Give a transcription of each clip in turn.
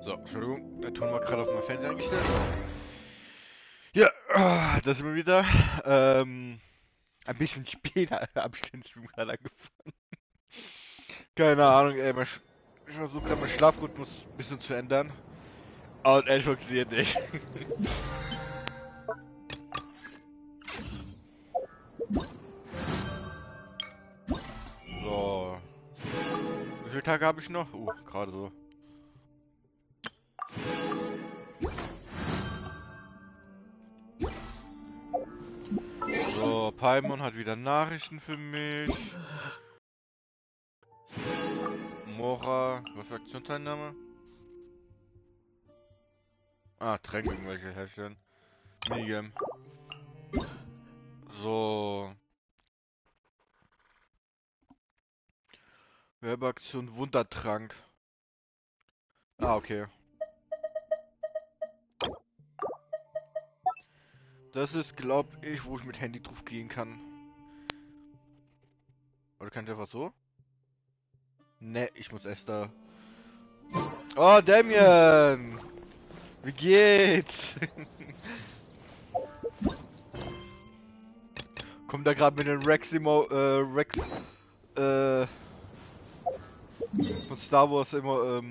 So, Entschuldigung, der Ton war gerade auf mein Fernseher eingestellt. Ja, da sind wir wieder. Ein bisschen später habe ich den Stream gerade angefangen. Keine Ahnung, ey, ich versuche gerade meinen Schlafrhythmus ein bisschen zu ändern. Und es funktioniert nicht. So. Wie viele Tage habe ich noch? Gerade so. So, Paimon hat wieder Nachrichten für mich. Mora, was für Aktionsteilnahme? Ah, Tränke irgendwelche herstellen. Minigame. So. Werbeaktion Wundertrank. Ah, okay. Das ist, glaub ich, wo ich mit Handy drauf gehen kann. Oder kann ich einfach so? Ne, ich muss erst da. Oh, Damien! Wie geht's? Kommt da gerade mit dem Rex, äh, von Star Wars immer,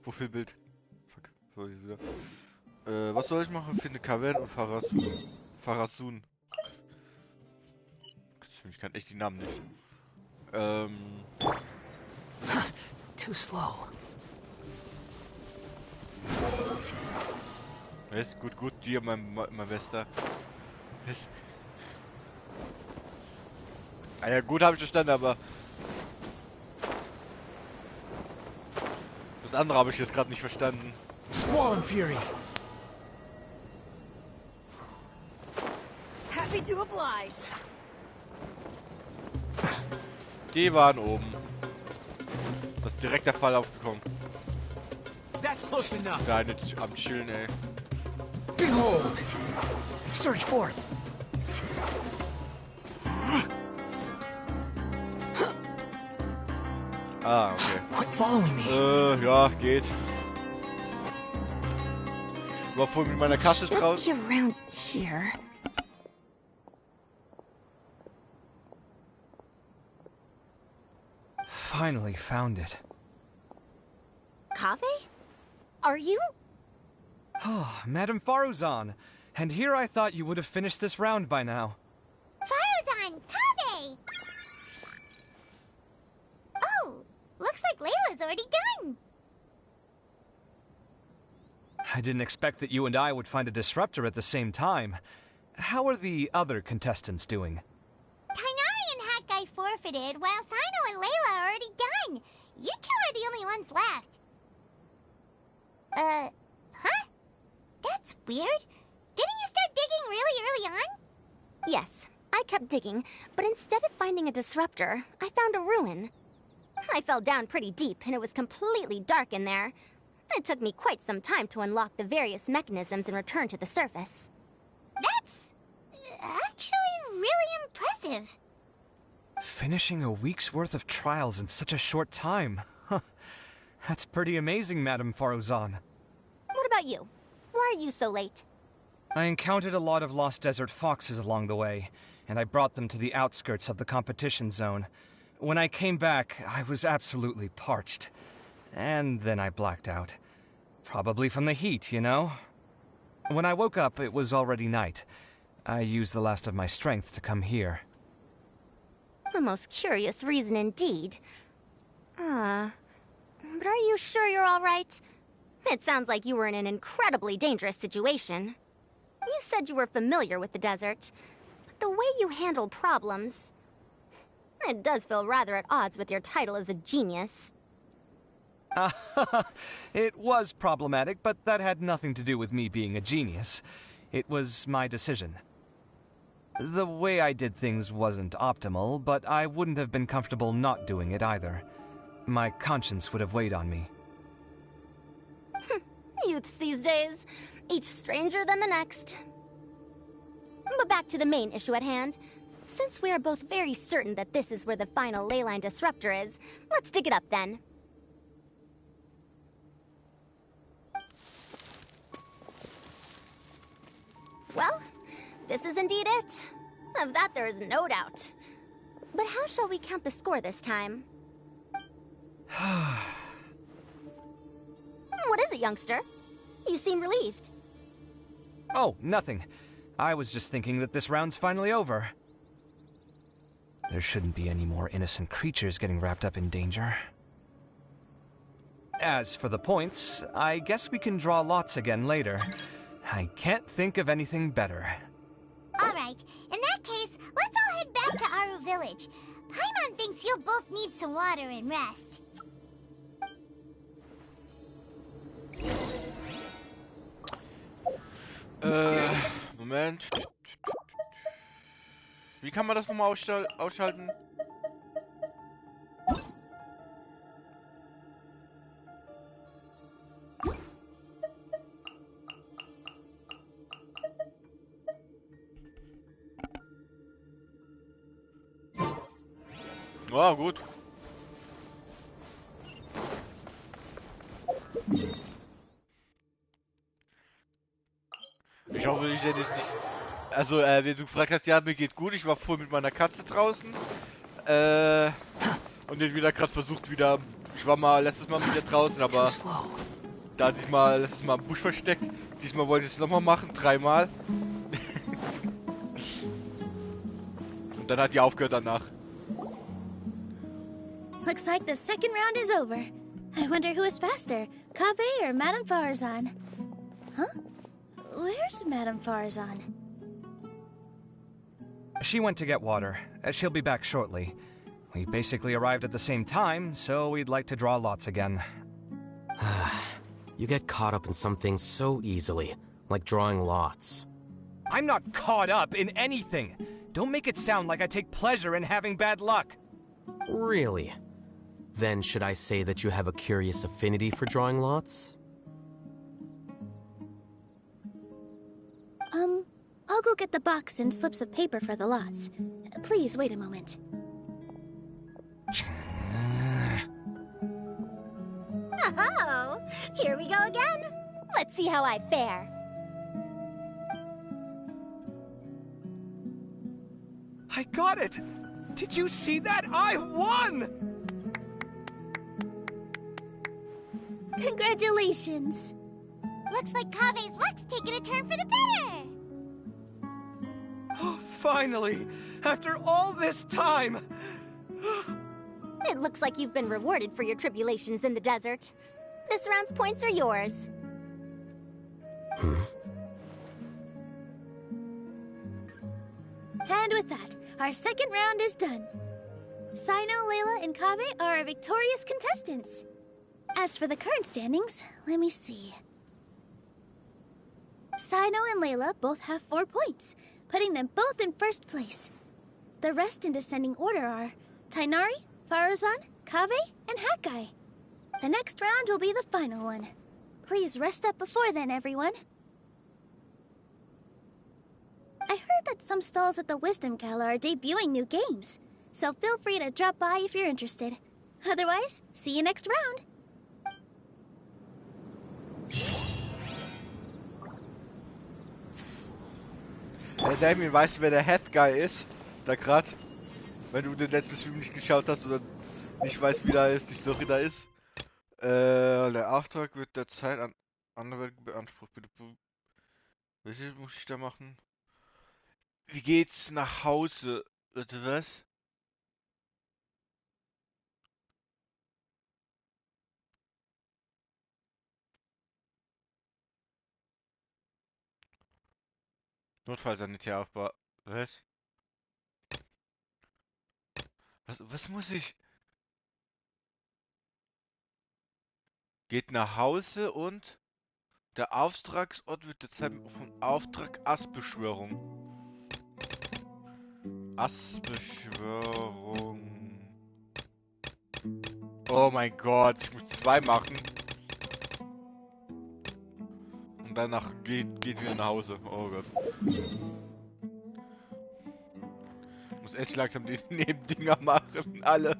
Profilbild. Fuck, sorry, wieder. Was soll ich machen? Finde Kavern und Farasun. Ich kann echt die Namen nicht. Too slow. Ist gut, dir, mein Bester. Ist... Ah ja, gut habe ich verstanden, aber... Das andere habe ich jetzt gerade nicht verstanden. Squall and Fury. Happy to oblige. Die waren oben. Das ist direkt der Fall aufgekommen. That's close enough. Da eine am Chillen, ey. Behold. Search forth. Ah, okay. Quit following me. Ja, geht. War vorhin mit meiner Kasse draußen. Should be around here. Finally found it. Kave? Are you? Oh, Madame Faruzan. And here I thought you would have finished this round by now. Faruzan, Kave! Oh, looks like Layla's already done. I didn't expect that you and I would find a disruptor at the same time. How are the other contestants doing? Tainari and Hat Guy forfeited, while Sino and Layla are already done. You two are the only ones left. Huh? That's weird. Didn't you start digging really early on? Yes, I kept digging, but instead of finding a disruptor, I found a ruin. I fell down pretty deep, and it was completely dark in there. It took me quite some time to unlock the various mechanisms and return to the surface. That's actually really impressive. Finishing a week's worth of trials in such a short time. Huh. That's pretty amazing, Madame Faruzan. What about you? Why are you so late? I encountered a lot of lost desert foxes along the way, and I brought them to the outskirts of the competition zone. When I came back, I was absolutely parched. And then I blacked out. Probably from the heat, you know? When I woke up, it was already night. I used the last of my strength to come here. A most curious reason indeed. But are you sure you're all right? It sounds like you were in an incredibly dangerous situation. You said you were familiar with the desert, but the way you handle problems... It does feel rather at odds with your title as a genius. It was problematic, but that had nothing to do with me being a genius. It was my decision. The way I did things wasn't optimal, but I wouldn't have been comfortable not doing it either. My conscience would have weighed on me. Youths these days, each stranger than the next. But back to the main issue at hand. Since we are both very certain that this is where the final leyline disruptor is, let's dig it up then. Well, this is indeed it. Of that there is no doubt. But how shall we count the score this time? What is it, youngster? You seem relieved. Oh, nothing. I was just thinking that this round's finally over. There shouldn't be any more innocent creatures getting wrapped up in danger. As for the points, I guess we can draw lots again later. I can't think of anything better. Alright, in that case, let's all head back to Aru Village. Paimon thinks you'll both need some water and rest. Moment. Wie kann man das nochmal ausschalten? Ja, gut. Ich hoffe, ich hätte es nicht... Also, wenn du gefragt hast, ja, mir geht gut, ich war vorhin mit meiner Katze draußen. Und den wieder gerade versucht wieder... Ich war mal letztes Mal mit ihr draußen, aber... Da diesmal, letztes Mal im Busch versteckt. Diesmal wollte ich es nochmal machen, 3-mal. Und dann hat die aufgehört danach. Looks like the second round is over. I wonder who is faster, Kaveh or Madame Farazan? Huh? Where's Madame Farazan? She went to get water. She'll be back shortly. We basically arrived at the same time, so we'd like to draw lots again. You get caught up in some things so easily, like drawing lots. I'm not caught up in anything. Don't make it sound like I take pleasure in having bad luck. Really? Then should I say that you have a curious affinity for drawing lots? I'll go get the box and slips of paper for the lots. Please wait a moment. Oh, here we go again. Let's see how I fare. I got it! Did you see that? I won! Congratulations! Looks like Kaveh's luck's taking a turn for the better. Oh, finally! After all this time! It looks like you've been rewarded for your tribulations in the desert. This round's points are yours. And with that, our second round is done. Sino, Layla, and Kaveh are our victorious contestants. As for the current standings, let me see. Sino and Layla both have 4 points, putting them both in first place. The rest in descending order are Tainari, Farazan, Kaveh, and Hakai. The next round will be the final one. Please rest up before then, everyone. I heard that some stalls at the Wisdom Gala are debuting new games, so feel free to drop by if you're interested. Otherwise, see you next round. Hey Damien, weißt du, wer der Head Guy ist? Da grad, wenn du den letzten Stream nicht geschaut hast oder nicht weißt, wie da ist, die Story da ist. Der Auftrag wird derzeit an anderweitig beansprucht. Bitte, welche muss ich da machen? Wie geht's nach Hause? Bitte was? Notfallsanitäraufbau. Was? Was muss ich? Geht nach Hause und der Auftragsort wird derzeit vom Auftrag Assbeschwörung. Assbeschwörung. Oh mein Gott, ich muss 2 machen. Und danach geht wieder nach Hause. Oh Gott. Ich muss echt langsam die Nebendinger machen, alle.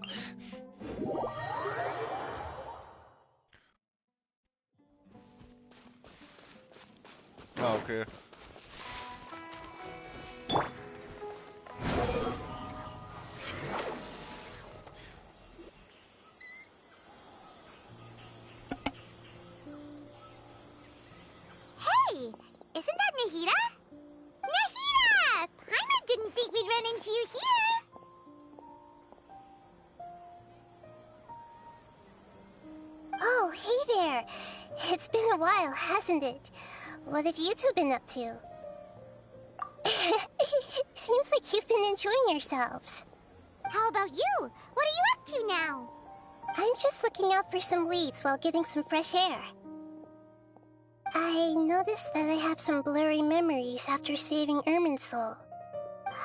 Ah, okay. sure. It's been a while, hasn't it? What have you two been up to? Seems like you've been enjoying yourselves. How about you? What are you up to now? I'm just looking out for some weeds while getting some fresh air. I noticed that I have some blurry memories after saving Irminsul.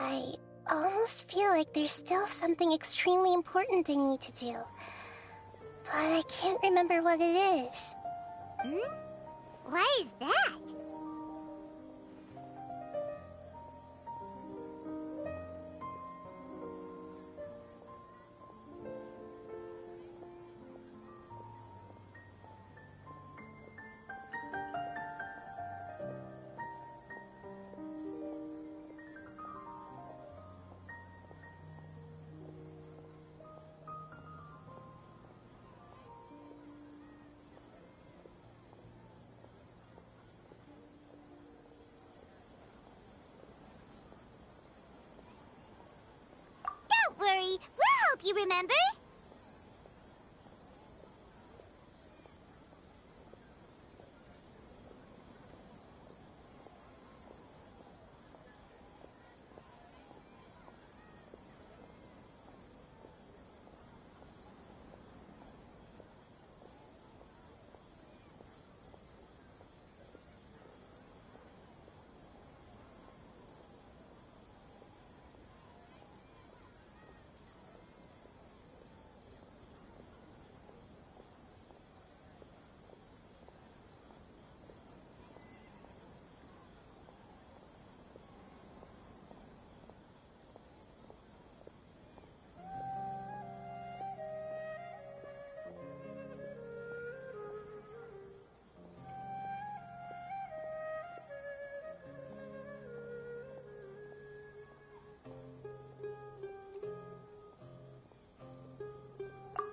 I almost feel like there's still something extremely important I need to do. But I can't remember what it is. What is that? Don't worry, we'll help you remember.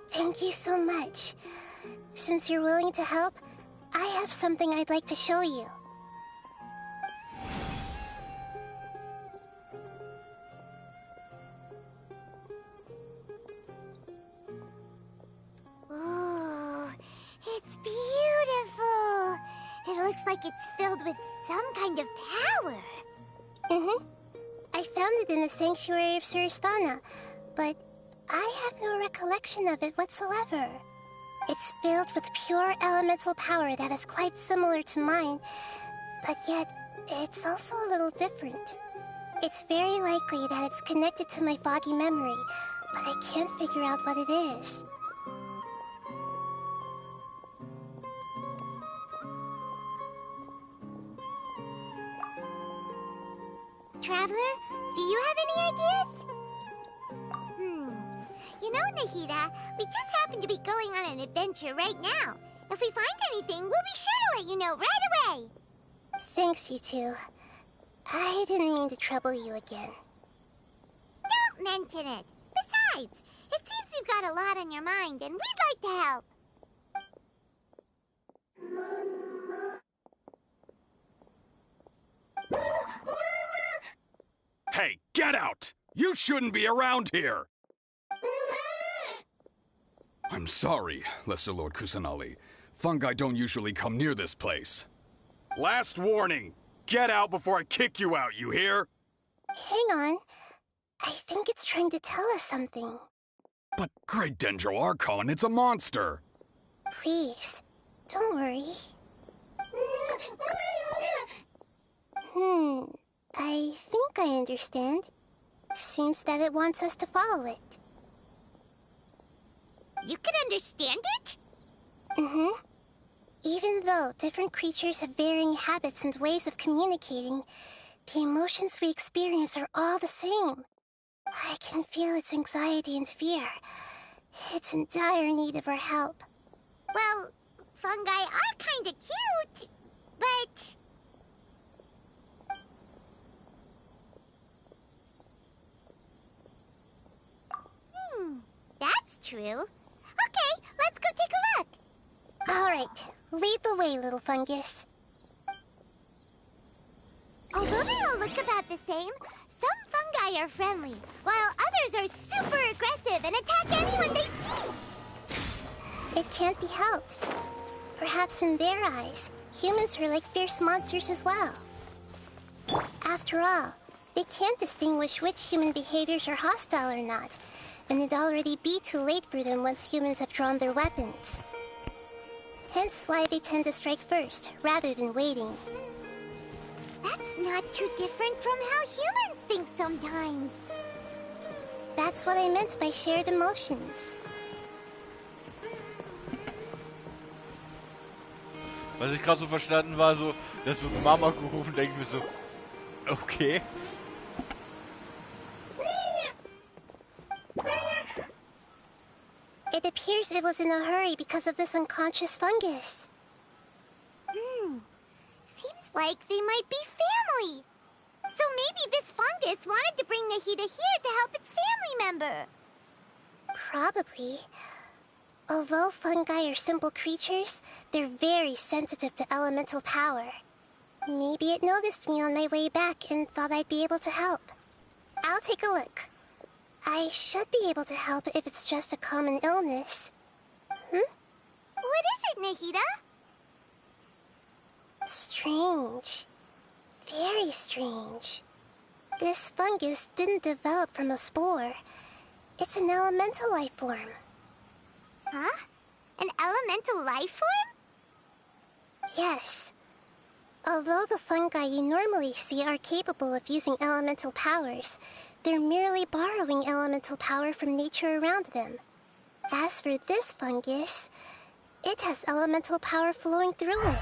Thank you so much. Since you're willing to help, I have something I'd like to show you. Ooh, it's beautiful. It looks like it's filled with some kind of power. I found it in the sanctuary of Suristana, but I have no recollection of it whatsoever. It's filled with pure elemental power that is quite similar to mine, but yet it's also a little different. It's very likely that it's connected to my foggy memory, but I can't figure out what it is. Traveler, do you have any ideas? You know, Nahida, we just happen to be going on an adventure right now. If we find anything, we'll be sure to let you know right away. Thanks, you two. I didn't mean to trouble you again. Don't mention it. Besides, it seems you've got a lot on your mind, and we'd like to help. Hey, get out! You shouldn't be around here! I'm sorry, Lesser Lord Kusanali. Fungi don't usually come near this place. Last warning! Get out before I kick you out, you hear? Hang on. I think it's trying to tell us something. But Great Dendro Archon, it's a monster! Please, don't worry. I think I understand. Seems that it wants us to follow it. You can understand it? Even though different creatures have varying habits and ways of communicating, the emotions we experience are all the same. I can feel its anxiety and fear. It's in dire need of our help. Well, fungi are kinda cute, but... That's true. Okay, let's go take a look. All right, lead the way, little fungus. Although they all look about the same, some fungi are friendly, while others are super aggressive and attack anyone they see. It can't be helped. Perhaps in their eyes, humans are like fierce monsters as well. After all, they can't distinguish which human behaviors are hostile or not, and it'd already be too late for them once humans have drawn their weapons. Hence why they tend to strike first, rather than waiting. That's not too different from how humans think sometimes. That's what I meant by shared emotions. Was ich gerade so verstanden war, so, dass so Mama gerufen, denke ich mir so, okay. It appears it was in a hurry because of this unconscious fungus. Seems like they might be family. So maybe this fungus wanted to bring Nahida here to help its family member. Probably. Although fungi are simple creatures, they're very sensitive to elemental power. Maybe it noticed me on my way back and thought I'd be able to help. I'll take a look. I should be able to help if it's just a common illness. What is it, Nahida? Strange. Very strange. This fungus didn't develop from a spore. It's an elemental life form. Huh? An elemental life form? Yes. Although the fungi you normally see are capable of using elemental powers, they're merely borrowing elemental power from nature around them. As for this fungus, it has elemental power flowing through it.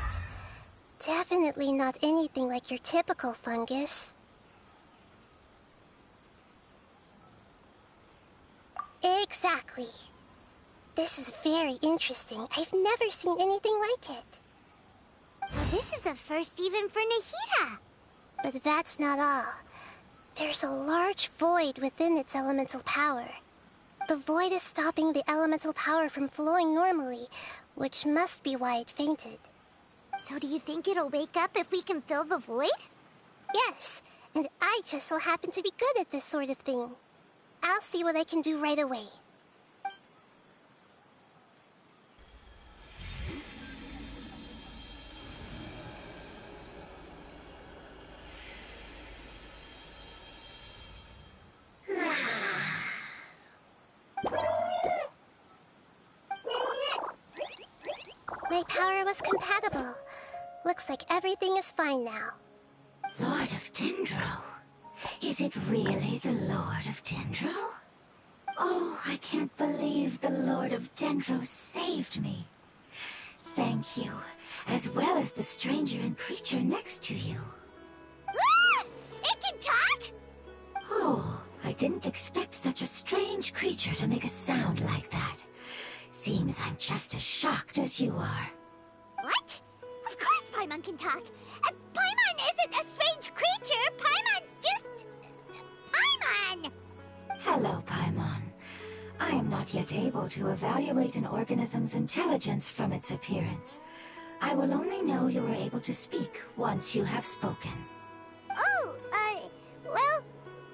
Definitely not anything like your typical fungus. Exactly. This is very interesting. I've never seen anything like it. So this is a first even for Nahida. But that's not all. There's a large void within its elemental power. The void is stopping the elemental power from flowing normally, which must be why it fainted. So do you think it'll wake up if we can fill the void? Yes, and I just so happen to be good at this sort of thing. I'll see what I can do right away. My power was compatible. Looks like everything is fine now. Lord of Dendro? Is it really the Lord of Dendro? Oh, I can't believe the Lord of Dendro saved me. Thank you, as well as the stranger and creature next to you. Ah! It can talk? Oh, I didn't expect such a strange creature to make a sound like that. Seems I'm just as shocked as you are. What? Of course Paimon can talk. Paimon isn't a strange creature. Paimon's just... Paimon! Hello, Paimon. I am not yet able to evaluate an organism's intelligence from its appearance. I will only know you are able to speak once you have spoken. Oh, well,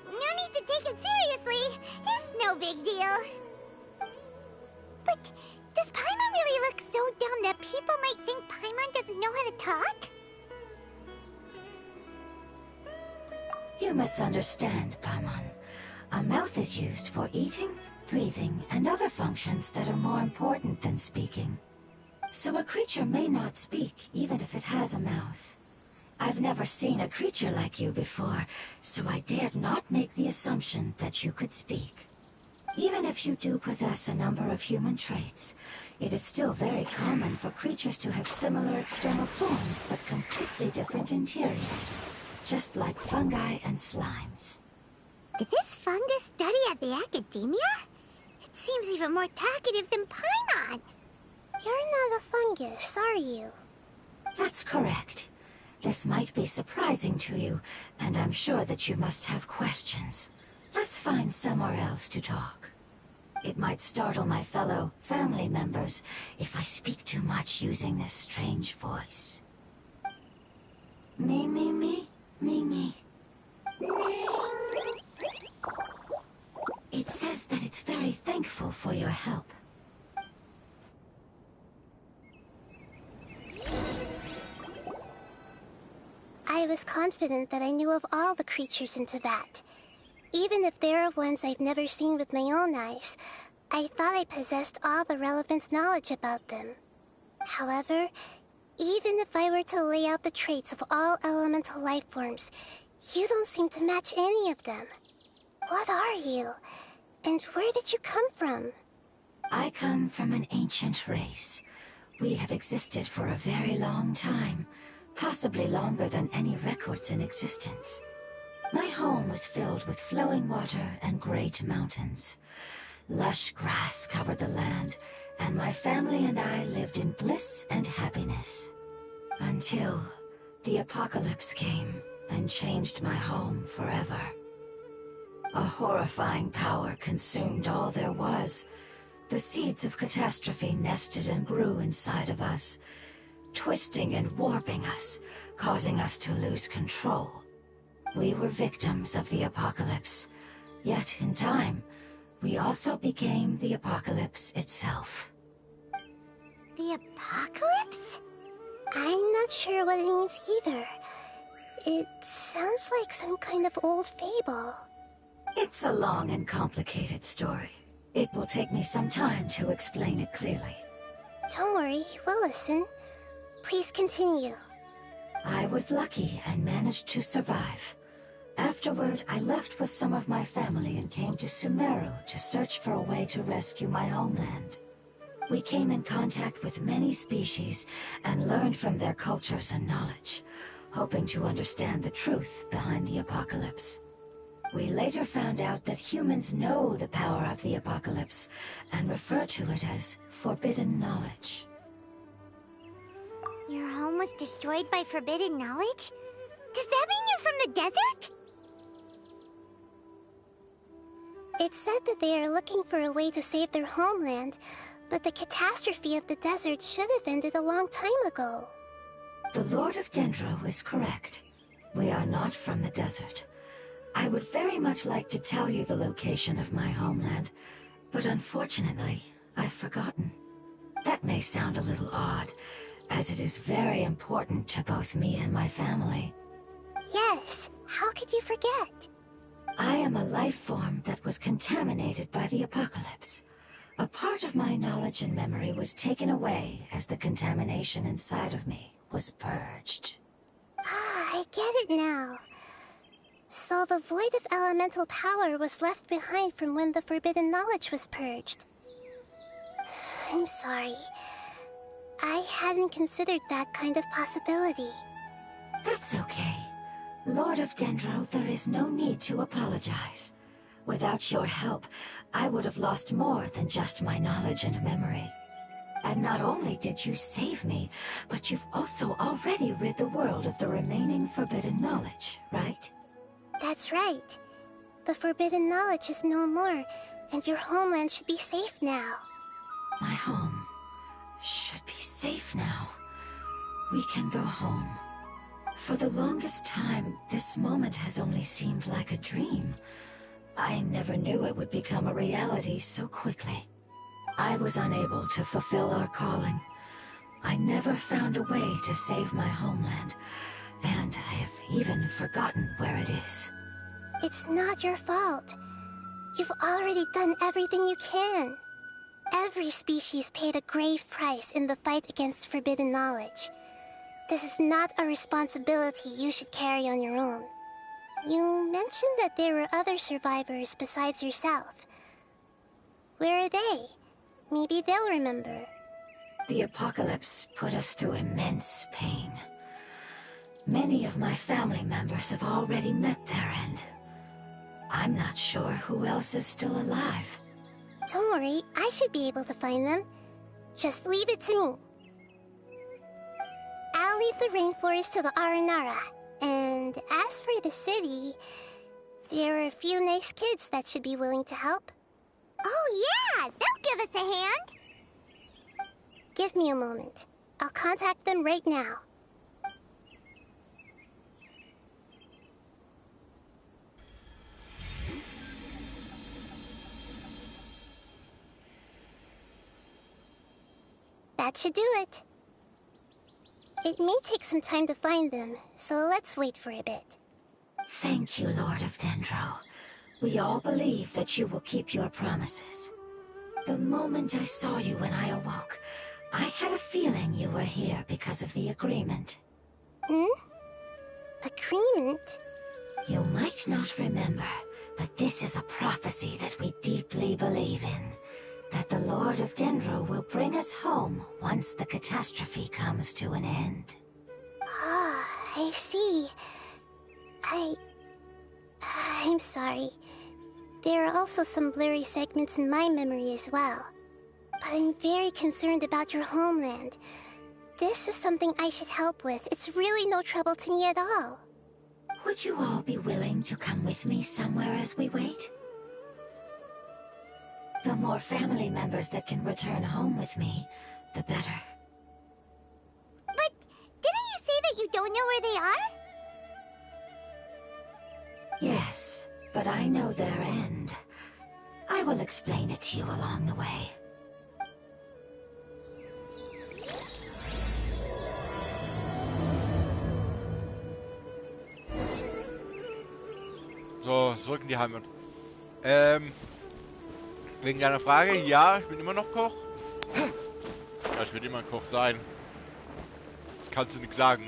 no need to take it seriously. It's no big deal. But does Paimon really look so dumb that people might think Paimon doesn't know how to talk? You misunderstand, Paimon. A mouth is used for eating, breathing, and other functions that are more important than speaking. So a creature may not speak, even if it has a mouth. I've never seen a creature like you before, so I dared not make the assumption that you could speak. Even if you do possess a number of human traits, it is still very common for creatures to have similar external forms but completely different interiors, just like fungi and slimes. Did this fungus study at the academia? It seems even more talkative than Paimon. You're not a fungus, are you? That's correct. This might be surprising to you, and I'm sure that you must have questions. Let's find somewhere else to talk. It might startle my fellow family members if I speak too much using this strange voice. Me, me, me, me, me. It says that it's very thankful for your help. I was confident that I knew of all the creatures in Teyvat. Even if there are ones I've never seen with my own eyes, I thought I possessed all the relevant knowledge about them. However, even if I were to lay out the traits of all elemental life forms, you don't seem to match any of them. What are you? And where did you come from? I come from an ancient race. We have existed for a very long time, possibly longer than any records in existence. My home was filled with flowing water and great mountains. Lush grass covered the land, and my family and I lived in bliss and happiness. Until the apocalypse came and changed my home forever. A horrifying power consumed all there was. The seeds of catastrophe nested and grew inside of us, twisting and warping us, causing us to lose control. We were victims of the apocalypse, yet in time, we also became the apocalypse itself. The apocalypse? I'm not sure what it means either. It sounds like some kind of old fable. It's a long and complicated story. It will take me some time to explain it clearly. Don't worry, we'll listen. Please continue. I was lucky and managed to survive. Afterward, I left with some of my family and came to Sumeru to search for a way to rescue my homeland. We came in contact with many species and learned from their cultures and knowledge, hoping to understand the truth behind the apocalypse. We later found out that humans know the power of the apocalypse and refer to it as forbidden knowledge. Your home was destroyed by forbidden knowledge? Does that mean you're from the desert? It's said that they are looking for a way to save their homeland, but the catastrophe of the desert should have ended a long time ago. The Lord of Dendro is correct. We are not from the desert. I would very much like to tell you the location of my homeland, but unfortunately, I've forgotten. That may sound a little odd, as it is very important to both me and my family. Yes, how could you forget? I am a life form that was contaminated by the apocalypse. A part of my knowledge and memory was taken away as the contamination inside of me was purged. Ah, I get it now. So the void of elemental power was left behind from when the forbidden knowledge was purged. I'm sorry. I hadn't considered that kind of possibility. That's okay. Lord of Dendro, there is no need to apologize. Without your help, I would have lost more than just my knowledge and memory. And not only did you save me, but you've also already rid the world of the remaining forbidden knowledge, right? That's right. The forbidden knowledge is no more, and your homeland should be safe now. My home should be safe now. We can go home. For the longest time, this moment has only seemed like a dream. I never knew it would become a reality so quickly. I was unable to fulfill our calling. I never found a way to save my homeland, and I have even forgotten where it is. It's not your fault. You've already done everything you can. Every species paid a grave price in the fight against forbidden knowledge. This is not a responsibility you should carry on your own. You mentioned that there were other survivors besides yourself. Where are they? Maybe they'll remember. The apocalypse put us through immense pain. Many of my family members have already met their end. I'm not sure who else is still alive. Don't worry, I should be able to find them. Just leave it to me. I'll leave the rainforest to the Aranara. And as for the city, there are a few nice kids that should be willing to help. Oh yeah, they'll give us a hand. Give me a moment. I'll contact them right now. That should do it. It may take some time to find them, so let's wait for a bit. Thank you, Lord of Dendro. We all believe that you will keep your promises. The moment I saw you when I awoke, I had a feeling you were here because of the agreement. Agreement? You might not remember, but this is a prophecy that we deeply believe in. That the Lord of Dendro will bring us home once the catastrophe comes to an end. Ah, I see. I'm sorry. There are also some blurry segments in my memory as well. But I'm very concerned about your homeland. This is something I should help with. It's really no trouble to me at all. Would you all be willing to come with me somewhere as we wait? The more family members that can return home with me, the better. But didn't you say that you don't know where they are? Yes, but I know their end. I will explain it to you along the way. So, zurück in die Heimat. Wegen deiner Frage, ja, ich bin immer noch Koch. Ja, ich werde immer ein Koch sein. Kannst du nichts sagen.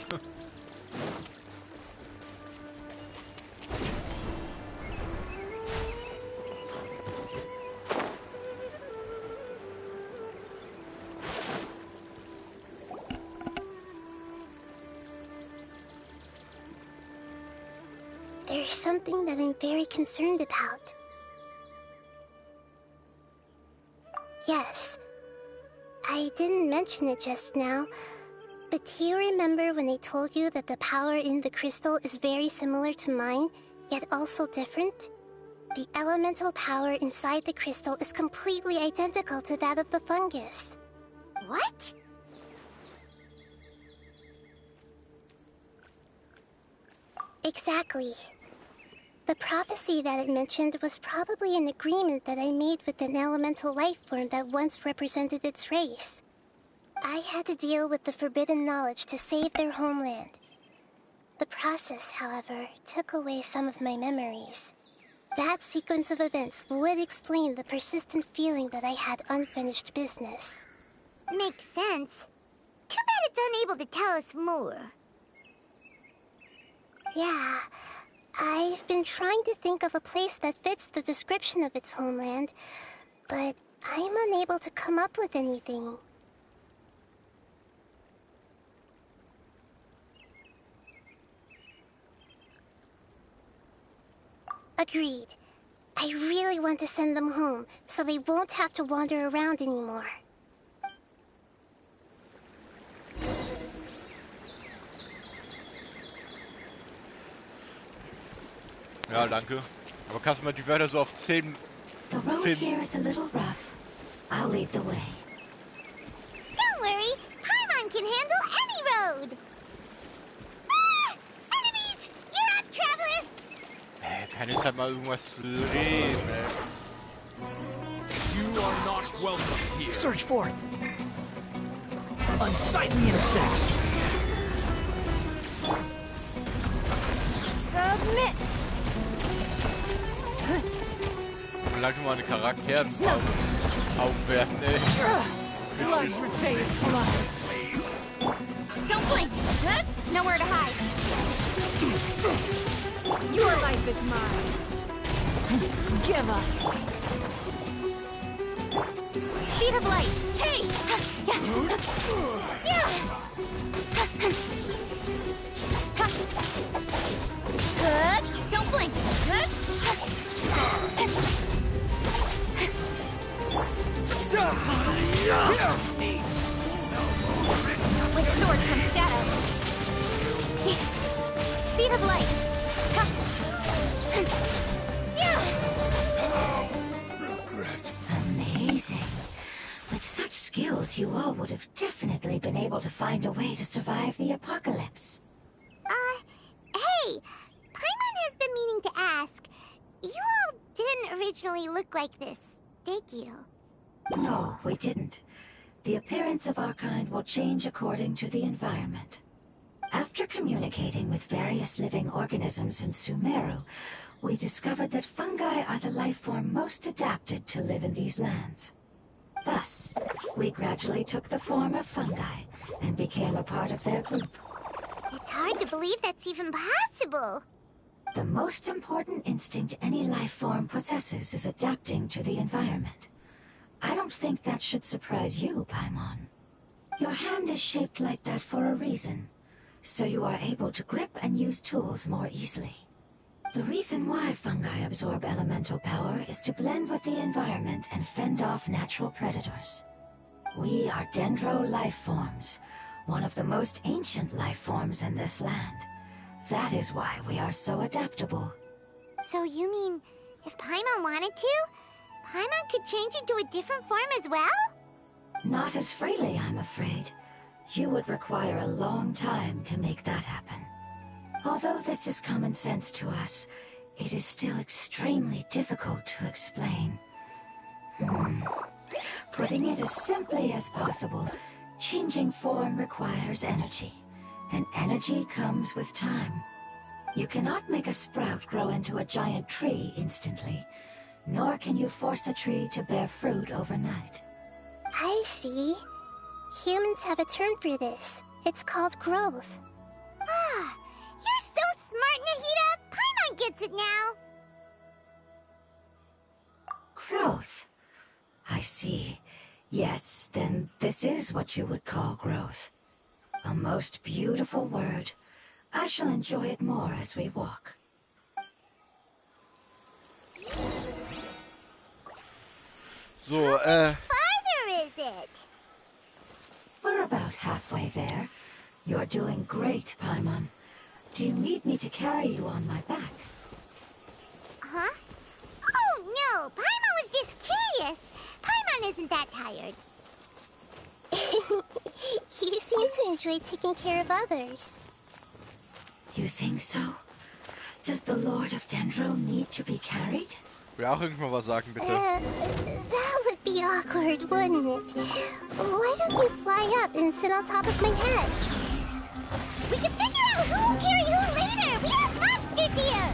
There's something that I'm very concerned about. Yes. I didn't mention it just now, but do you remember when I told you that the power in the crystal is very similar to mine, yet also different? The elemental power inside the crystal is completely identical to that of the fungus. What? Exactly. The prophecy that it mentioned was probably an agreement that I made with an elemental life form that once represented its race. I had to deal with the forbidden knowledge to save their homeland. The process, however, took away some of my memories. That sequence of events would explain the persistent feeling that I had unfinished business. Makes sense. Too bad it's unable to tell us more. Yeah, I've been trying to think of a place that fits the description of its homeland, but I'm unable to come up with anything. Agreed. I really want to send them home, so they won't have to wander around anymore. Ja, danke. Aber kannst du mal die Wörter so auf 10... The road here is a little rough. I'll lead the way. Don't worry, Paimon can handle any road! Ah! Enemies! You're up, traveler! Kann jetzt halt mal irgendwas reden, ey. You are not welcome here. Search forth. Unsightly insects. Submit! Langsam mal eine Charakteren aufwerten, ey. Blood repay blood. Don't blink! Good? Nowhere to hide. Your life is mine. Give up. Speed of light. Hey! Good. Don't blink. Good. With sword comes shadow. Speed of light. Amazing. With such skills, you all would have definitely been able to find a way to survive the apocalypse. Hey! Paimon has been meaning to ask. You all didn't originally look like this, did you? No, we didn't. The appearance of our kind will change according to the environment. After communicating with various living organisms in Sumeru, we discovered that fungi are the life form most adapted to live in these lands. Thus, we gradually took the form of fungi and became a part of their group. It's hard to believe that's even possible. The most important instinct any life form possesses is adapting to the environment. I don't think that should surprise you, Paimon. Your hand is shaped like that for a reason, so you are able to grip and use tools more easily. The reason why fungi absorb elemental power is to blend with the environment and fend off natural predators. We are dendro life forms, one of the most ancient life forms in this land. That is why we are so adaptable. So you mean, if Paimon wanted to, Paimon could change into a different form as well? Not as freely, I'm afraid. You would require a long time to make that happen. Although this is common sense to us, it is still extremely difficult to explain. Putting it as simply as possible, changing form requires energy, and energy comes with time. You cannot make a sprout grow into a giant tree instantly, nor can you force a tree to bear fruit overnight. I see. Humans have a term for this. It's called growth. Ah, you're so smart, Nahida! Paimon gets it now! Growth. I see. Yes, then this is what you would call growth. A most beautiful word. I shall enjoy it more as we walk. So, Farther is it? We're about halfway there. You're doing great, Paimon. Do you need me to carry you on my back? Huh? Oh, no! Paimon was just curious! Paimon isn't that tired. You seem to enjoy taking care of others. You think so? Does the Lord of Dendro need to be carried? will auch irgendwann was sagen, bitte. That would be awkward, wouldn't it? Why don't you fly up and sit on top of my head? We can figure out who will carry who later! We have monsters here!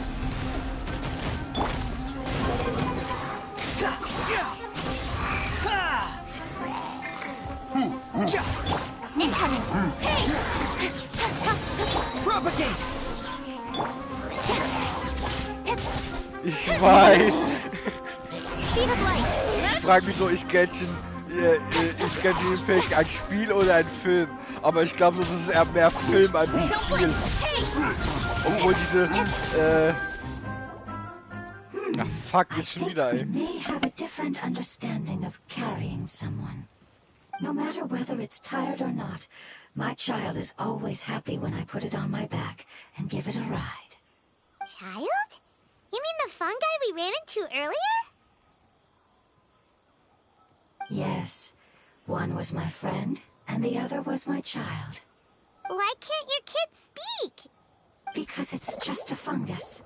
Incoming! Hey! Propagate! Ich weiß. Speed of light! Ich frage mich so, ist Genshin Impact ein Spiel oder ein Film? Aber ich glaube, das ist eher mehr Film als Spiel. Obwohl diese, ach fuck, jetzt schon wieder, ey. We may have a different understanding of carrying someone. No matter whether it's tired or not, my child is always happy when I put it on my back and give it a ride. Child? You mean the fungi we ran into earlier? Yes, one was my friend, and the other was my child. Why can't your kid speak? Because it's just a fungus.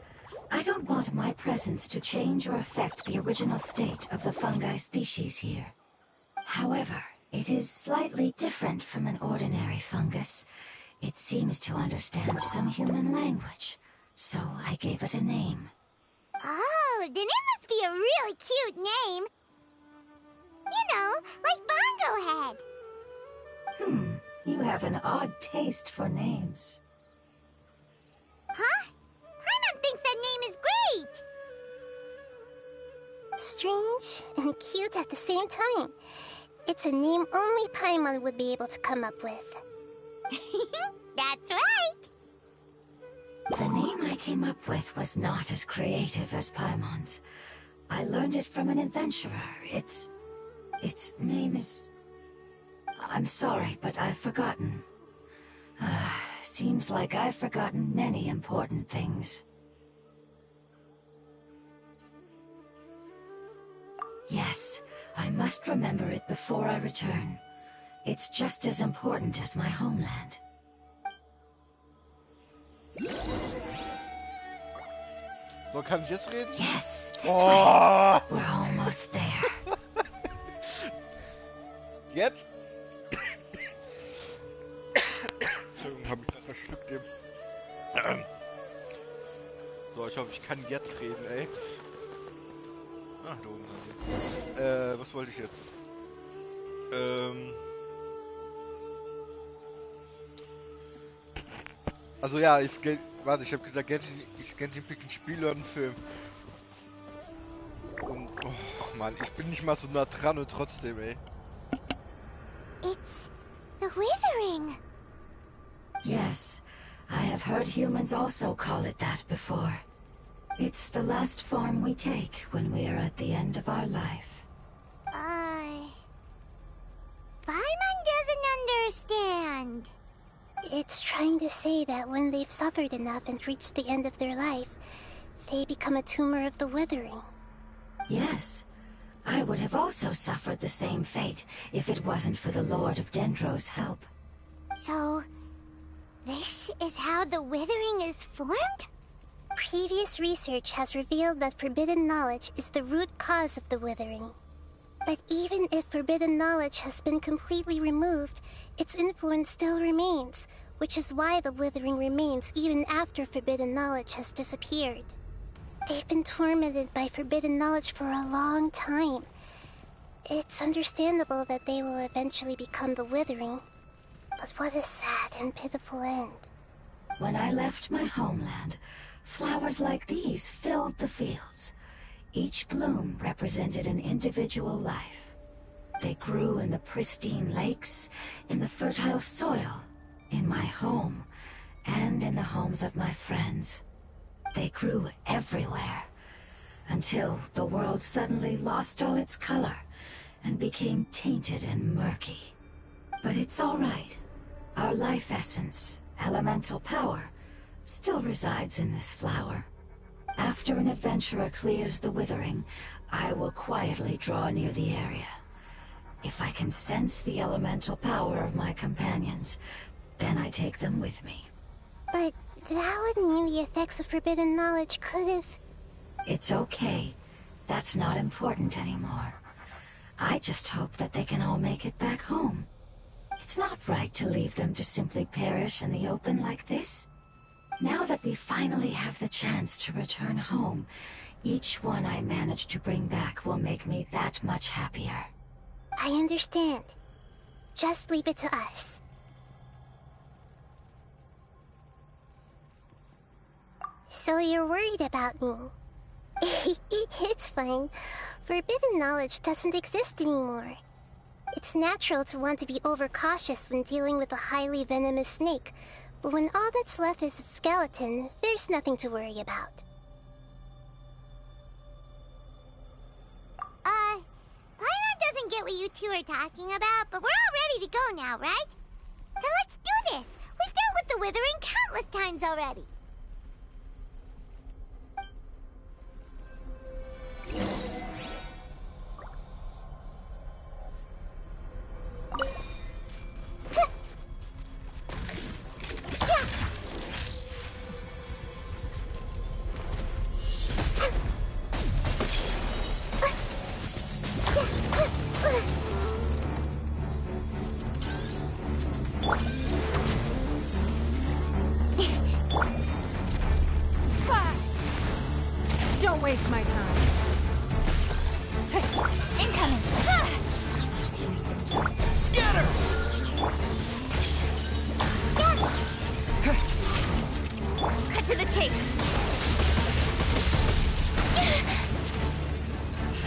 I don't want my presence to change or affect the original state of the fungi species here. However, it is slightly different from an ordinary fungus. It seems to understand some human language, so I gave it a name. Oh, then it must be a really cute name. You know, like Bongo Head. You have an odd taste for names. Huh? Paimon thinks that name is great! Strange and cute at the same time. It's a name only Paimon would be able to come up with. That's right! The name I came up with was not as creative as Paimon's. I learned it from an adventurer. Its name is... I'm sorry, but I've forgotten. Seems like I've forgotten many important things. Yes, I must remember it before I return. It's just as important as my homeland. So, kann ich jetzt reden? Yes, this Oh! way. We're almost there. Jetzt? verschluckt dem. So, ich hoffe, ich kann jetzt reden, ey. Ach, da oben sind wir. Was wollte ich jetzt? Also ja, warte, ich habe gesagt, Genshin Impact ein Spiel oder ein Film. Und, oh Mann, ich bin nicht mal so nah dran und trotzdem, ey. It's the withering. Yes, I have heard humans also call it that before. It's the last form we take when we are at the end of our life. Paimon doesn't understand. It's trying to say that when they've suffered enough and reached the end of their life, they become a tumor of the withering. Yes, I would have also suffered the same fate if it wasn't for the Lord of Dendro's help. So, this is how the withering is formed? Previous research has revealed that forbidden knowledge is the root cause of the withering. But even if forbidden knowledge has been completely removed, its influence still remains, which is why the withering remains even after forbidden knowledge has disappeared. They've been tormented by forbidden knowledge for a long time. It's understandable that they will eventually become the withering. But what a sad and pitiful end. When I left my homeland, flowers like these filled the fields. Each bloom represented an individual life. They grew in the pristine lakes, in the fertile soil, in my home, and in the homes of my friends. They grew everywhere, until the world suddenly lost all its color and became tainted and murky. But it's all right. Our life essence, elemental power, still resides in this flower. After an adventurer clears the withering, I will quietly draw near the area. If I can sense the elemental power of my companions, then I take them with me. But that would mean the effects of forbidden knowledge could have... It's okay. That's not important anymore. I just hope that they can all make it back home. It's not right to leave them to simply perish in the open like this. Now that we finally have the chance to return home, each one I manage to bring back will make me that much happier. I understand. Just leave it to us. So you're worried about me? It's fine. Forbidden knowledge doesn't exist anymore. It's natural to want to be overcautious when dealing with a highly venomous snake, but when all that's left is its skeleton, there's nothing to worry about. Paimon doesn't get what you two are talking about, but we're all ready to go now, right? Then let's do this! We've dealt with the withering countless times already! Don't waste my time. Incoming! Scatter! Cut to the chase!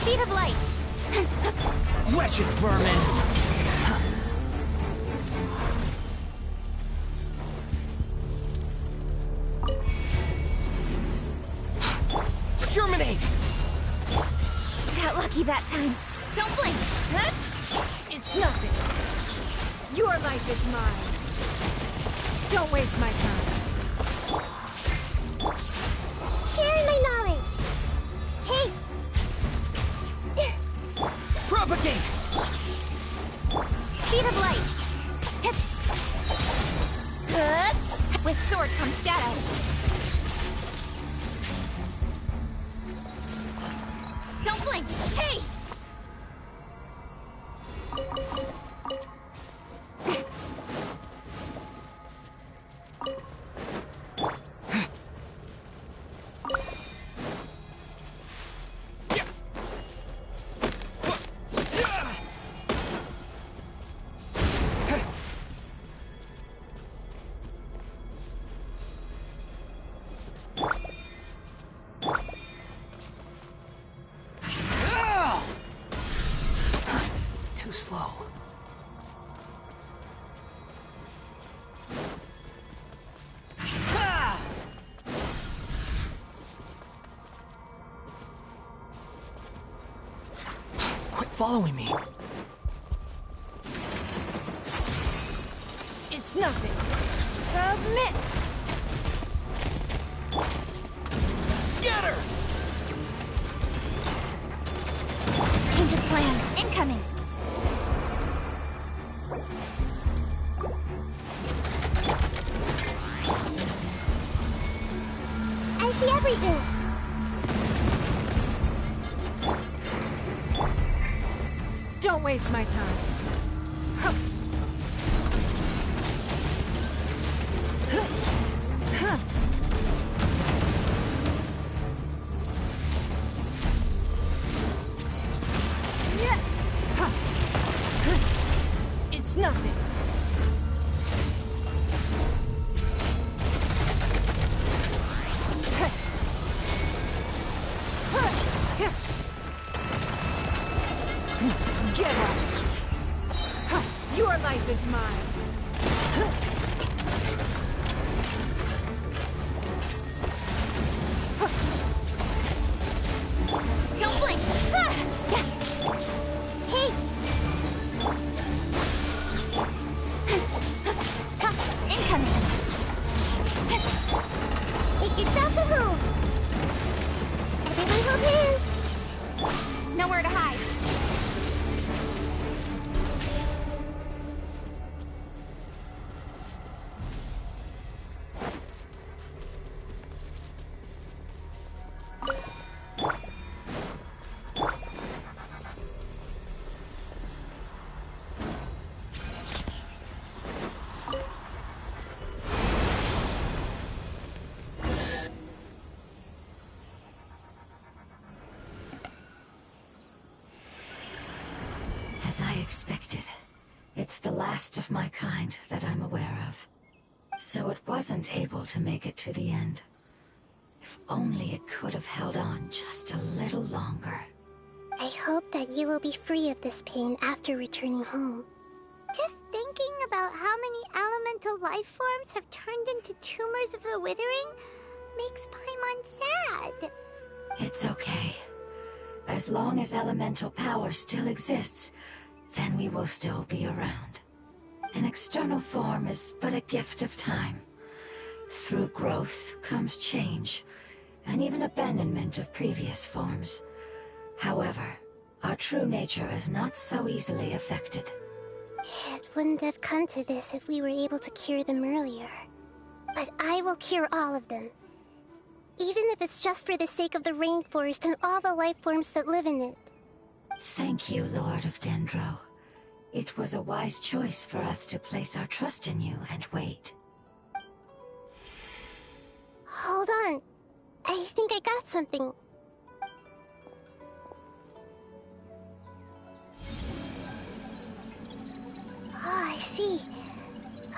Speed of light! Wretched vermin! Germinate! Got lucky that time. Don't blink! Huh? It's nothing. Your life is mine. Don't waste my time. Share my knowledge! Hey! Propagate! Speed of light! Hip! Good! With sword comes shadow. Don't blink! Hey! following me. It's nothing. Submit! Scatter! Change of plan. Incoming. I see everything. Don't waste my time. Huh. Huh. Yeah. Huh. It's nothing. Get up! Huh. Your life is mine! Don't blink. Hey. Incoming. Make yourselves at home. Everyone hold hands. Nowhere to hide. As I expected, it's the last of my kind that I'm aware of. So it wasn't able to make it to the end. If only it could have held on just a little longer. I hope that you will be free of this pain after returning home. Just thinking about how many elemental life forms have turned into tumors of the withering makes Paimon sad. It's okay. As long as elemental power still exists, then we will still be around. An external form is but a gift of time. Through growth comes change, and even abandonment of previous forms. However, our true nature is not so easily affected. It wouldn't have come to this if we were able to cure them earlier. But I will cure all of them. Even if it's just for the sake of the rainforest and all the life forms that live in it. Thank you, Lord of Dendro. It was a wise choice for us to place our trust in you and wait. Hold on. I think I got something. Oh, I see.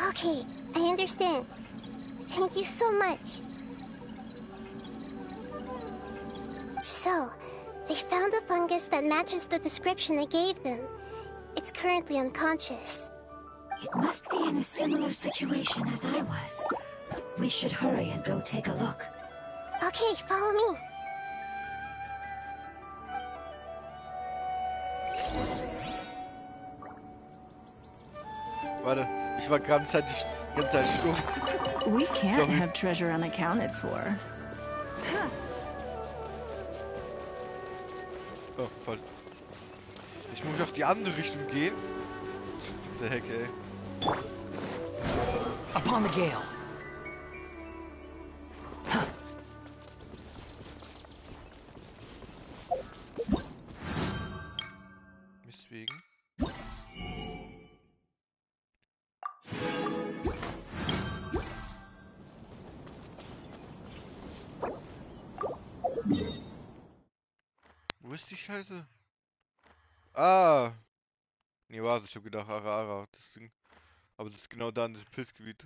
Okay, I understand. Thank you so much. So, they found a fungus that matches the description I gave them. It's currently unconscious. It must be in a similar situation as I was. We should hurry and go take a look. Okay, follow me. Warte, ich war ganz Zeit stumm. We can't Sorry. have treasure unaccounted for. Oh, voll. Ich muss auf die andere Richtung gehen. Der Heck, ey. Upon the gale. Mistwegen. Wo ist die Scheiße? Ah! Nee, warte, ich hab gedacht, Arara, das Ding. Aber das ist genau da in diesem Pilzgebiet.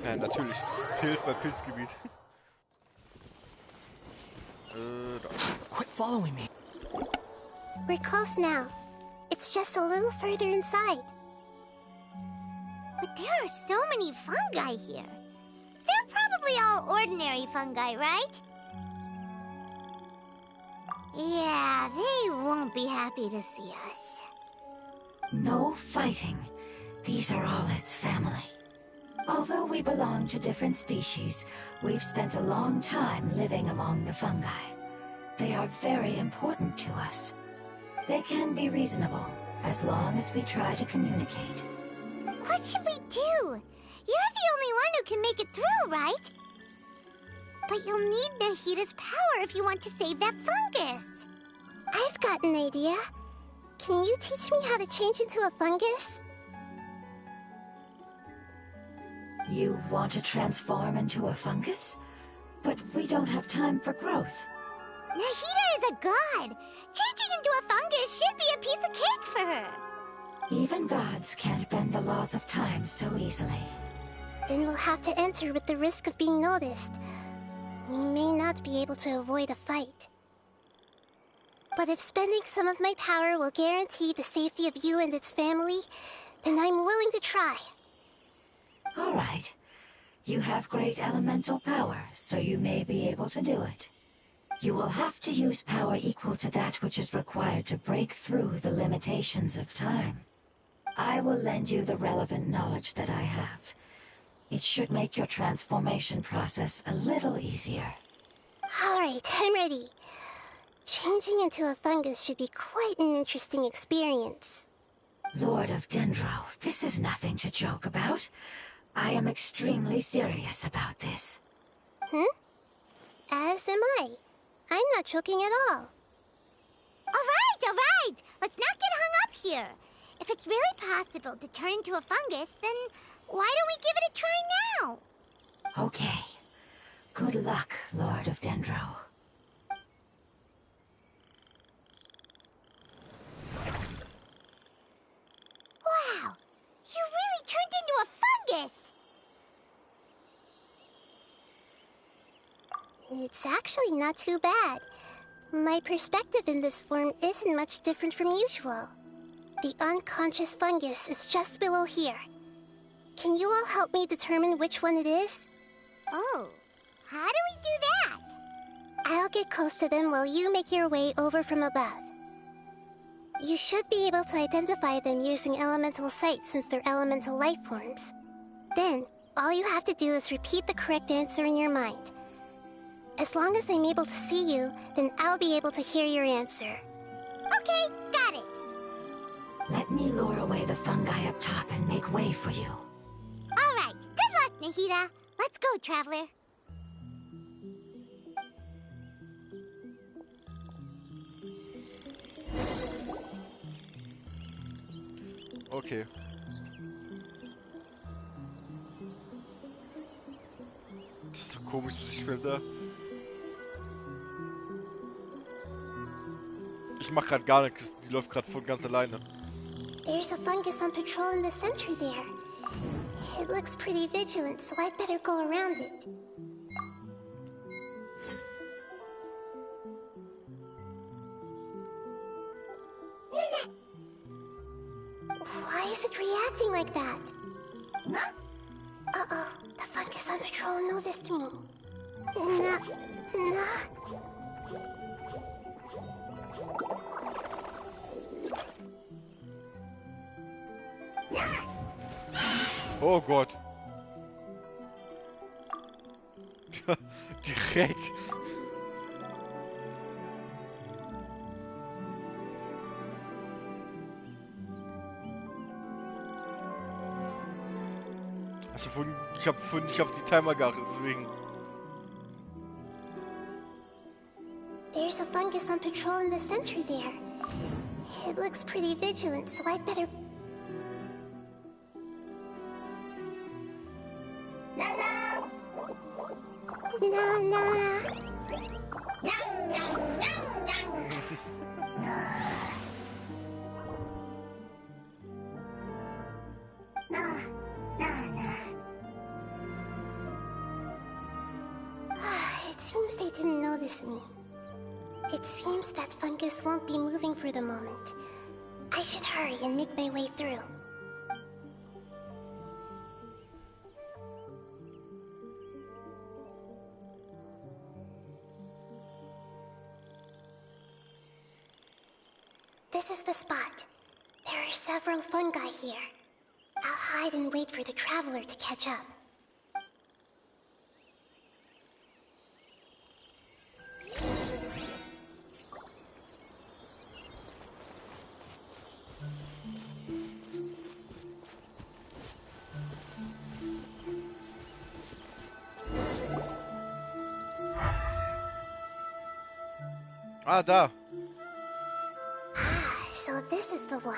Ja, natürlich. Pilz bei Pilzgebiet. Da. Quit following me. We're close now. It's just a little further inside. But there are so many fungi here. They're probably all ordinary fungi, right? Yeah, they won't be happy to see us. No fighting. These are all its family. Although we belong to different species, we've spent a long time living among the fungi. They are very important to us. They can be reasonable, as long as we try to communicate. What should we do? You're the only one who can make it through, right? But you'll need Nahita's power if you want to save that fungus. I've got an idea. Can you teach me how to change into a fungus? You want to transform into a fungus? But we don't have time for growth. Nahita is a god. Changing into a fungus should be a piece of cake for her. Even gods can't bend the laws of time so easily. Then we'll have to enter with the risk of being noticed. We may not be able to avoid a fight. But if spending some of my power will guarantee the safety of you and its family, then I'm willing to try. All right. You have great elemental power, so you may be able to do it. You will have to use power equal to that which is required to break through the limitations of time. I will lend you the relevant knowledge that I have. It should make your transformation process a little easier. Alright, I'm ready. Changing into a fungus should be quite an interesting experience. Lord of Dendro, this is nothing to joke about. I am extremely serious about this. As am I. I'm not joking at all. All right. Let's not get hung up here. If it's really possible to turn into a fungus, then why don't we give it a try now? Okay. Good luck, Lord of Dendro. Wow! You really turned into a fungus! It's actually not too bad. My perspective in this form isn't much different from usual. The unconscious fungus is just below here. Can you all help me determine which one it is? Oh, how do we do that? I'll get close to them while you make your way over from above. You should be able to identify them using elemental sight since they're elemental life forms. Then, all you have to do is repeat the correct answer in your mind. As long as I'm able to see you, then I'll be able to hear your answer. Okay, got it. Let me lure away the fungi up top and make way for you. All right, good luck, Nahita. Let's go, Traveler. Okay. Das ist so komisch, das Spiel da. Ich mach grad gar nichts, die läuft grad von ganz alleine. There's a fungus on patrol in the center there. It looks pretty vigilant, so I'd better go around it. Why is it reacting like that? Uh-oh, the fungus on patrol noticed me. Nah. Oh Gott. Direkt. Ich hab vorhin nicht auf die Timer geachtet, deswegen. There's a fungus on patrol in the center there. It looks pretty vigilant, so I'd better... It seems they didn't notice me. It seems that fungus won't be moving for the moment. I should hurry and make my way through. this is the spot. There are several fungi here. I'll hide and wait for the traveler to catch up. Ah, da. So this is the one.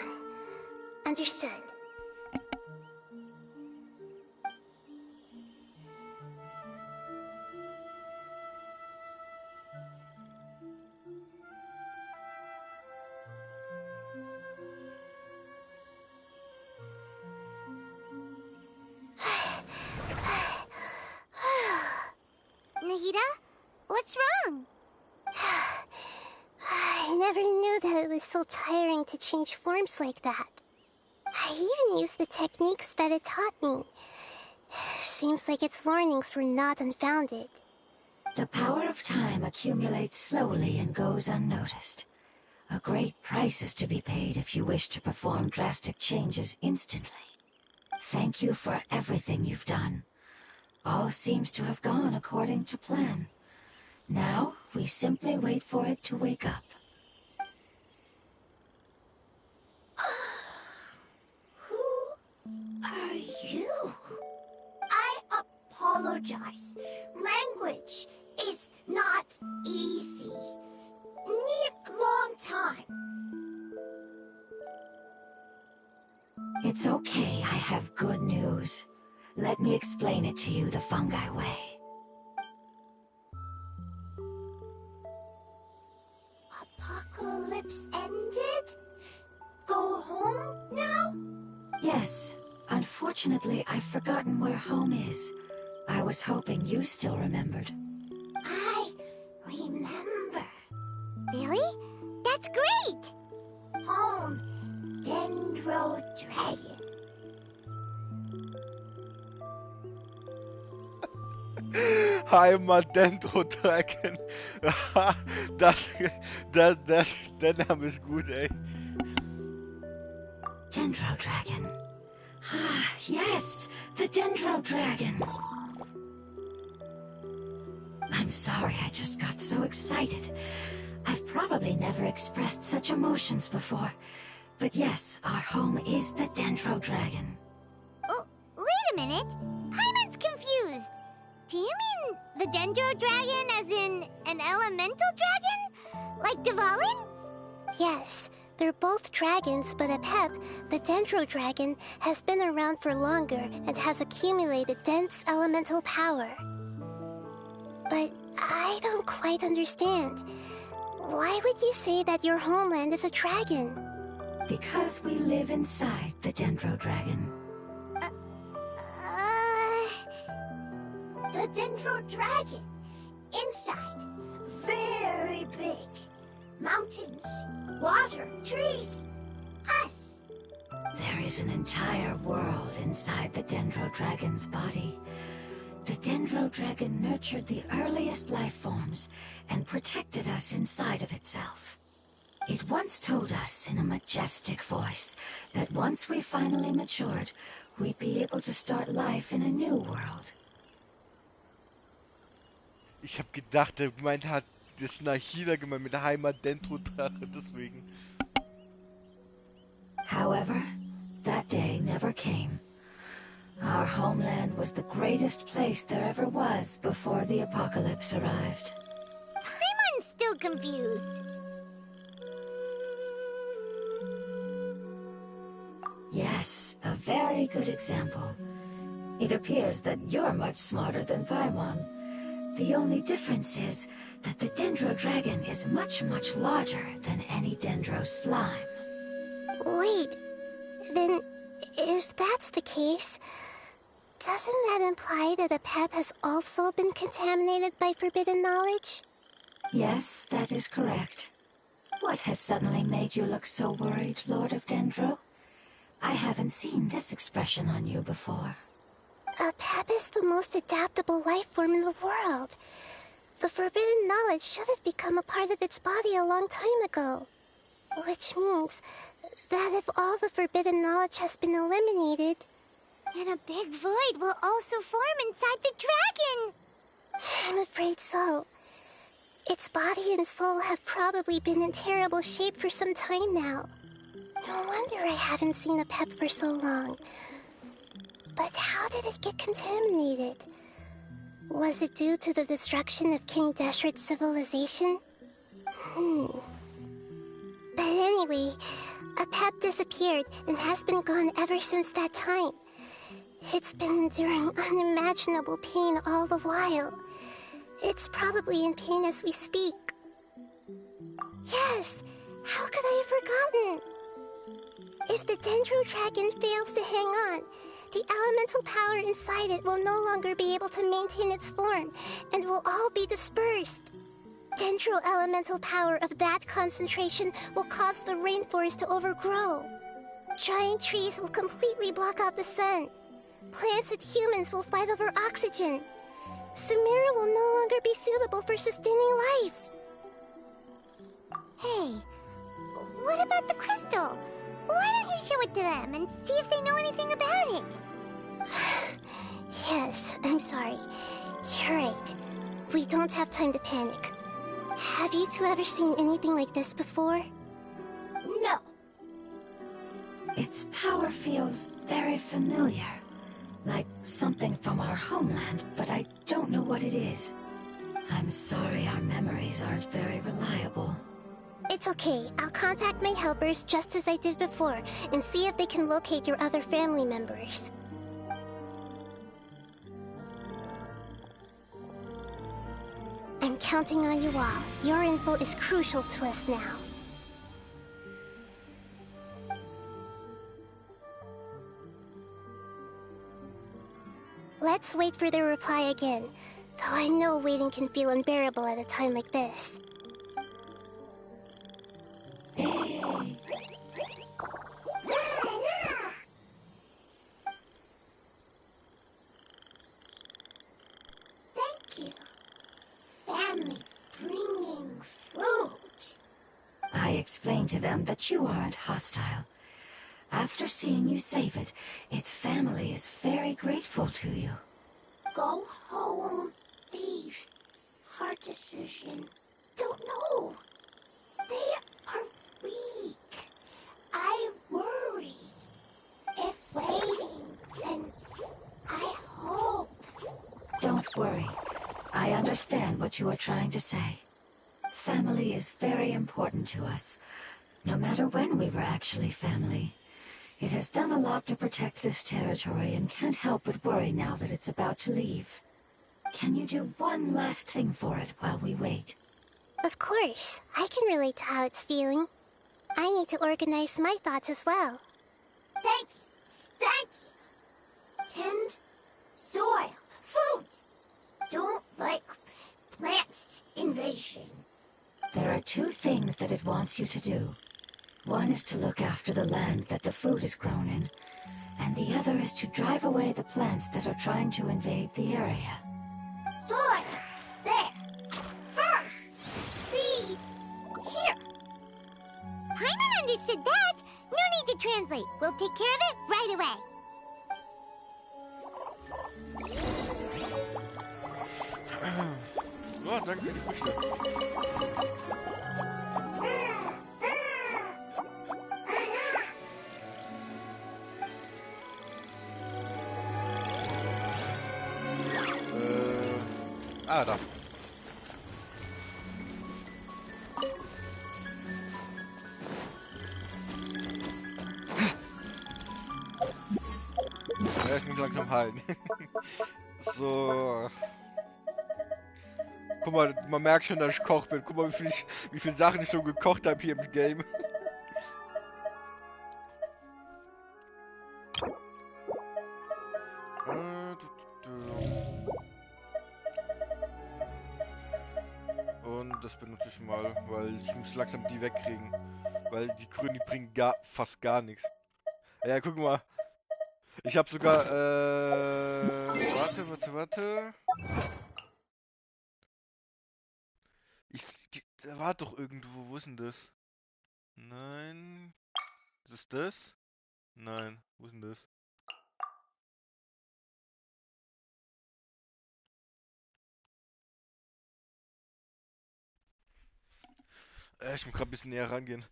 Understood. Nahida? What's wrong? I never knew that it was so tiring to change forms like that. I even used the techniques that it taught me. Seems like its warnings were not unfounded. The power of time accumulates slowly and goes unnoticed. A great price is to be paid if you wish to perform drastic changes instantly. Thank you for everything you've done. All seems to have gone according to plan. Now, we simply wait for it to wake up. Who are you? I apologize. Language is not easy. Need long time. It's okay, I have good news. Let me explain it to you the fungi way. Apocalypse ended? Go home now? Yes. Unfortunately, I've forgotten where home is. I was hoping you still remembered. I remember. Really? That's great! Home, Dendro Dragon. Heimat Dendro Dragon. Der Name ist gut, ey. Dendro Dragon. Ah, yes, the Dendro Dragon. I'm sorry, I just got so excited. I've probably never expressed such emotions before. But yes, our home is the Dendro Dragon. Oh, wait a minute. Paimon's confused. Do you mean the Dendro Dragon as in an elemental dragon? Like Dvalin? Yes, they're both dragons, but Apep, the Dendro Dragon, has been around for longer and has accumulated dense elemental power. But I don't quite understand. Why would you say that your homeland is a dragon? Because we live inside the Dendro Dragon. The Dendro Dragon. Inside. Very big. Mountains, water, trees, us. There is an entire world inside the Dendro Dragon's body. The Dendro Dragon nurtured the earliest life forms and protected us inside of itself. It once told us in a majestic voice that once we finally matured, we'd be able to start life in a new world. Ich hab gedacht, er gemeint hat, das Nahida gemeint mit der Heimat Dendro Drache, deswegen. However, that day never came. Our homeland was the greatest place there ever was before the apocalypse arrived. Paimon's still confused. Yes, a very good example. It appears that you're much smarter than Paimon. The only difference is that the Dendro Dragon is much, much larger than any Dendro slime. Wait, then if that's the case, doesn't that imply that Apep has also been contaminated by forbidden knowledge? Yes, that is correct. What has suddenly made you look so worried, Lord of Dendro? I haven't seen this expression on you before. Apep is the most adaptable life form in the world. The forbidden knowledge should have become a part of its body a long time ago. Which means that if all the forbidden knowledge has been eliminated, then a big void will also form inside the dragon! I'm afraid so. Its body and soul have probably been in terrible shape for some time now. No wonder I haven't seen a pep for so long. But how did it get contaminated? Was it due to the destruction of King Deshert's civilization? But anyway, a pep disappeared and has been gone ever since that time. It's been enduring unimaginable pain all the while. It's probably in pain as we speak. Yes! How could I have forgotten? If the Dendro Dragon fails to hang on, the elemental power inside it will no longer be able to maintain its form and will all be dispersed. Dendro elemental power of that concentration will cause the rainforest to overgrow. Giant trees will completely block out the sun. Plants and humans will fight over oxygen. Sumeru will no longer be suitable for sustaining life. Hey, what about the crystal? Why don't you show it to them and see if they know anything about it? Yes, I'm sorry. You're right. We don't have time to panic. Have you two ever seen anything like this before? No. Its power feels very familiar. Like something from our homeland, but I don't know what it is. I'm sorry our memories aren't very reliable. It's okay. I'll contact my helpers just as I did before and see if they can locate your other family members. I'm counting on you all. Your info is crucial to us now. Let's wait for their reply again, though I know waiting can feel unbearable at a time like this. Thank you. Family bringing fruit. I explained to them that you aren't hostile. After seeing you save it, its family is very grateful to you. Go home, thief. Hard decision. Don't know. They are weak. I worry. If waiting, then I hope. Don't worry. I understand what you are trying to say. Family is very important to us, no matter when we were actually family. It has done a lot to protect this territory and can't help but worry now that it's about to leave. Can you do one last thing for it while we wait? Of course. I can relate to how it's feeling. I need to organize my thoughts as well. Thank you. Thank you. Tend soil. Food. Don't like plant invasion. There are two things that it wants you to do. One is to look after the land that the food is grown in, and the other is to drive away the plants that are trying to invade the area. Soil. There. First. Seed. Here. Paimon understood that. No need to translate. We'll take care of it right away. Ja, danke für die Früchte. Da. Ja, ich muss langsam heilen. So. Guck mal, man merkt schon, dass ich Koch bin. Guck mal, wie viel Sachen ich schon gekocht habe hier im Game. Und das benutze ich mal, weil ich muss langsam die wegkriegen. Weil die Grünen, die bringen fast gar nichts. Ja, guck mal. Ich habe sogar, warte. Da war doch irgendwo, wo ist denn das? Nein. Ist das? Nein. Wo ist denn das? Ich muss gerade ein bisschen näher rangehen.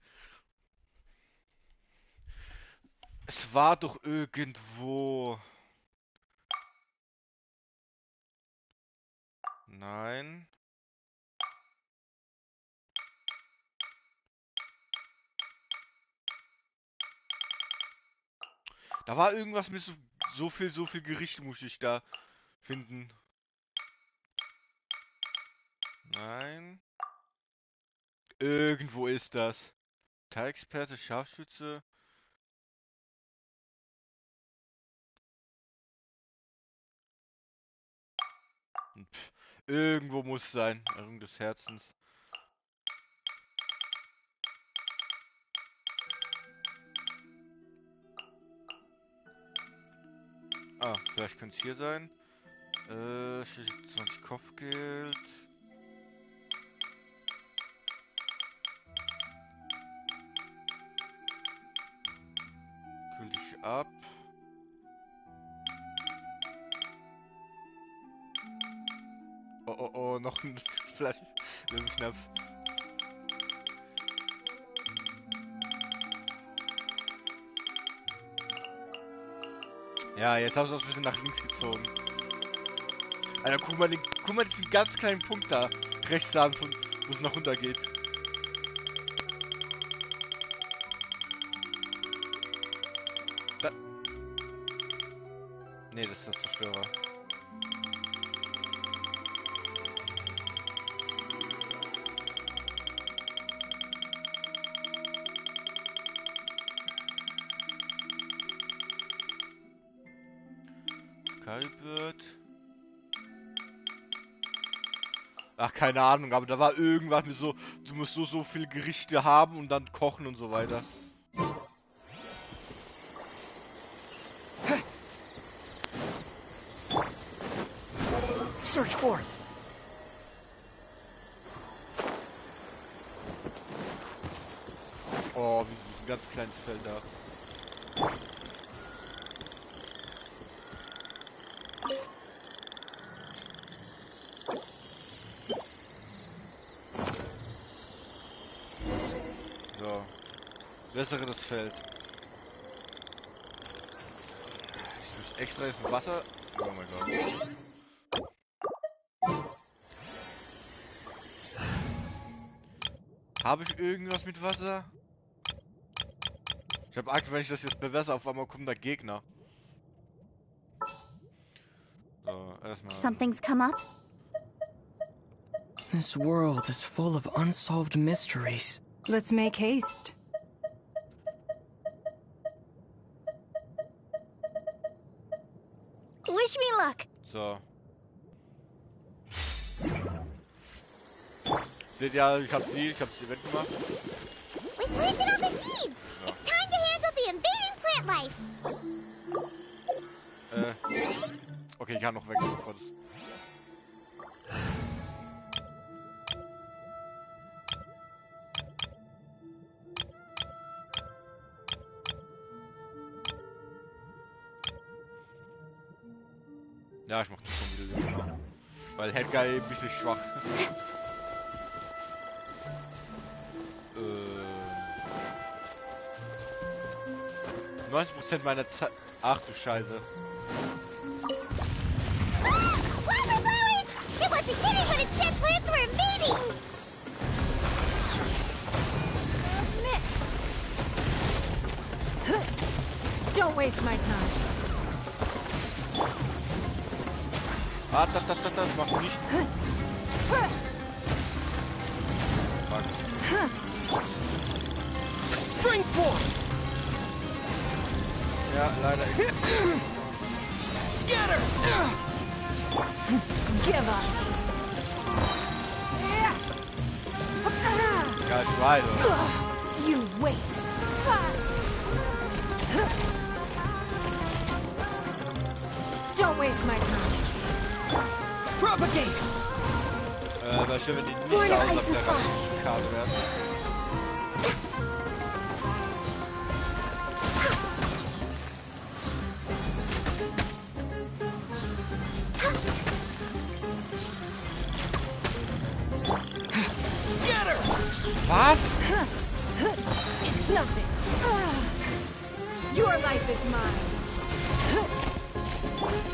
Es war doch irgendwo. Nein. Da war irgendwas mit so viel Gerichte muss ich da finden. Nein. Irgendwo ist das. Teilexperte, Scharfschütze. Irgendwo muss es sein. Errung des Herzens. Ah, vielleicht könnte es hier sein. 20 Kopfgeld. Kühl dich ab. Oh, oh, oh, noch ein Fleisch. Schnaps. Ja, jetzt haben sie uns ein bisschen nach links gezogen. Alter, guck mal diesen ganz kleinen Punkt da rechts an, wo es noch runter geht. Da. Nee, das ist der Zerstörer. Kalt wird. Ach, keine Ahnung, aber da war irgendwas mit so, du musst so viel Gerichte haben und dann kochen und so weiter. Search for it. Oh, wie ein ganz kleines Feld da. So. Bessere das Feld. Ich muss extra jetzt mit Wasser. Oh mein Gott. Habe ich irgendwas mit Wasser? Ich habe Angst, wenn ich das jetzt bewässere, auf einmal kommen da Gegner. So, erstmal. Something's come up? This world is full of unsolved mysteries. Let's make haste. Wish me luck. So. Seht ihr, ich hab sie weggemacht. We planted all the seeds. So. It's time to handle the invading plant life. Okay, ich kann noch weg. Bevor das... Ja, ich mach das schon wieder. Weil Hedgar ein bisschen schwach. 90% meiner Zeit. Ach du Scheiße. Wildflowers! It wasn't hitting, but instead plants were invading. Don't waste my time. Ah, das macht nicht. Fuck. Springform! Ja, leider. Scatter! Give up. Geil, ich weiß, oder? You wait. Don't waste my time. Propagate! Weil ich wenn die nicht Born of aus ice and der frost. Karte werden. nothing. Your life is mine.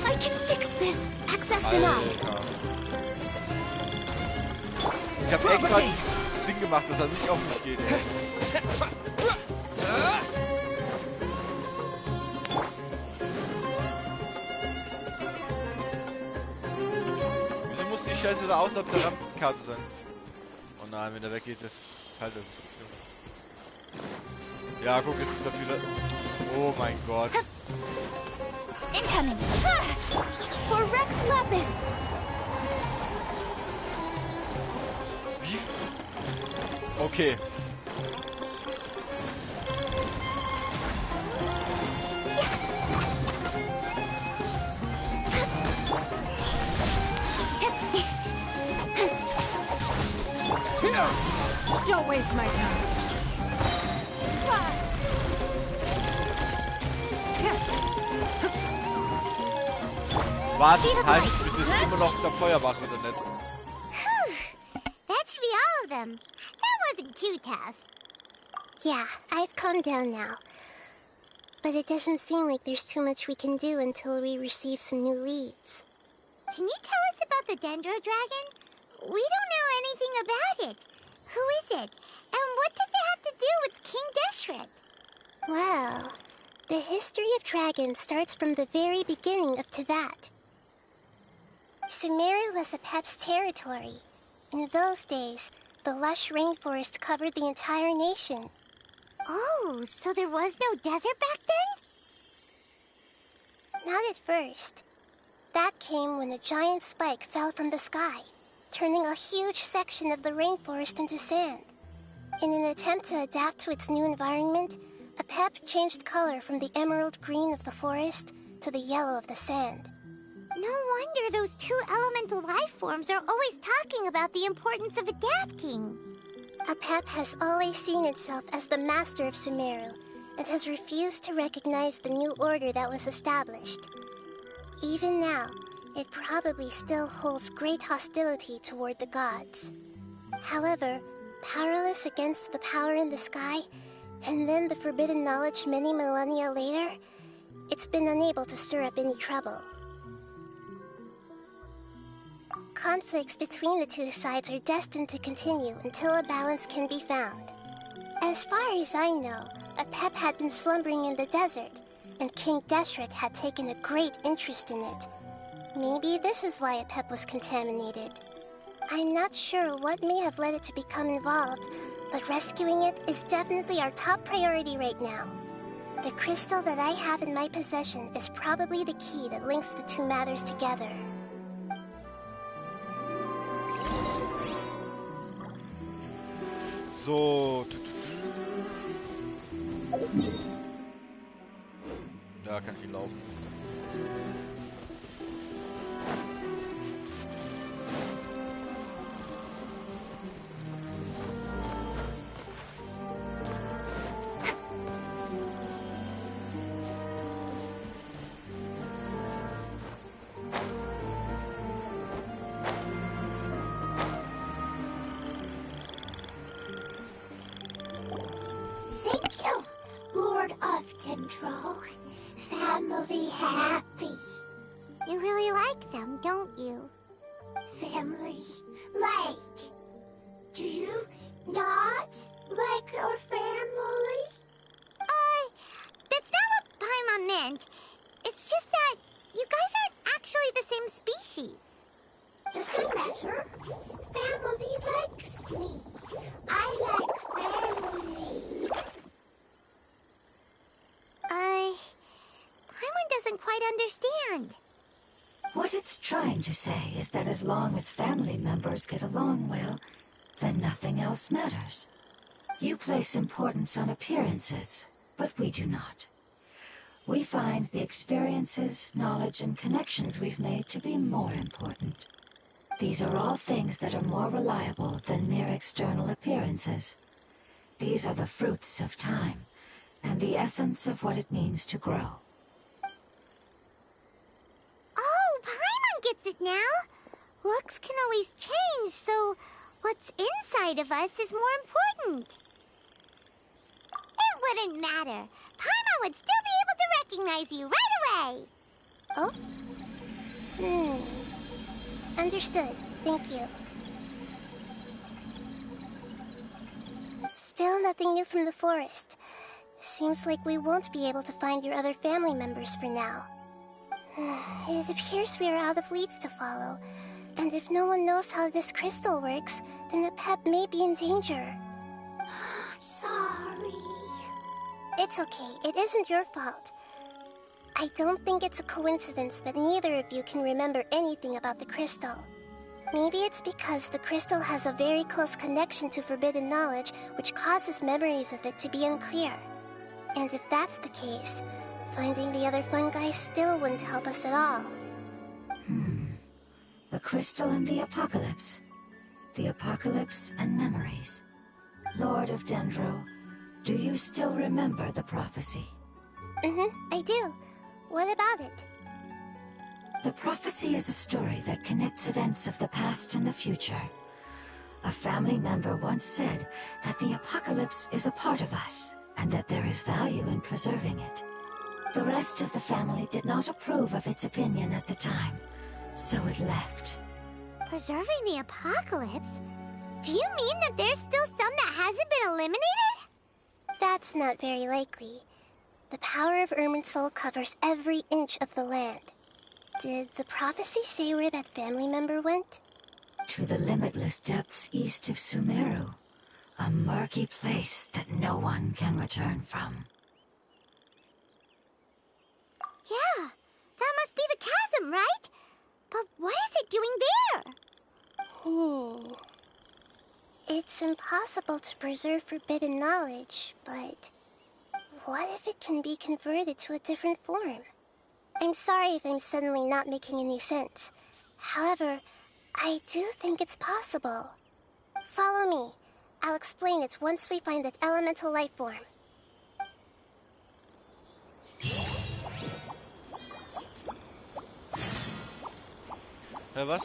I can fix this. Access denied. Alter. Ich hab extra das Ding gemacht, dass er nicht auf mich geht, ey. Wieso muss die Scheiße da außerhalb der Rampenkarte sein? Oh nein, wenn der weggeht, das ist halt das. Ja, guck, jetzt ist da wieder. Oh mein Gott. Incoming. For Rex Lapis. Wie? Okay. Don't waste my time. Was heißt, wir sind immer noch der Feuerwache oder nicht? That should be all of them. That wasn't too tough. Yeah, I've calmed down now. But it doesn't seem like there's too much we can do until we receive some new leads. Can you tell us about the Dendro Dragon? We don't know anything about it. Who is it? And what does it have to do with King Deshret? Well, the history of dragons starts from the very beginning of Tevat. Sumeru was Apep's territory. In those days, the lush rainforest covered the entire nation. Oh, so there was no desert back then? Not at first. That came when a giant spike fell from the sky, turning a huge section of the rainforest into sand. In an attempt to adapt to its new environment, Apep changed color from the emerald green of the forest to the yellow of the sand. No wonder those two elemental life forms are always talking about the importance of adapting. Apep has always seen itself as the master of Sumeru, and has refused to recognize the new order that was established. Even now, it probably still holds great hostility toward the gods. However, powerless against the power in the sky, and then the forbidden knowledge many millennia later, it's been unable to stir up any trouble. Conflicts between the two sides are destined to continue until a balance can be found. As far as I know, Apep had been slumbering in the desert, and King Deshret had taken a great interest in it. Maybe this is why Apep was contaminated. I'm not sure what may have led it to become involved, but rescuing it is definitely our top priority right now. The crystal that I have in my possession is probably the key that links the two matters together. So. Da kann ich laufen. Thank you, Lord of Dendro. Family happy. You really like them, don't you? Family like. Do you not like your family? That's not what Paimon meant. It's just that you guys aren't actually the same species. Doesn't matter. Family likes me. I like family. Paimon doesn't quite understand. What it's trying to say is that as long as family members get along well, then nothing else matters. You place importance on appearances, but we do not. We find the experiences, knowledge, and connections we've made to be more important. These are all things that are more reliable than mere external appearances. These are the fruits of time, and the essence of what it means to grow. Oh, Paimon gets it now. Looks can always change, so what's inside of us is more important. It wouldn't matter. Paimon would still be able to recognize you right away. Oh? Understood. Thank you. Still nothing new from the forest. Seems like we won't be able to find your other family members for now. It appears we are out of leads to follow. And if no one knows how this crystal works, then the pet may be in danger. Sorry. It's okay. It isn't your fault. I don't think it's a coincidence that neither of you can remember anything about the crystal. Maybe it's because the crystal has a very close connection to forbidden knowledge, which causes memories of it to be unclear. And if that's the case, finding the other fungi still wouldn't help us at all. The crystal and the apocalypse. The apocalypse and memories. Lord of Dendro, do you still remember the prophecy? I do. What about it? The prophecy is a story that connects events of the past and the future. A family member once said that the apocalypse is a part of us, and that there is value in preserving it. The rest of the family did not approve of its opinion at the time, so it left. Preserving the apocalypse? Do you mean that there's still some that hasn't been eliminated? That's not very likely. The power of Irminsul covers every inch of the land. Did the prophecy say where that family member went? To the limitless depths east of Sumeru. A murky place that no one can return from. Yeah, that must be the chasm, right? But what is it doing there? It's impossible to preserve forbidden knowledge, but what if it can be converted to a different form? I'm sorry if I'm suddenly not making any sense. However, I do think it's possible. Follow me. I'll explain it once we find that elemental life form. Was?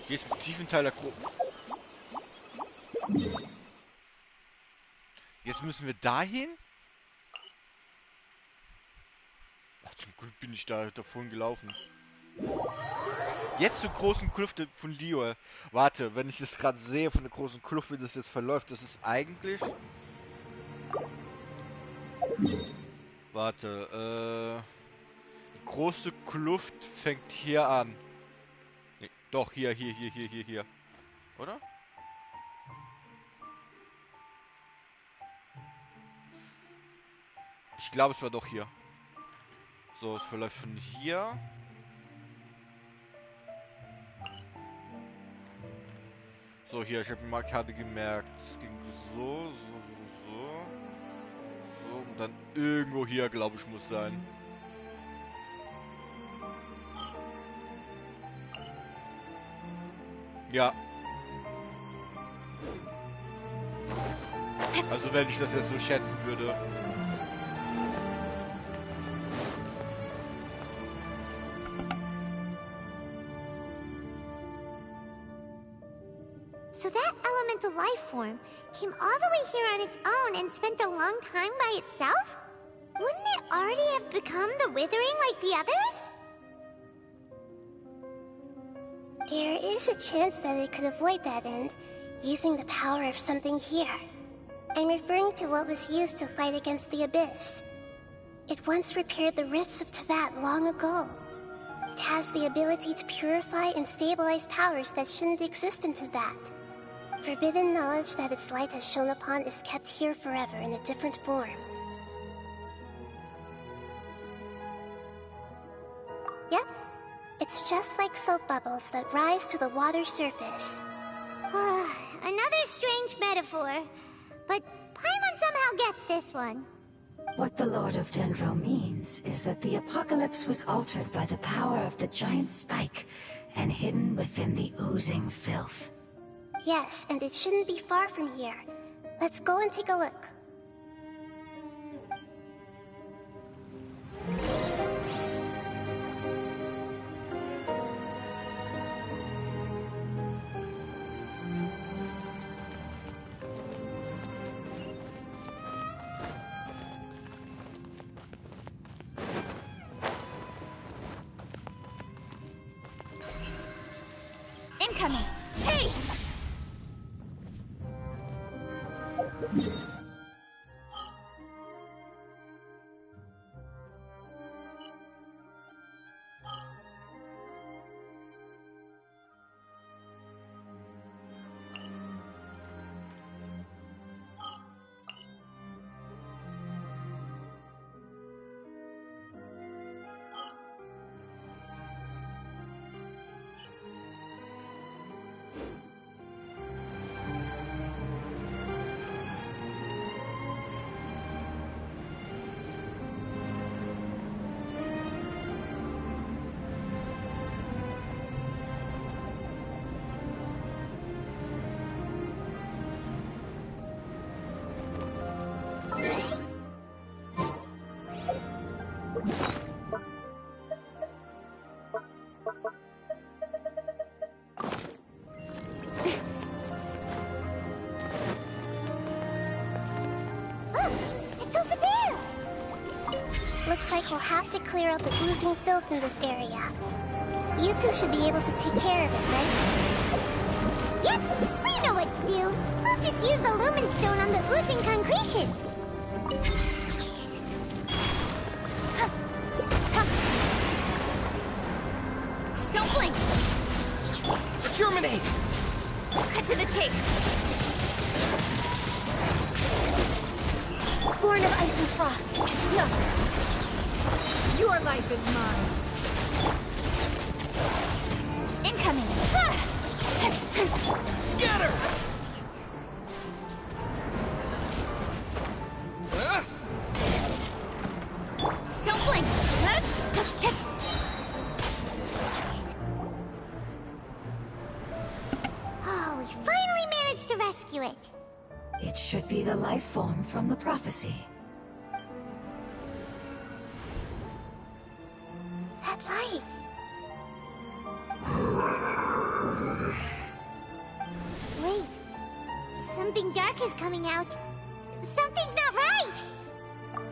Geht's mit tiefen Teil der Gruppe. Jetzt müssen wir dahin? Ach, zum Glück bin ich da davon gelaufen. Jetzt zur großen Kluft von Leo. Warte, wenn ich das gerade sehe von der großen Kluft, wie das jetzt verläuft, das ist eigentlich... Warte, die große Kluft fängt hier an. Nee, doch, hier. Oder? Ich glaube, es war doch hier. So, es verläuft von hier. So, hier, ich habe mir mal gerade gemerkt. Es ging so. So, und dann irgendwo hier, glaube ich, muss sein. Ja. Also wenn ich das jetzt so schätzen würde. So that elemental life form came all the way here on its own and spent a long time by itself? Wouldn't it already have become the Withering like the others? There is a chance that it could avoid that end, using the power of something here. I'm referring to what was used to fight against the Abyss. It once repaired the rifts of Tevat long ago. It has the ability to purify and stabilize powers that shouldn't exist in Tevat. Forbidden knowledge that its light has shone upon is kept here forever in a different form. Yep, it's just like soap bubbles that rise to the water surface. Another strange metaphor, but Paimon somehow gets this one. What the Lord of Dendro means is that the apocalypse was altered by the power of the giant spike and hidden within the oozing filth. Yes, and it shouldn't be far from here. Let's go and take a look. It's over there! Looks like we'll have to clear out the oozing filth in this area. You two should be able to take care of it, right? Yep, we know what to do. We'll just use the lumen stone on the oozing concretion. Don't blink! Germinate! Cut to the chase! Born of ice and frost, it's nothing. Your life is mine. Incoming! Scatter! Don't blink! Oh, we finally managed to rescue it. It should be the life form from the prophecy. That light. Wait, something dark is coming out. Something's not right!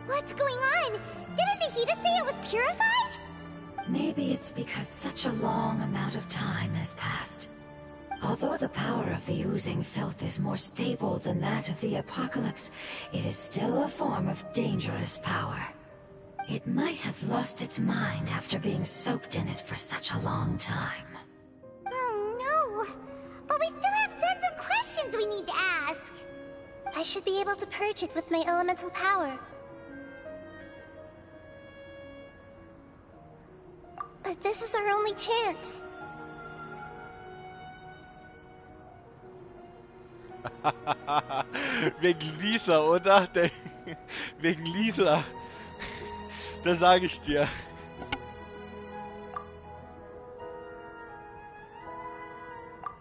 What's going on? Didn't Nahida say it was purified? Maybe it's because such a long amount of time has passed. Although the power of the oozing filth is more stable than that of the apocalypse, it is still a form of dangerous power. It might have lost its mind after being soaked in it for such a long time. Oh no! But we still have tons of questions we need to ask! I should be able to purge it with my elemental power. But this is our only chance. Wegen Lisa, oder? Wegen Lisa. Das sage ich dir.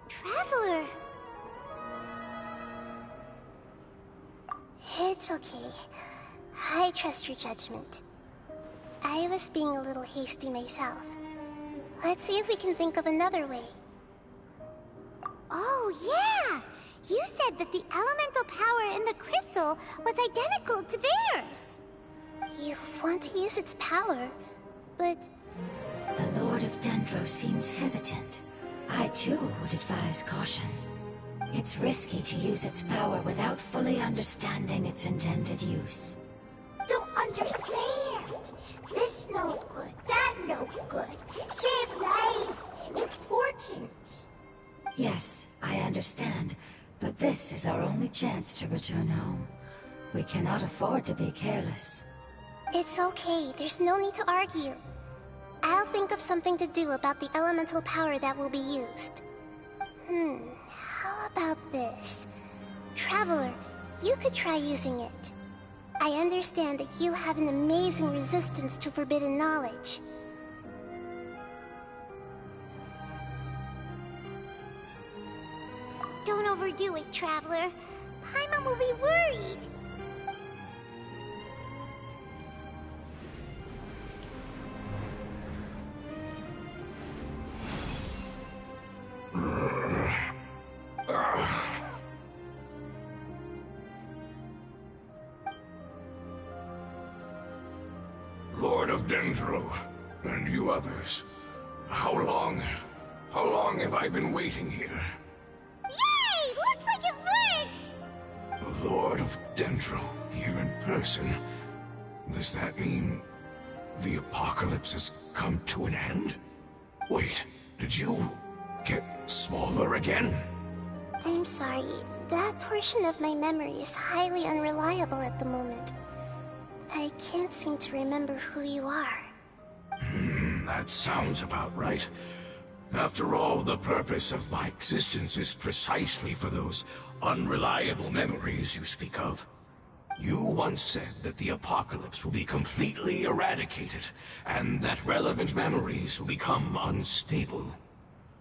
Traveler! It's okay. I trust your judgment. I was being a little hasty myself. Let's see if we can think of another way. Oh, yeah! You said that the elemental power in the crystal was identical to theirs! You want to use its power, but... The Lord of Dendro seems hesitant. I too would advise caution. It's risky to use its power without fully understanding its intended use. Don't understand! This no good, that no good. Save lives! Important! Yes, I understand, but this is our only chance to return home. We cannot afford to be careless. It's okay, there's no need to argue. I'll think of something to do about the elemental power that will be used. How about this? Traveler, you could try using it. I understand that you have an amazing resistance to forbidden knowledge. Don't overdo it, Traveler. Paimon will be worried. Lord of Dendro, and you others, how long have I been waiting here? Yay! Looks like it worked! Lord of Dendro here in person. Does that mean the apocalypse has come to an end? Wait, did you get smaller again? I'm sorry. That portion of my memory is highly unreliable at the moment. I can't seem to remember who you are. That sounds about right. After all, the purpose of my existence is precisely for those unreliable memories you speak of. You once said that the apocalypse will be completely eradicated, and that relevant memories will become unstable.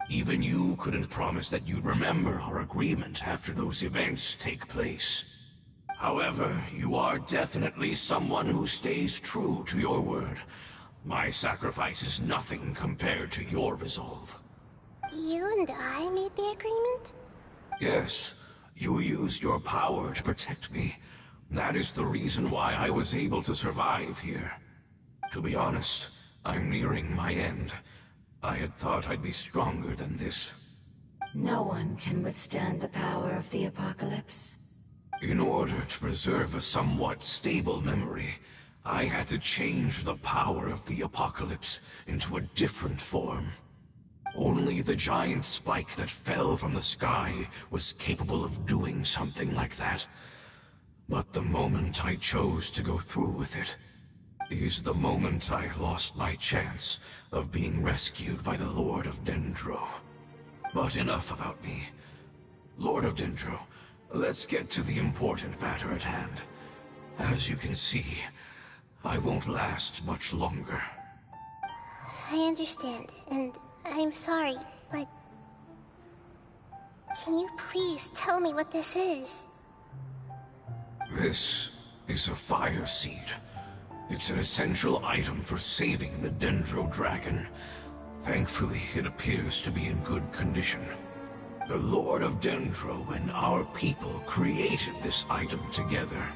Even you couldn't promise that you'd remember our agreement after those events take place. However, you are definitely someone who stays true to your word. My sacrifice is nothing compared to your resolve. You and I made the agreement? Yes, you used your power to protect me. That is the reason why I was able to survive here. To be honest, I'm nearing my end. I had thought I'd be stronger than this. No one can withstand the power of the apocalypse. In order to preserve a somewhat stable memory, I had to change the power of the apocalypse into a different form. Only the giant spike that fell from the sky was capable of doing something like that. But the moment I chose to go through with it is the moment I lost my chance of being rescued by the Lord of Dendro. But enough about me. Lord of Dendro, let's get to the important matter at hand. As you can see, I won't last much longer. I understand, and I'm sorry, but... Can you please tell me what this is? This is a fire seed. It's an essential item for saving the Dendro Dragon. Thankfully, it appears to be in good condition. The Lord of Dendro and our people created this item together.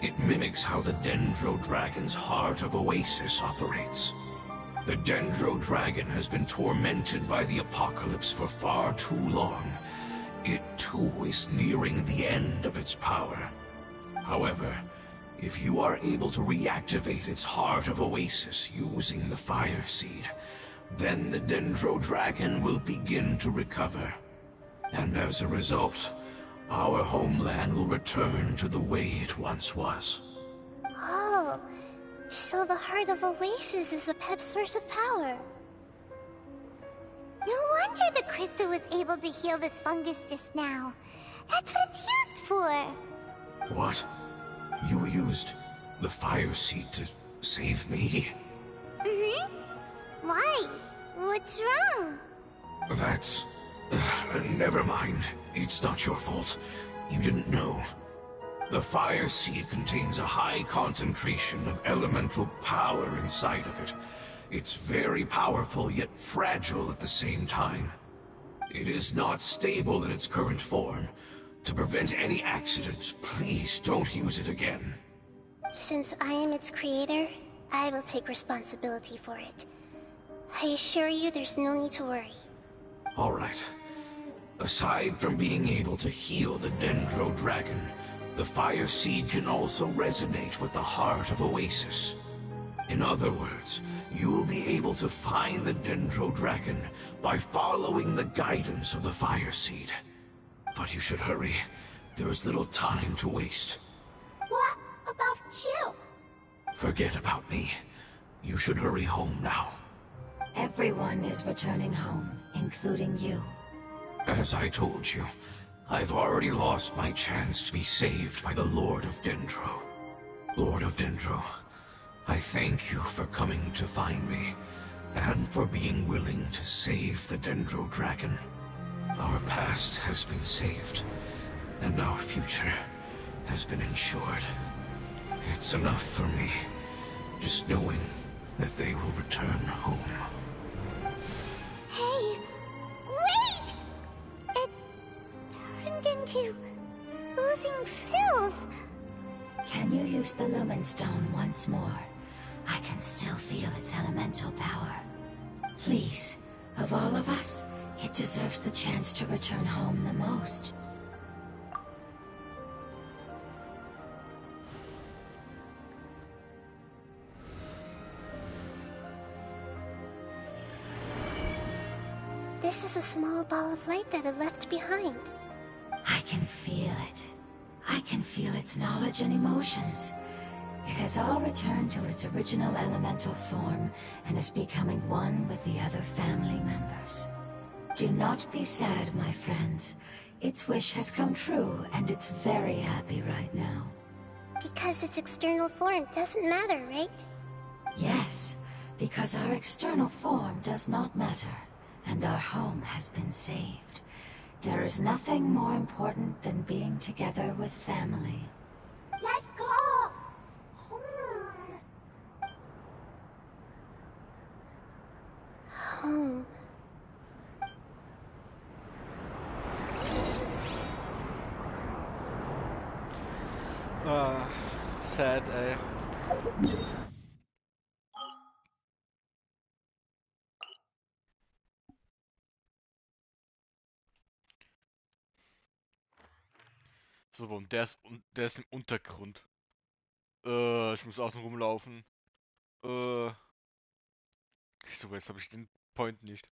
It mimics how the Dendro Dragon's Heart of Oasis operates. The Dendro Dragon has been tormented by the apocalypse for far too long. It too is nearing the end of its power. However, if you are able to reactivate its Heart of Oasis using the Fire Seed, then the Dendro Dragon will begin to recover. And as a result, our homeland will return to the way it once was. Oh, so the Heart of Oasis is a pep source of power. No wonder the crystal was able to heal this fungus just now. That's what it's used for. What? You used the Fire Seed to save me? Why? What's wrong? That's... never mind. It's not your fault. You didn't know. The Fire Seed contains a high concentration of elemental power inside of it. It's very powerful, yet fragile at the same time. It is not stable in its current form. To prevent any accidents, please don't use it again. Since I am its creator, I will take responsibility for it. I assure you there's no need to worry. Alright. Aside from being able to heal the Dendro Dragon, the Fire Seed can also resonate with the Heart of Oasis. In other words, you will be able to find the Dendro Dragon by following the guidance of the Fire Seed. But you should hurry. There is little time to waste. What about you? Forget about me. You should hurry home now. Everyone is returning home, including you. As I told you, I've already lost my chance to be saved by the Lord of Dendro. Lord of Dendro, I thank you for coming to find me, and for being willing to save the Dendro Dragon. Our past has been saved, and our future has been ensured. It's enough for me, just knowing that they will return home. Hey, wait! It turned into oozing filth. Can you use the Lumen Stone once more? I can still feel its elemental power. Please, of all of us, it deserves the chance to return home the most. This is a small ball of light that it left behind. I can feel it. I can feel its knowledge and emotions. It has all returned to its original elemental form and is becoming one with the other family members. Do not be sad, my friends. Its wish has come true, and it's very happy right now. Because its external form doesn't matter, right? Yes, because our external form does not matter, and our home has been saved. There is nothing more important than being together with family. Let's go! Home. Ah, sad, ey. So, und der ist im Untergrund. Ich muss außen rumlaufen. So, jetzt habe ich den Point nicht.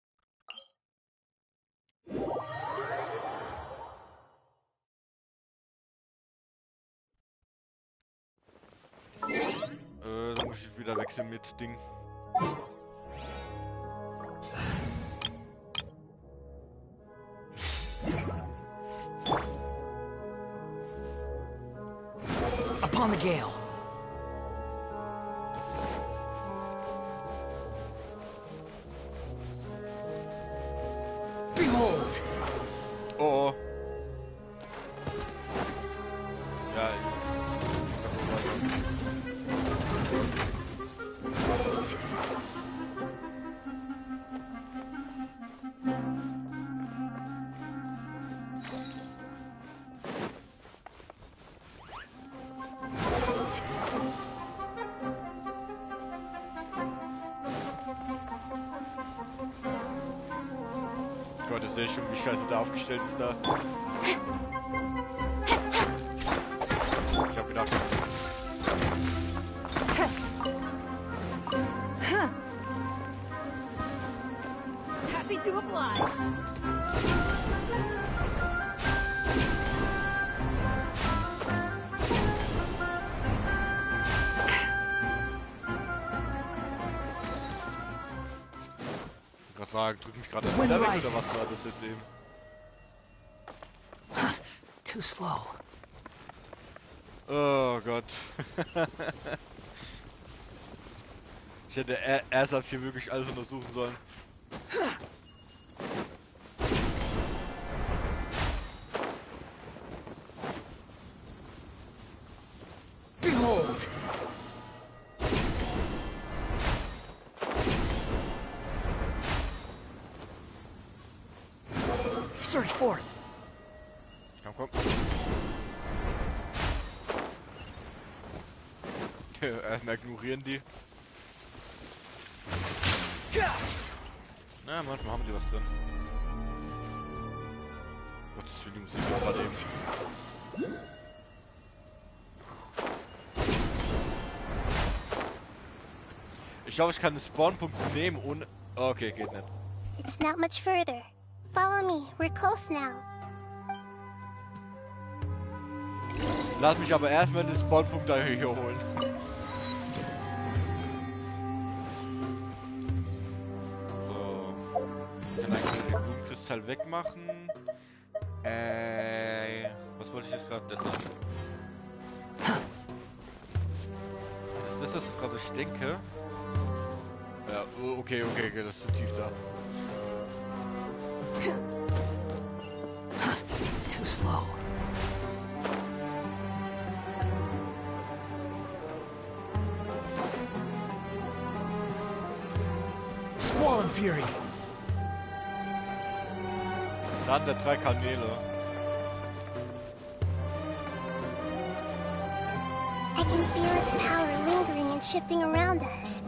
Dann muss ich wieder wechseln mit Ding. Upon the gale. Behold! Oh. Ja, Gott, das sehe ich schon, wie scheiße da aufgestellt ist da. Ich hab gedacht. Happy to oblige. Frage, drück mich gerade weg oder was war das jetzt eben? Too slow. Oh Gott. Ich hätte erst hier wirklich alles untersuchen sollen. Behold! Search for it. Komm. Erstmal ignorieren die. Na, manchmal haben die was drin. Gottes Willen, die Musik gerade eben. Ich glaube, ich kann den Spawnpunkt nehmen ohne... Okay, geht nicht. It's not much further. Follow me. We're close now. Lass mich aber erstmal den Spawnpunkt da hier holen. So. Ich kann eigentlich den Blutkristall wegmachen. Was wollte ich jetzt gerade? Das ist gerade, ich denke. Ja, okay, das ist zu tief da. Too slow. Squall and Fury. Dann der 3 Kanäle. I can feel its power lingering and shifting around us.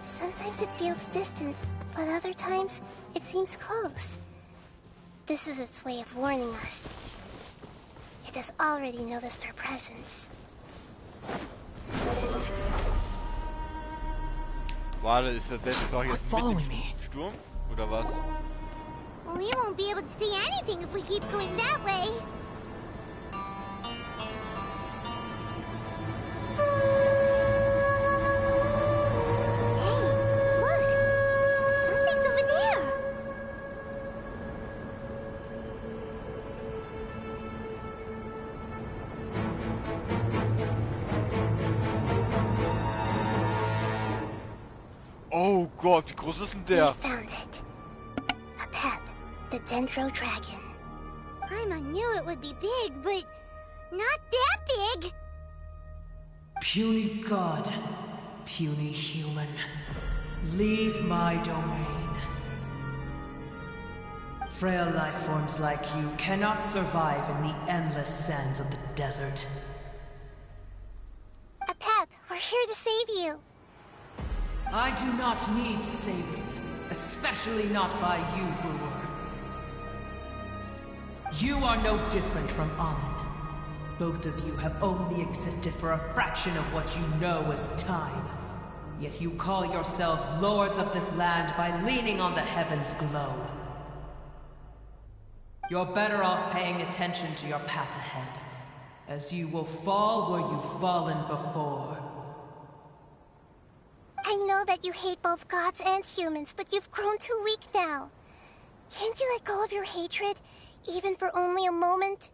Sometimes it feels distant, but other times it seems close. This is its way of warning us. It has already noticed our presence. Warte, ist das doch jetzt Following me. Sturm? Oder was? We won't be able to see anything if we keep going that way. Hey, look! Something's over there! Oh Gott, wie groß ist denn der? We found it. A pep, the Dendro Dragon. I knew it would be big, but not that big! Puny god, puny human, leave my domain. Frail life forms like you cannot survive in the endless sands of the desert. A pep, we're here to save you. I do not need saving, especially not by you, Brewer. You are no different from Amun. Both of you have only existed for a fraction of what you know as time. Yet you call yourselves lords of this land by leaning on the heavens' glow. You're better off paying attention to your path ahead, as you will fall where you've fallen before. I know that you hate both gods and humans, but you've grown too weak now. Can't you let go of your hatred, even for only a moment?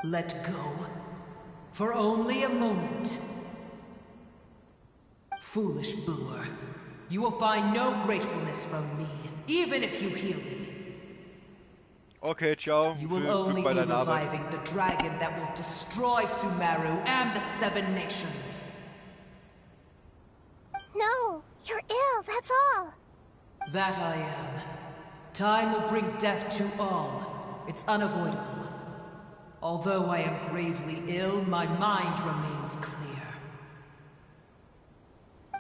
Let go? For only a moment? Foolish Brewer. You will find no gratefulness from me, even if you heal me. Okay, ciao. You will Glück only bei be deiner Arbeit. reviving the dragon that will destroy Sumeru and the Seven Nations. No, you're ill, that's all. That I am. Time will bring death to all. It's unavoidable. Although I am gravely ill, my mind remains clear.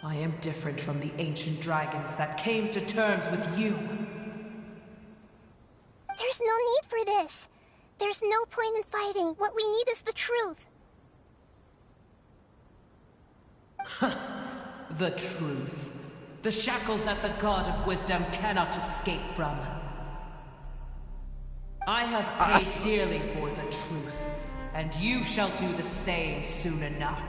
I am different from the ancient dragons that came to terms with you. There's no need for this. There's no point in fighting. What we need is the truth. The truth. The shackles that the God of Wisdom cannot escape from. I have paid dearly for the truth, and you shall do the same soon enough.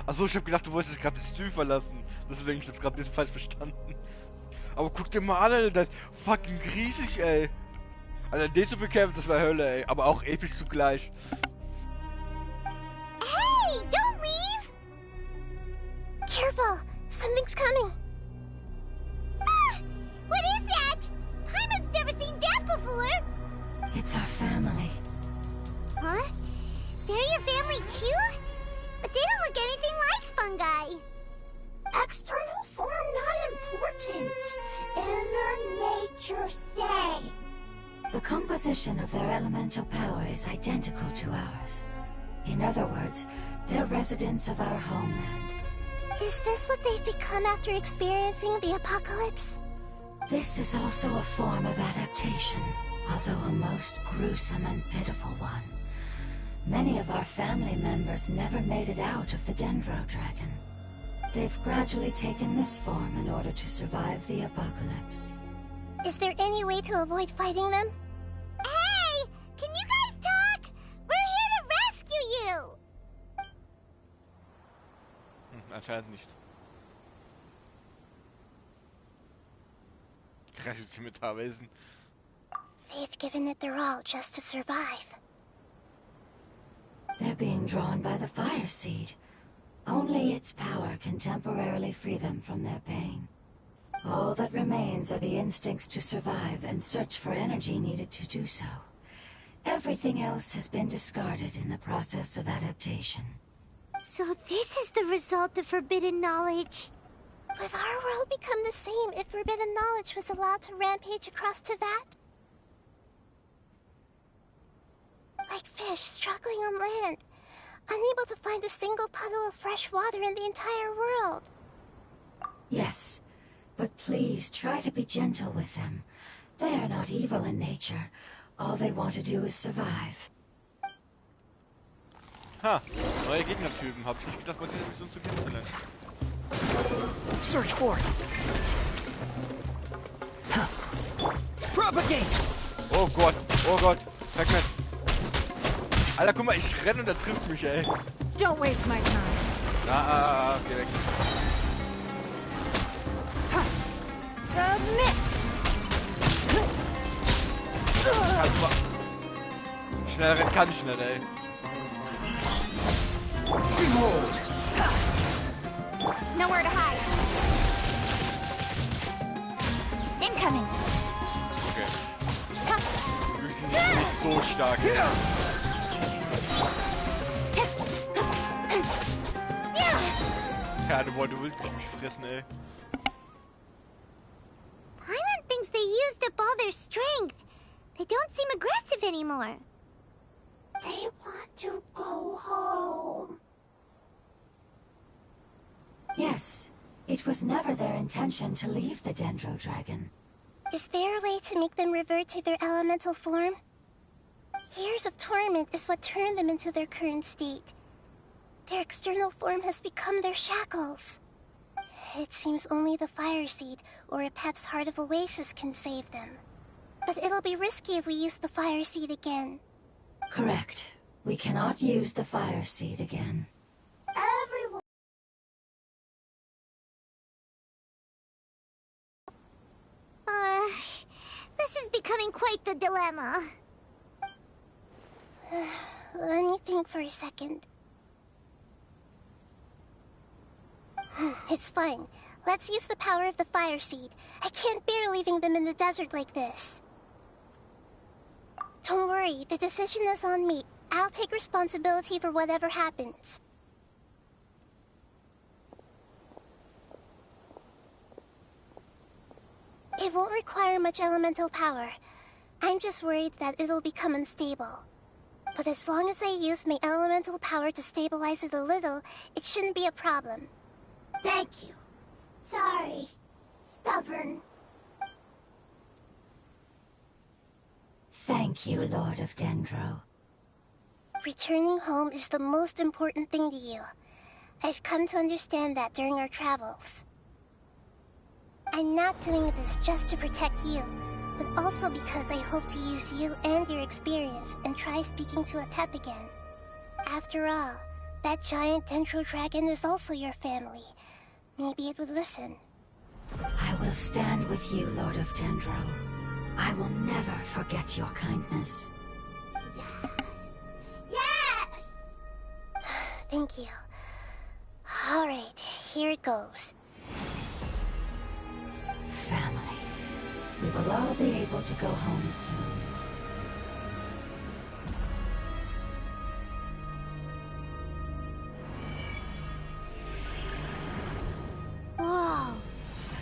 Achso, ich hab gedacht, du wolltest gerade das Stream verlassen. Deswegen ich das gerade nicht falsch verstanden. Aber guck dir mal an, Alter, das ist fucking riesig, ey. Alter, den zu bekämpfen, das war Hölle, ey. Aber auch episch zugleich. Hey, don't leave! Careful, something's coming. Ah, what is that? Hyman's never seen that before! It's our family. Huh? They're your family too? But they don't look anything like fungi. External form not important. Inner nature say. The composition of their elemental power is identical to ours. In other words, they're residents of our homeland. Is this what they've become after experiencing the apocalypse? This is also a form of adaptation, although a most gruesome and pitiful one. Many of our family members never made it out of the Dendro Dragon. They've gradually taken this form in order to survive the apocalypse. Is there any way to avoid fighting them? Hey! Can you guys talk? We're here to rescue you! Anscheinend nicht. Krasse Metawesen. They've given it their all just to survive. They're being drawn by the fire seed. Only its power can temporarily free them from their pain. All that remains are the instincts to survive and search for energy needed to do so. Everything else has been discarded in the process of adaptation. So this is the result of forbidden knowledge. Would our world become the same if forbidden knowledge was allowed to rampage across Teyvat? Like fish struggling on land, unable to find a single puddle of fresh water in the entire world. Yes, but please try to be gentle with them. They are not evil in nature. All they want to do is survive. Ha, neue Gegnertypen. Hab ich nicht gedacht, was diese Mission zu kennenzulernen. Search for it. Oh Gott, oh Gott. Pac-Man. Alter, guck mal, ich renne und er trifft mich, ey. Don't waste my time. Geh weg. Submit. Kannst mal. Schneller rennen kann ich nicht, ey. Nowhere to hide. Incoming. Okay. Nicht so stark. Ja, du willst mich fressen, ey. Paimon thinks they used up all their strength. They don't seem aggressive anymore. They want to go home. Yes, it was never their intention to leave the Dendro Dragon. Is there a way to make them revert to their elemental form? Years of torment is what turned them into their current state. Their external form has become their shackles. It seems only the Fire Seed or a Pep's Heart of Oasis can save them. But it'll be risky if we use the Fire Seed again. Correct. We cannot use the Fire Seed again. Everyone. This is becoming quite the dilemma. Let me think for a second. It's fine. Let's use the power of the Fire Seed. I can't bear leaving them in the desert like this. Don't worry, the decision is on me. I'll take responsibility for whatever happens. It won't require much elemental power. I'm just worried that it'll become unstable. But as long as I use my elemental power to stabilize it a little, it shouldn't be a problem. Thank you. Sorry. Stubborn. Thank you, Lord of Dendro. Returning home is the most important thing to you. I've come to understand that during our travels. I'm not doing this just to protect you, but also because I hope to use you and your experience and try speaking to a Pep again. After all, that giant Dendro Dragon is also your family. Maybe it would listen. I will stand with you, Lord of Dendro. I will never forget your kindness. Yes! Thank you. All right, here it goes. Family. We will all be able to go home soon. Whoa,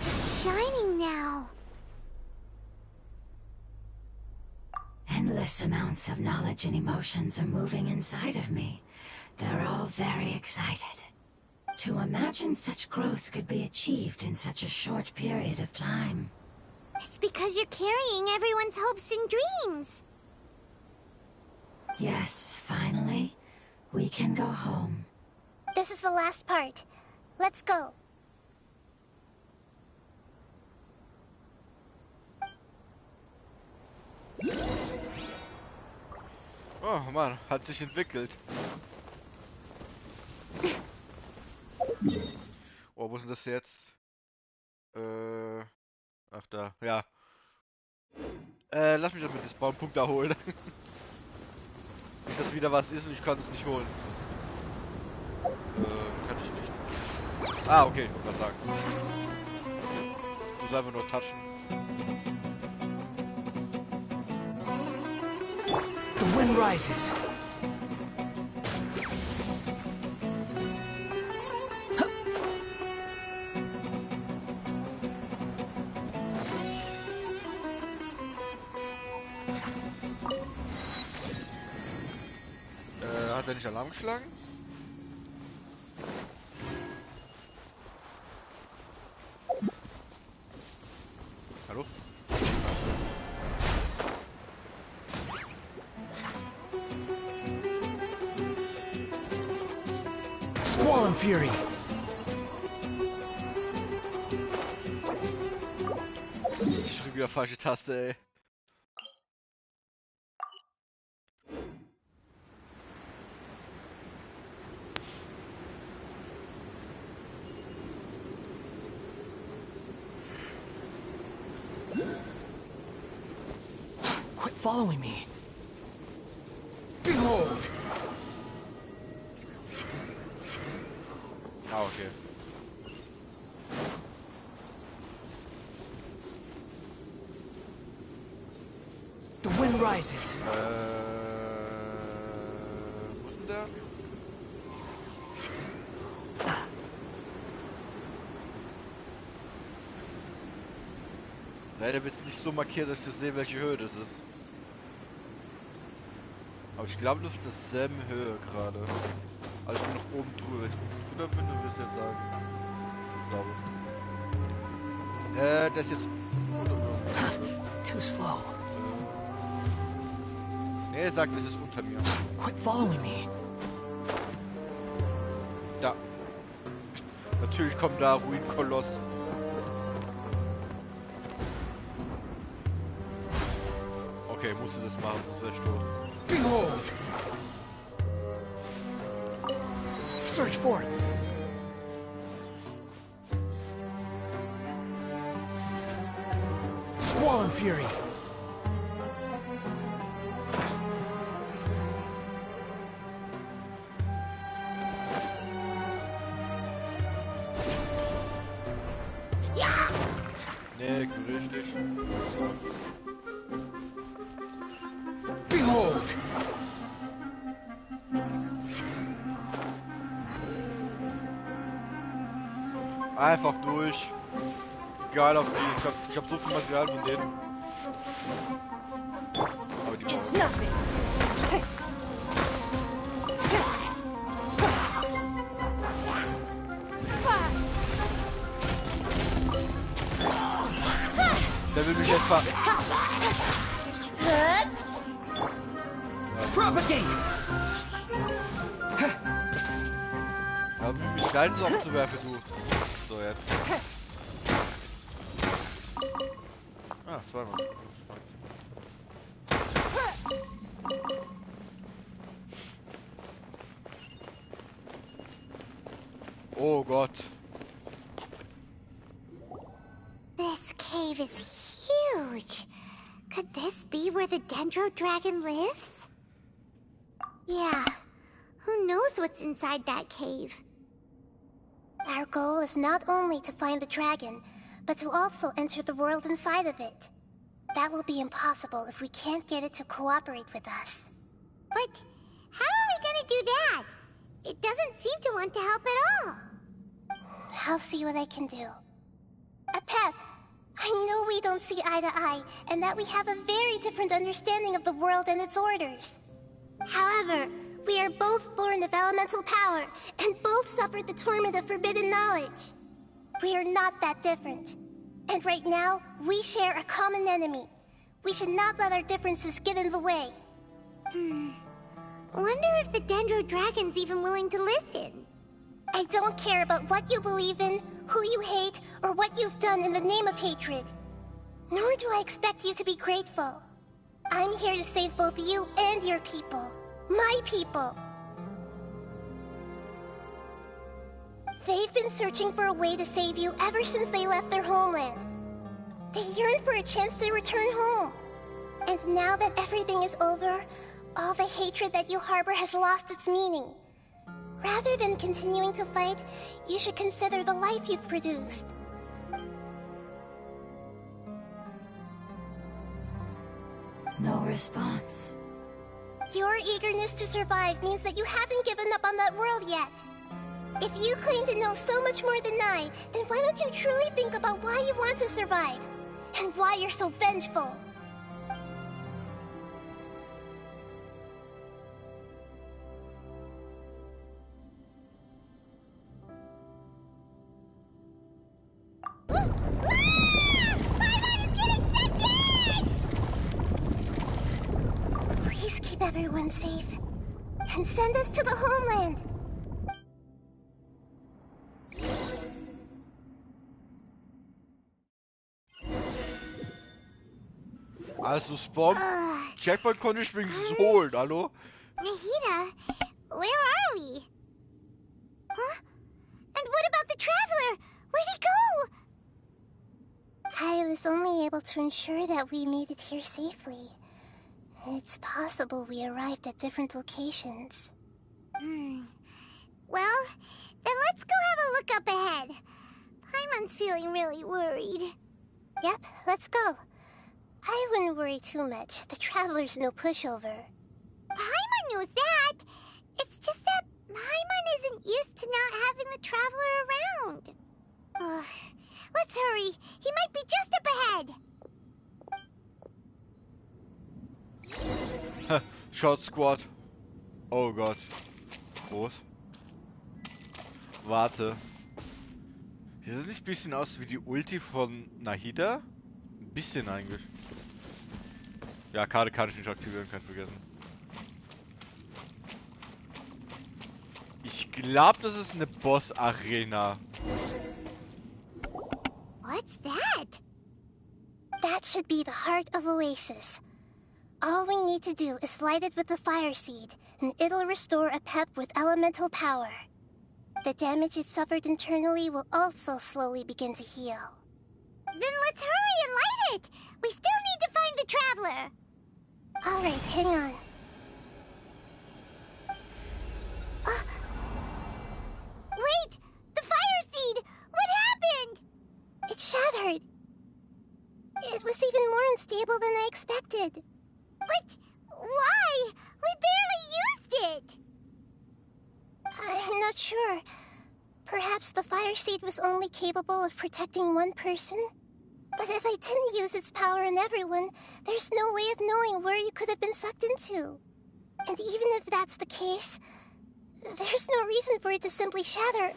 it's shining now. Endless amounts of knowledge and emotions are moving inside of me. They're all very excited. To imagine such growth could be achieved in such a short period of time. It's because you're carrying everyone's hopes and dreams. Yes, finally, we can go home. This is the last part. Let's go. Oh Mann, hat sich entwickelt. Oh, wo ist denn das jetzt? Ach da, ja. Lass mich das mit dem Spawnpunkt da holen. Nicht, dass wieder was ist und ich kann es nicht holen. Kann ich nicht. Ah, okay, was sagen. Ich muss einfach nur touchen. The wind rises. Hat er nicht Alarm geschlagen? Hallo? Squall and Fury. Ich drück wieder falsche Taste, ey. following me. Behold! Ah, okay. The wind rises. Wo ist denn der? Leider wird es nicht so markiert, dass ich das sehe, welche Höhe das ist. Aber ich glaube, das ist derselben Höhe gerade. Also ich bin noch oben drüber. Wenn ich oben drüber bin, dann würde ich jetzt sagen. Ich glaube. Der ist jetzt Too slow. Ne, er sagt, das ist unter mir. Quit following me. Da. Natürlich kommt da Ruinkoloss. Okay, musst du das machen, sonst wär ich tot. Behold! Search for it. Squall and fury. Nee, richtig. Behold! Einfach durch. Egal auf die. Ich hab so viel Material von denen. Aber die It's nothing. Der will mich jetzt ver... Propagate! Ja, will mich Steine so abzuwerfen, du. So, jetzt. Ah, zweimal. Oh Gott. This cave is huge. Could this be where the Dendro Dragon lives? Yeah. Who knows what's inside that cave? Our goal is not only to find the dragon, but to also enter the world inside of it. That will be impossible if we can't get it to cooperate with us. But how are we gonna do that? It doesn't seem to want to help at all. I'll see what I can do. Pep, I know we don't see eye to eye, and that we have a very different understanding of the world and its orders. However, we are both born of elemental power, and both suffered the torment of forbidden knowledge. We are not that different. And right now, we share a common enemy. We should not let our differences get in the way. Wonder if the Dendro Dragon's even willing to listen. I don't care about what you believe in, who you hate, or what you've done in the name of hatred. Nor do I expect you to be grateful. I'm here to save both you and your people. My people. They've been searching for a way to save you ever since they left their homeland. They yearn for a chance to return home. And now that everything is over, all the hatred that you harbor has lost its meaning. Rather than continuing to fight, you should consider the life you've produced. No response. Your eagerness to survive means that you haven't given up on that world yet. If you claim to know so much more than I, then why don't you truly think about why you want to survive? And why you're so vengeful? Please keep everyone safe. And send us to the homeland. Also Spawn, Checkpoint konnte ich wenigstens holen, hallo? Nahida, where are we? Huh? And what about the traveler? Where'd he go? I was only able to ensure that we made it here safely. It's possible we arrived at different locations. Well, then let's go have a look up ahead. Paimon's feeling really worried. Yep, let's go. I wouldn't worry too much. The Traveler's no pushover. Paimon knows that. It's just that Paimon isn't used to not having the Traveler around. Let's hurry. He might be just up ahead. Short Squad. Oh Gott. Groß. Warte. Hier sieht nicht ein bisschen aus wie die Ulti von Nahida? Ein bisschen eigentlich. Ja, Karte kann ich nicht aktivieren, kann ich vergessen. Ich glaube, das ist eine Boss-Arena. What's that? That should be the heart of Oasis. All we need to do is light it with the fire seed, and it'll restore a pep with elemental power. The damage it suffered internally will also slowly begin to heal. Then let's hurry and light it! We still need to find the Traveler! Alright, hang on. Wait! The fire seed! What happened? It shattered. It was even more unstable than I expected. But why? We barely used it! I'm not sure. Perhaps the fire seed was only capable of protecting one person? But if I didn't use its power on everyone, there's no way of knowing where you could have been sucked into. And even if that's the case, there's no reason for it to simply shatter,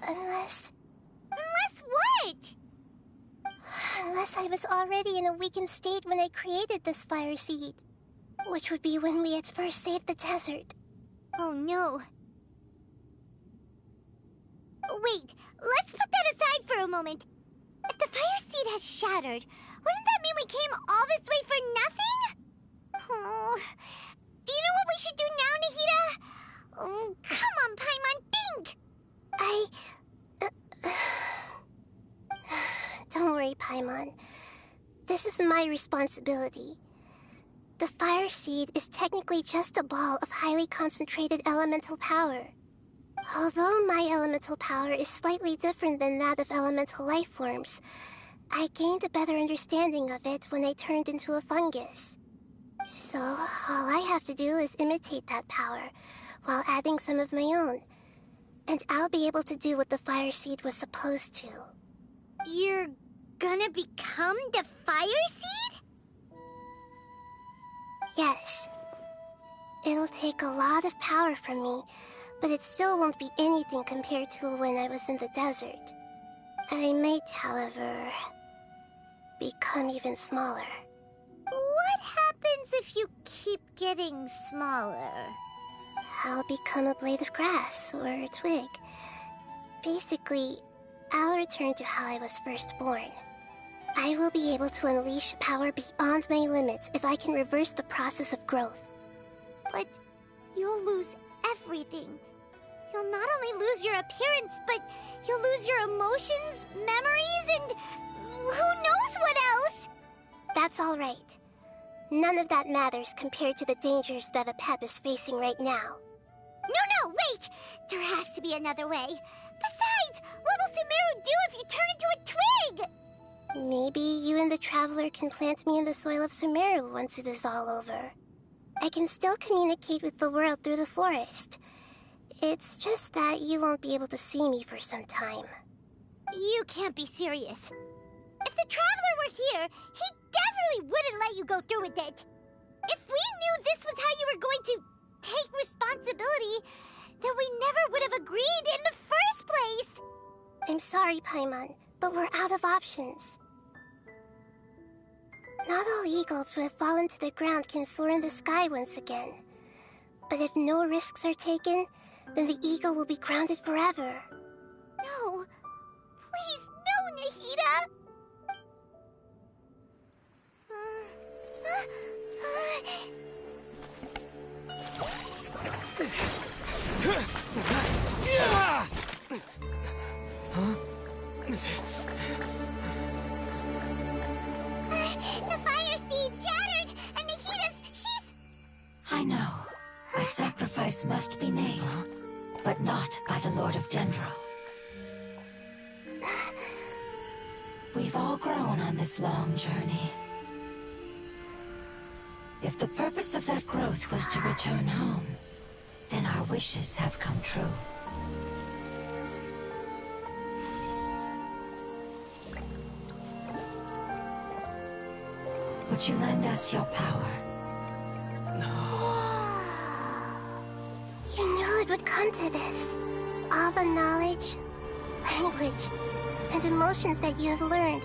unless... Unless what? Unless I was already in a weakened state when I created this fire seed. Which would be when we had first saved the desert. Oh no. Wait, let's put that aside for a moment. If the fire seed has shattered, wouldn't that mean we came all this way for nothing? Oh, do you know what we should do now, Nahida? Oh, come on, Paimon, think! Don't worry, Paimon. This is my responsibility. The fire seed is technically just a ball of highly concentrated elemental power. Although my elemental power is slightly different than that of elemental life forms, I gained a better understanding of it when I turned into a fungus. So, all I have to do is imitate that power, while adding some of my own. And I'll be able to do what the fire seed was supposed to. You're gonna become the fire seed? Yes. It'll take a lot of power from me, but it still won't be anything compared to when I was in the desert. I might, however, become even smaller. What happens if you keep getting smaller? I'll become a blade of grass or a twig. Basically, I'll return to how I was first born. I will be able to unleash power beyond my limits if I can reverse the process of growth. But you'll lose everything. You'll not only lose your appearance, but you'll lose your emotions, memories, and who knows what else? That's all right. None of that matters compared to the dangers that a Pep is facing right now. No, wait! There has to be another way. Besides, what will Sumeru do if you turn into a twig? Maybe you and the Traveler can plant me in the soil of Sumeru once it is all over. I can still communicate with the world through the forest. It's just that you won't be able to see me for some time. You can't be serious. If the Traveler were here, he definitely wouldn't let you go through with it. If we knew this was how you were going to take responsibility, then we never would have agreed in the first place. I'm sorry, Paimon, but we're out of options. Not all eagles who have fallen to the ground can soar in the sky once again. But if no risks are taken, then the eagle will be grounded forever. No. Please, no, Nahida! The fire seed shattered, and Nahida's, she's... but not by the Lord of Dendro. We've all grown on this long journey. If the purpose of that growth was to return home, then our wishes have come true. Would you lend us your power? You knew it would come to this. All the knowledge, language, and emotions that you have learned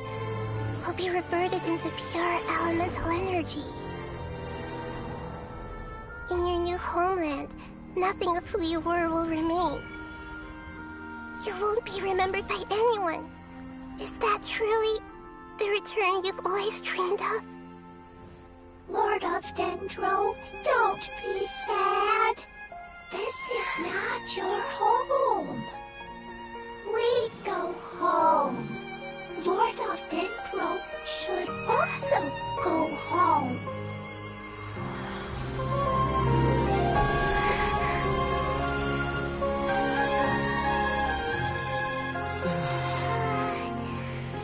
will be reverted into pure elemental energy. In your new homeland, nothing of who you were will remain. You won't be remembered by anyone. Is that truly the return you've always dreamed of? Lord of Dendro, don't be sad. This is not your home. We go home. Lord of Dendro should also go home.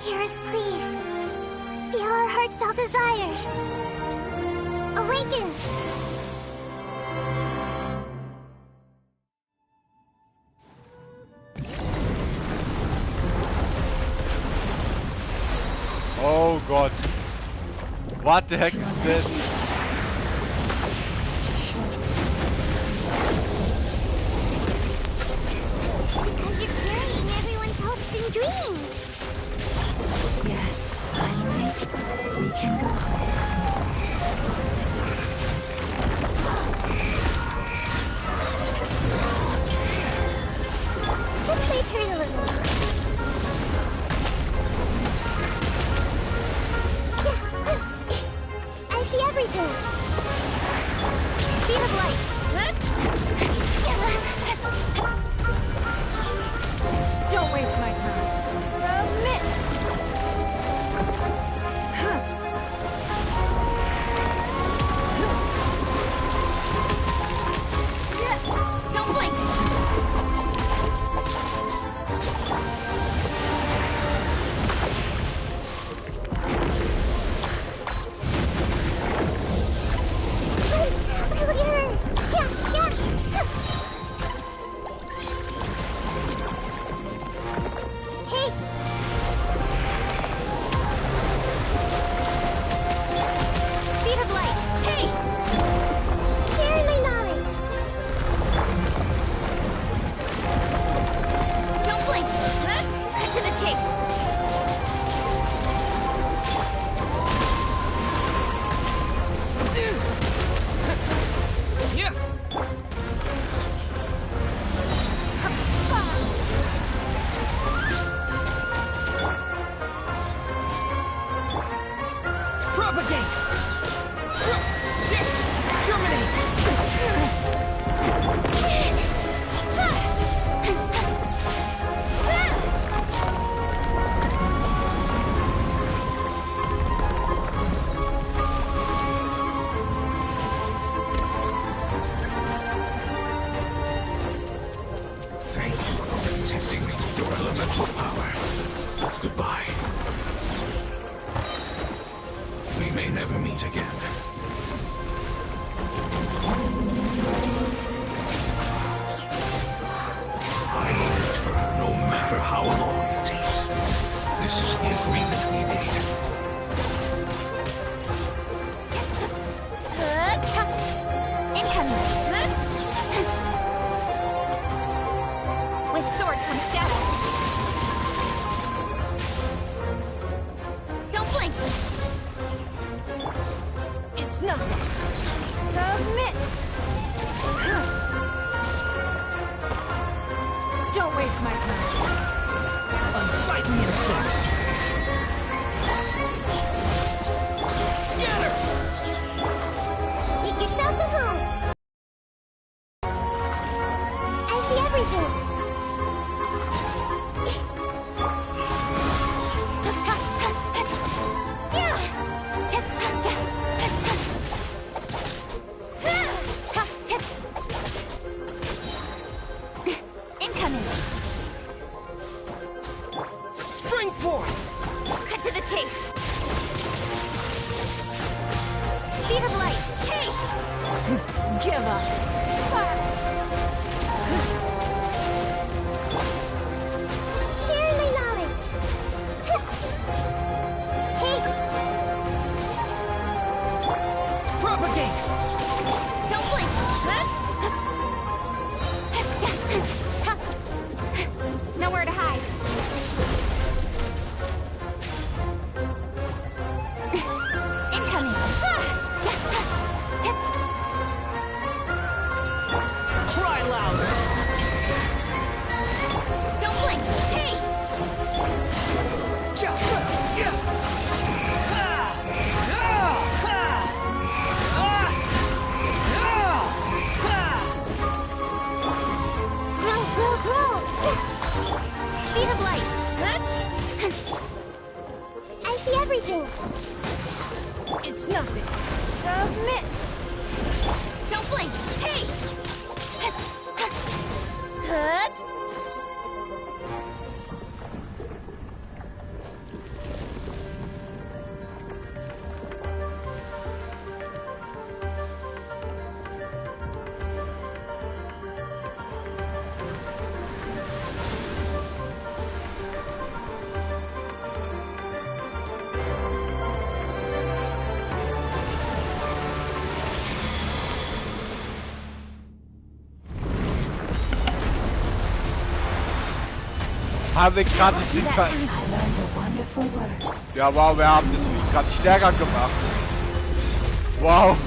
Hear us, please. Feel our heartfelt desires. Awaken! Oh God. What the heck is this? Because you're carrying everyone's hopes and dreams. Yes, finally, we can go home. Just wait here a little. I see everything. Speed of light. Don't waste my time. Submit! Don't blink! Speed of light! Hey! Share my knowledge. Don't blink! Cut to the chase! Propagate! Terminate! Thank you for protecting your elemental power. Goodbye. We may never meet again. I will wait for her no matter how long it takes. This is the agreement we made. Incoming! With sword comes shadow. Don't blink! It's nothing. Submit! Don't waste my time. Unsightly insects! Scatter! Make yourselves at home. I see everything. Submit! Don't blink! Hey! Haben wir gerade den Ver... Ja, wow, wir haben das gerade stärker gemacht. Wow.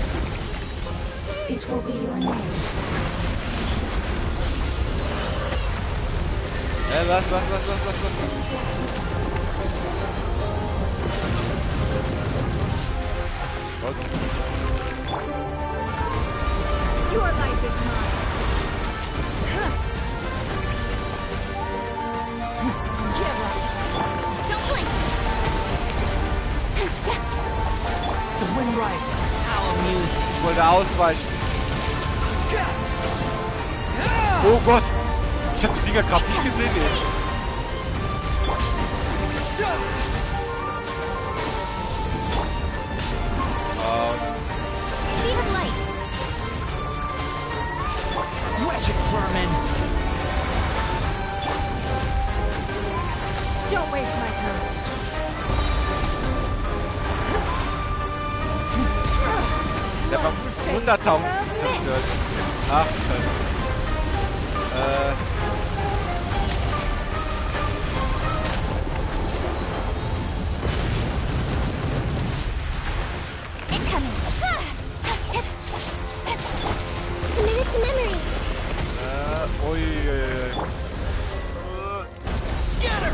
Was? Your life is mine. Give up. Don't blink! The wind rising. How amusing. Ich wollte ausweichen. Oh Gott! Ich hab die Dinger gerade nicht gesehen, ey. Speed of light. Wedge it, vermin. Don't waste my time. Der war 100.000 zerstört. Ach, Scheiße. Incoming. Commit it to memory. Ui. Scatter!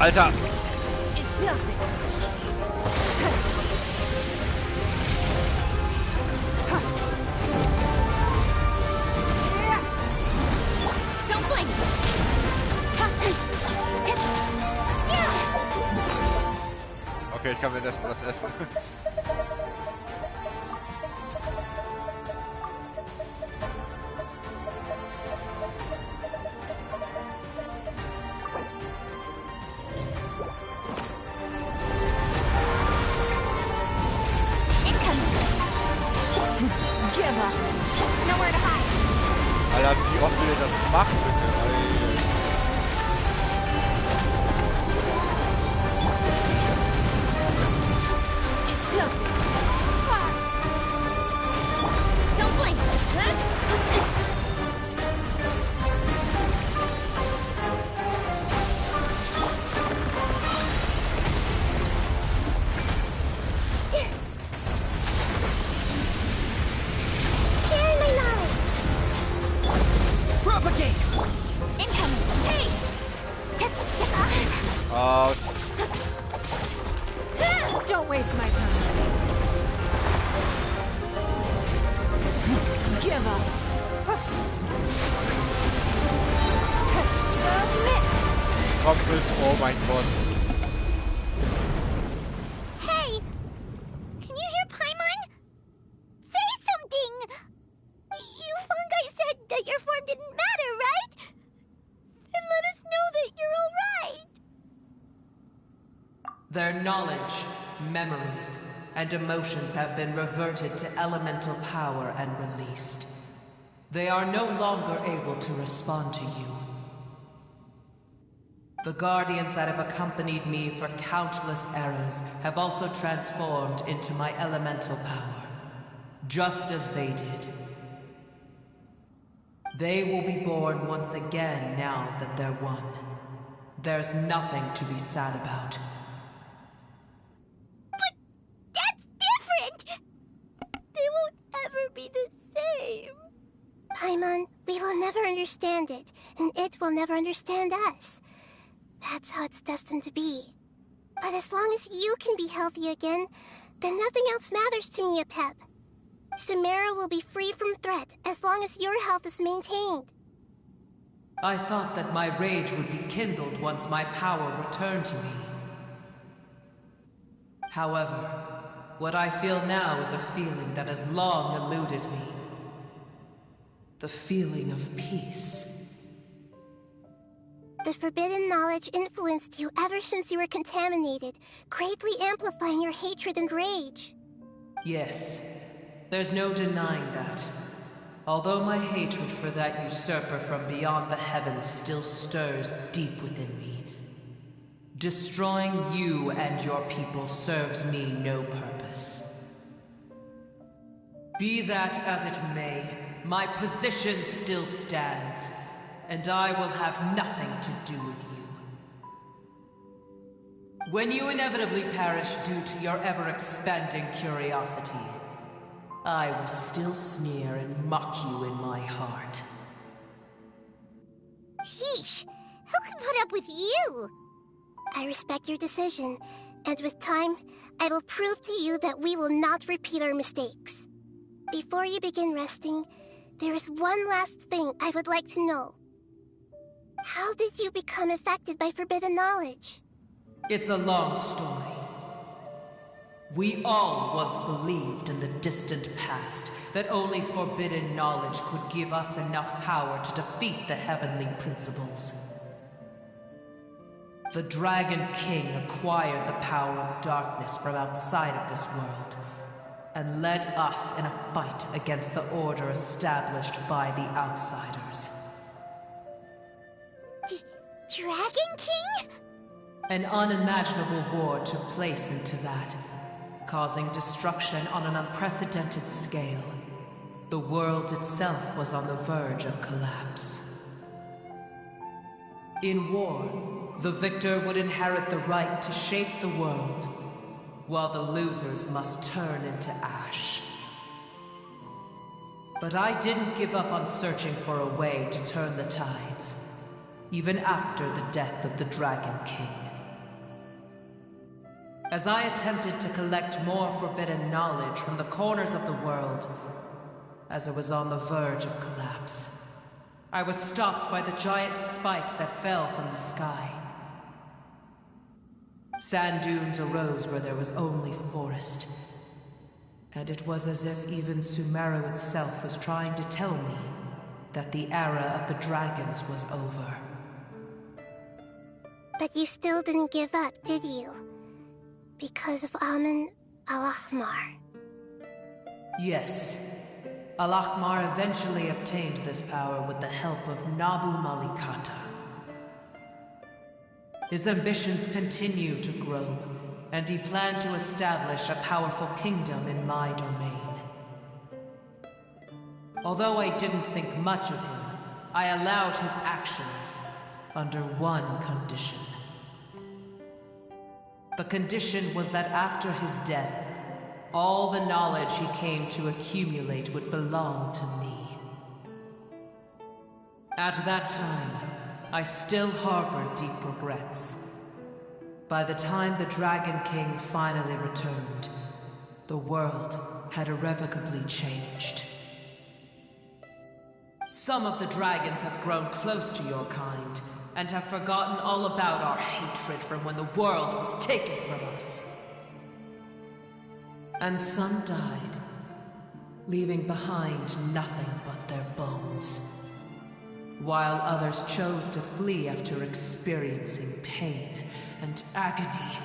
Alter! It's nothing. Don't blink! Okay, ich kann mir das was essen. Give up. Nowhere to hide. Alter, wie oft will ihr das machen, bitte? It's nothing. Don't blink! Share my knowledge. Propagate! Incoming! Hey! Don't waste my time. Give up. Submit! Kopfbild, oh mein Gott. Hey! Can you hear Paimon? Say something! You fungi said that your form didn't matter, right? Then let us know that you're alright. Their knowledge, memories, and emotions have been reverted to elemental power and released. They are no longer able to respond to you. The guardians that have accompanied me for countless eras have also transformed into my elemental power, just as they did. They will be born once again now that they're one. There's nothing to be sad about. But that's different! They won't ever be the same. Paimon, we will never understand it, and it will never understand us. That's how it's destined to be. But as long as you can be healthy again, then nothing else matters to me, Apep. Samara will be free from threat as long as your health is maintained. I thought that my rage would be kindled once my power returned to me. However, what I feel now is a feeling that has long eluded me. The feeling of peace. The forbidden knowledge influenced you ever since you were contaminated, greatly amplifying your hatred and rage. Yes, there's no denying that. Although my hatred for that usurper from beyond the heavens still stirs deep within me, destroying you and your people serves me no purpose. Be that as it may, my position still stands, and I will have nothing to do with you. When you inevitably perish due to your ever-expanding curiosity, I will still sneer and mock you in my heart. Sheesh! Who can put up with you? I respect your decision, and with time, I will prove to you that we will not repeat our mistakes. Before you begin resting, there is one last thing I would like to know. How did you become affected by forbidden knowledge? It's a long story. We all once believed in the distant past that only forbidden knowledge could give us enough power to defeat the heavenly principles. The Dragon King acquired the power of darkness from outside of this world, and led us in a fight against the order established by the outsiders. Dragon King? An unimaginable war took place into that, causing destruction on an unprecedented scale. The world itself was on the verge of collapse. In war, the victor would inherit the right to shape the world, while the losers must turn into ash. But I didn't give up on searching for a way to turn the tides, even after the death of the Dragon King. As I attempted to collect more forbidden knowledge from the corners of the world, as it was on the verge of collapse, I was stopped by the giant spike that fell from the sky. Sand dunes arose where there was only forest, and it was as if even Sumeru itself was trying to tell me that the era of the dragons was over. But you still didn't give up, did you? Because of Amun Al-Ahmar. Yes. Al-Ahmar eventually obtained this power with the help of Nabu Malikata. His ambitions continued to grow, and he planned to establish a powerful kingdom in my domain. Although I didn't think much of him, I allowed his actions under one condition. The condition was that after his death, all the knowledge he came to accumulate would belong to me. At that time, I still harbored deep regrets. By the time the Dragon King finally returned, the world had irrevocably changed. Some of the dragons have grown close to your kind, and have forgotten all about our hatred from when the world was taken from us. And some died, leaving behind nothing but their bones, while others chose to flee after experiencing pain and agony.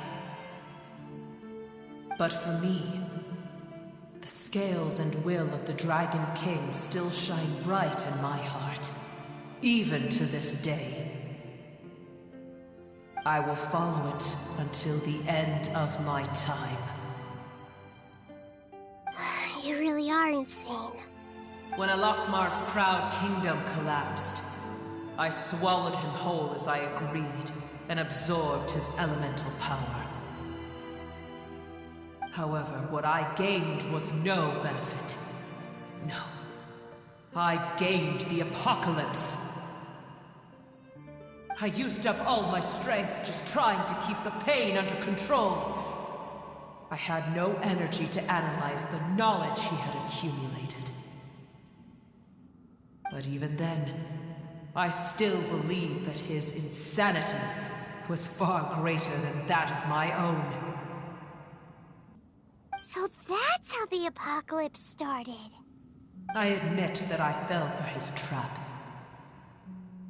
But for me, the scales and will of the Dragon King still shine bright in my heart, even to this day. I will follow it until the end of my time. You really are insane. When Al-Ahmar's proud kingdom collapsed, I swallowed him whole as I agreed, and absorbed his elemental power. However, what I gained was no benefit. No. I gained the apocalypse. I used up all my strength just trying to keep the pain under control. I had no energy to analyze the knowledge he had accumulated. But even then, I still believed that his insanity was far greater than that of my own. the apocalypse started. I admit that I fell for his trap.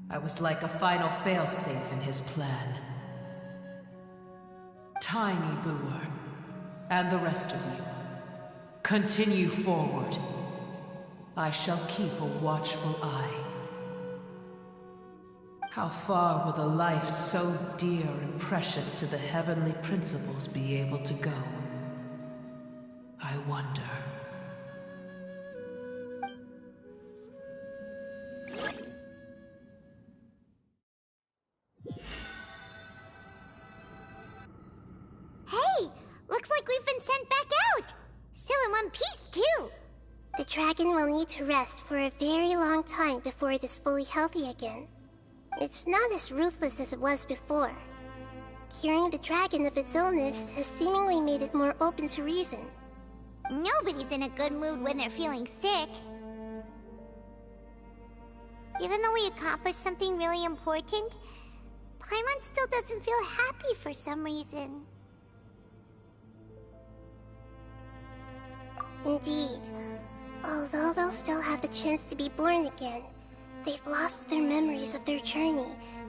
I was like a final failsafe in his plan. Tiny Booer, and the rest of you, continue forward. I shall keep a watchful eye. How far will a life so dear and precious to the heavenly principles be able to go? I wonder. Hey! Looks like we've been sent back out! Still in one piece, too! The dragon will need to rest for a very long time before it is fully healthy again. It's not as ruthless as it was before. Curing the dragon of its illness has seemingly made it more open to reason. Nobody's in a good mood when they're feeling sick. Even though we accomplished something really important, Paimon still doesn't feel happy for some reason. Indeed. Although they'll still have the chance to be born again, they've lost their memories of their journey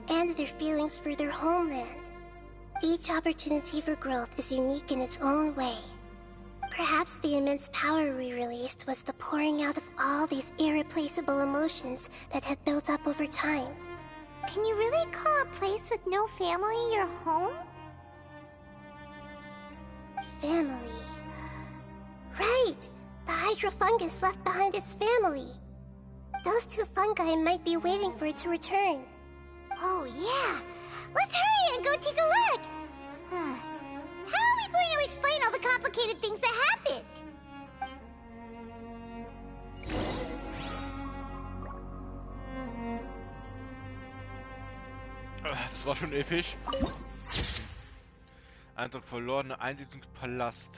and their feelings for their homeland. Each opportunity for growth is unique in its own way. Perhaps the immense power we released was the pouring out of all these irreplaceable emotions that had built up over time. Can you really call a place with no family your home? Family. Right! The Hydra fungus left behind its family. Those two fungi might be waiting for it to return. Oh yeah! Let's hurry and go take a look! How are we going to explain all the complicated things that happened? Das war schon episch. Eindruck verlorene Einsiedlungspalast.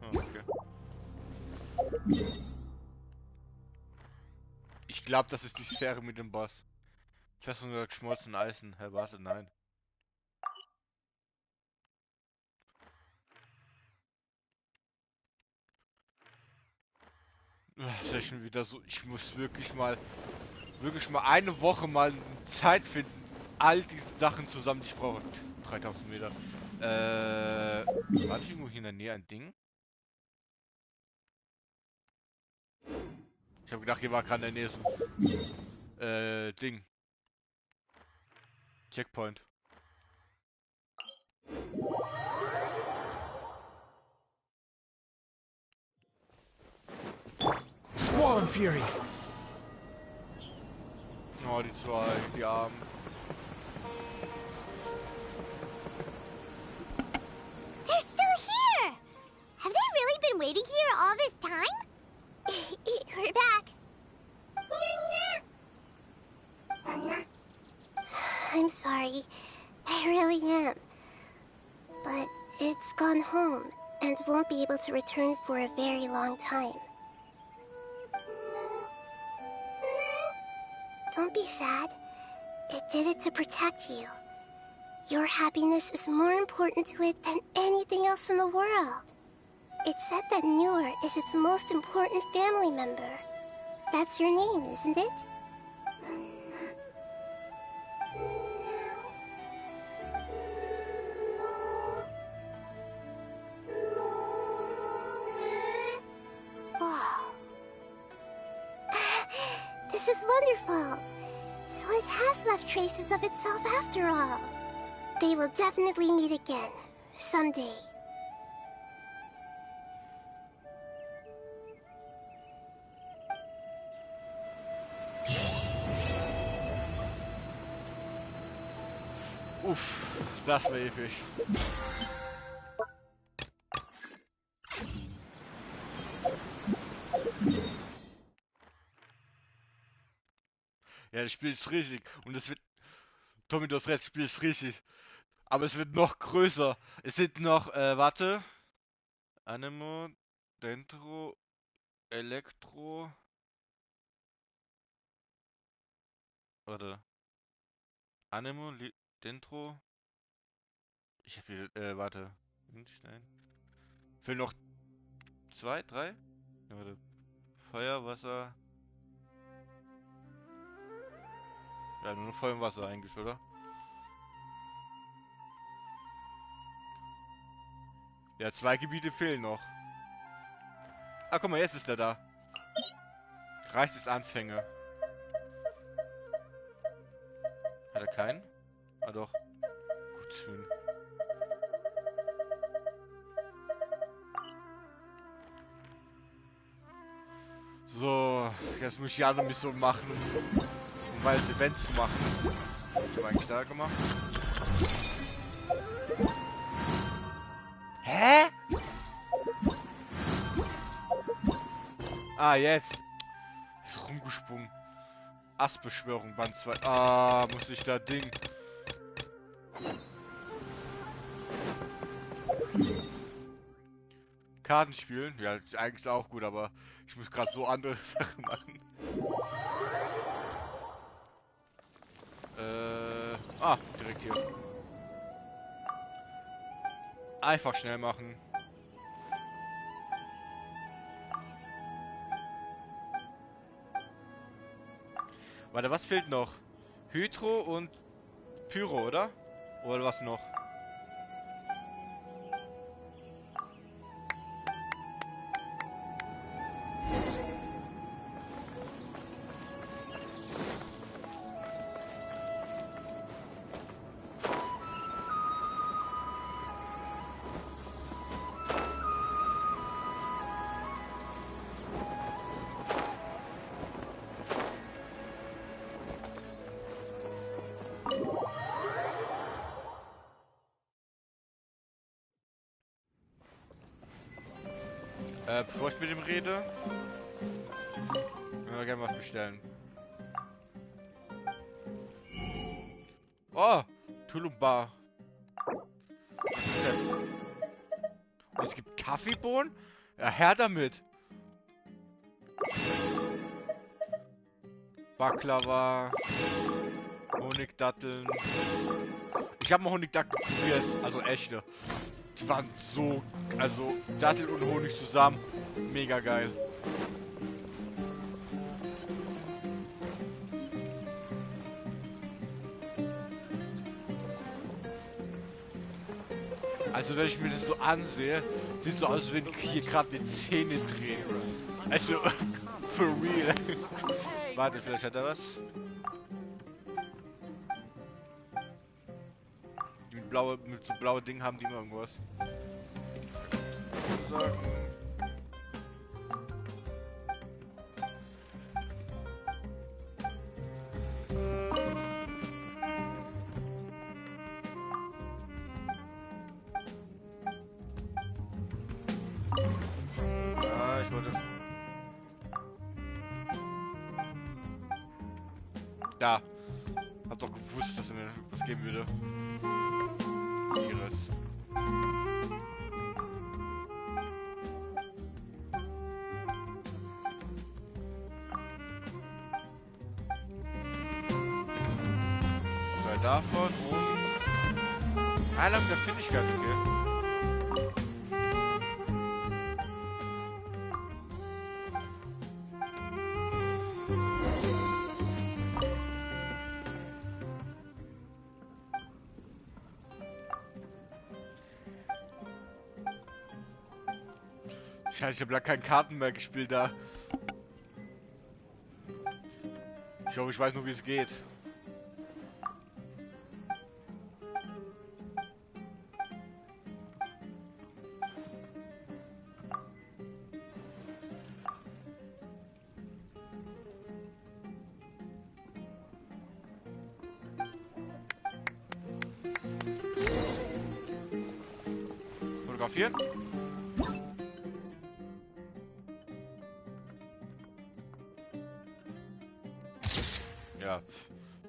Oh, okay. Ich glaube, das ist die Sphäre mit dem Boss. Festung oder geschmolzenen Eisen. Hä, warte, nein. Das ist ja schon wieder so. Ich muss wirklich mal eine Woche mal Zeit finden, all diese Sachen zusammen, die ich brauche. 3000 Meter. War nicht irgendwo hier in der Nähe ein Ding? Ich habe gedacht, hier war gerade in der Nähe so ein Ding. Checkpoint. Squall and Fury. Oh, die zwei, die Armen. They're still here! Have they really been waiting here all this time? We're back. I'm sorry. I really am. But it's gone home and won't be able to return for a very long time. Don't be sad. It did it to protect you. Your happiness is more important to it than anything else in the world. It's said that Newer is its most important family member. That's your name, isn't it? Wow. This is wonderful. So it has left traces of itself after all. They will definitely meet again, someday. Uff, das war episch. Ja, das Spiel ist riesig und es wird... Tommy, du hast recht, das Spiel ist riesig. Aber es wird noch größer. Es sind noch, warte. Anemo, Dentro, Elektro. Warte. Anemo, Dentro. Ich hab hier, warte. Nein. Fehlen noch zwei, drei? Ja, warte. Feuer, Wasser. Ja, nur noch Feuer und Wasser eigentlich, oder? Ja, 2 Gebiete fehlen noch. Ah, guck mal, jetzt ist er da. Reicht es Anfänge. Hat er keinen? Ah doch. Gut, schön. So, jetzt muss ich ja noch Mission machen, um ein Event zu machen. Was hab ich eigentlich da gemacht? Hä? Ah, jetzt. Ist rumgesprungen. Astbeschwörung, Band 2. Ah, muss ich da Ding. Karten spielen? Ja, ist eigentlich auch gut, aber ich muss gerade so andere Sachen machen. Direkt hier. Einfach schnell machen. Warte, was fehlt noch? Hydro und Pyro, oder? Oder was noch? Bevor ich mit ihm rede, würde ich gerne was bestellen. Oh, Tulumba. Und es gibt Kaffeebohnen? Ja, her damit. Baklava, Honigdatteln. Ich habe mal Honigdatteln probiert, also echte. Die waren so, also Dattel und Honig zusammen, mega geil. Also wenn ich mir das so ansehe, sieht so aus, als wenn hier gerade die Zähne drehen. Also, for real. Warte, vielleicht hat er was. Mit so blauen Dingen haben die immer irgendwas. Sagen. Ja, ich wollte... Da. Hab doch gewusst, dass er mir was geben würde. Iris. Zwei davon und... Einer der Findigkeit, okay. Scheiße, ich hab lange keine Karten mehr gespielt da. Ich hoffe, ich weiß nur, wie es geht. Fotografieren? Ja,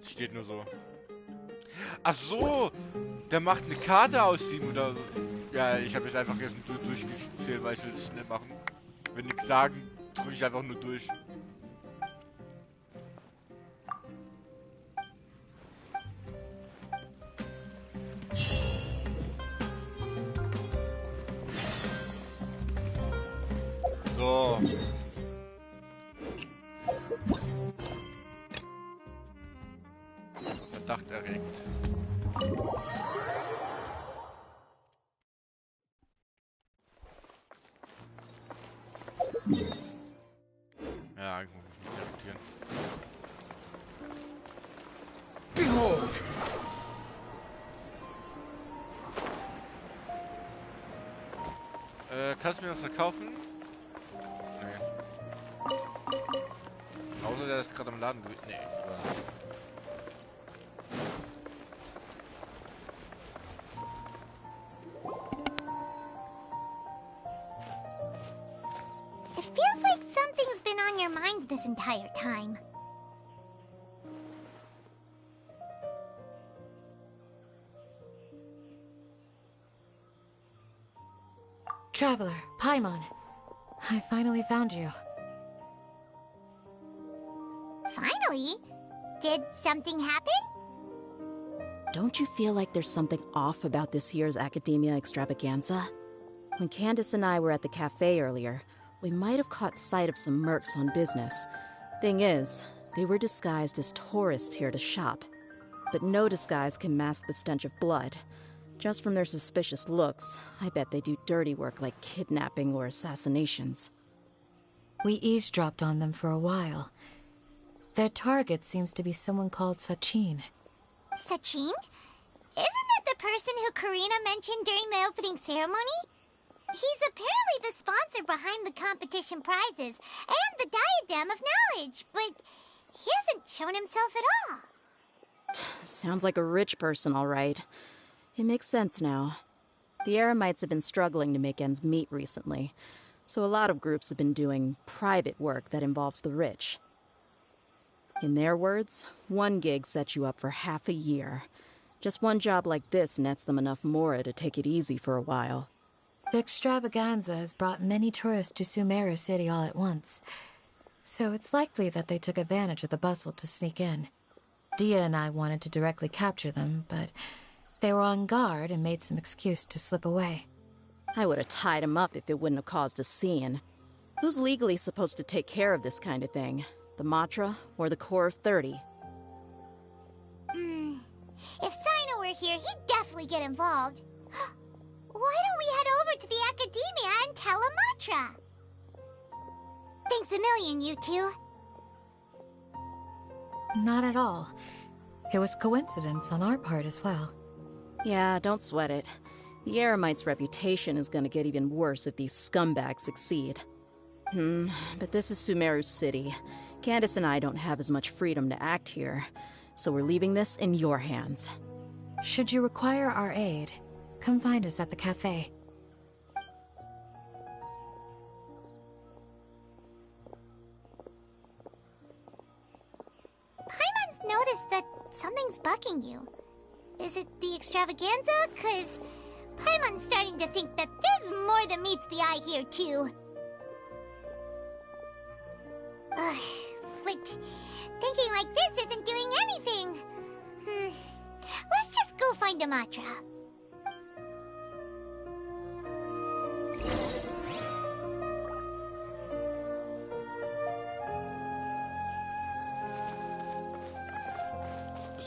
steht nur so. Ach so, der macht eine Karte aus ihm oder so. Ja, ich habe jetzt einfach jetzt durchgezählt, weil ich will es schnell machen. Wenn nichts sagen, drücke ich einfach nur durch. So. Verdacht erregt. Ja, eigentlich muss ich mich irritieren. Behold! Kannst du mir was verkaufen? Nee. Außer der ist gerade am Laden gewesen. Nee. It feels like something's been on your mind this entire time. Traveler, Paimon. I finally found you. Finally? Did something happen? Don't you feel like there's something off about this year's Academia Extravaganza? When Candace and I were at the cafe earlier, we might have caught sight of some mercs on business. Thing is, they were disguised as tourists here to shop. But no disguise can mask the stench of blood. Just from their suspicious looks, I bet they do dirty work like kidnapping or assassinations. We eavesdropped on them for a while. Their target seems to be someone called Sachin. Sachin? Isn't that the person who Karina mentioned during the opening ceremony? He's apparently the sponsor behind the competition prizes and the Diadem of Knowledge, but he hasn't shown himself at all. Sounds like a rich person, all right. It makes sense now. The Eremites have been struggling to make ends meet recently, so a lot of groups have been doing private work that involves the rich. In their words, one gig sets you up for half a year. Just one job like this nets them enough mora to take it easy for a while. The extravaganza has brought many tourists to Sumeru City all at once, so it's likely that they took advantage of the bustle to sneak in. Dia and I wanted to directly capture them, but they were on guard and made some excuse to slip away. I would have tied him up if it wouldn't have caused a scene. Who's legally supposed to take care of this kind of thing? The Matra or the Core of 30? If Sino were here, he'd definitely get involved. Why don't we head over to the Academia and tell Amatra? Thanks a million, you two. Not at all. It was coincidence on our part as well. Yeah, don't sweat it. The Eremites' reputation is gonna get even worse if these scumbags succeed. But this is Sumeru City. Candace and I don't have as much freedom to act here, so we're leaving this in your hands. Should you require our aid, come find us at the cafe. Paimon's noticed that something's bugging you. Is it the extravaganza? 'Cause Paimon's starting to think that there's more than meets the eye here, too. But thinking like this isn't doing anything. Let's just go find Amatra.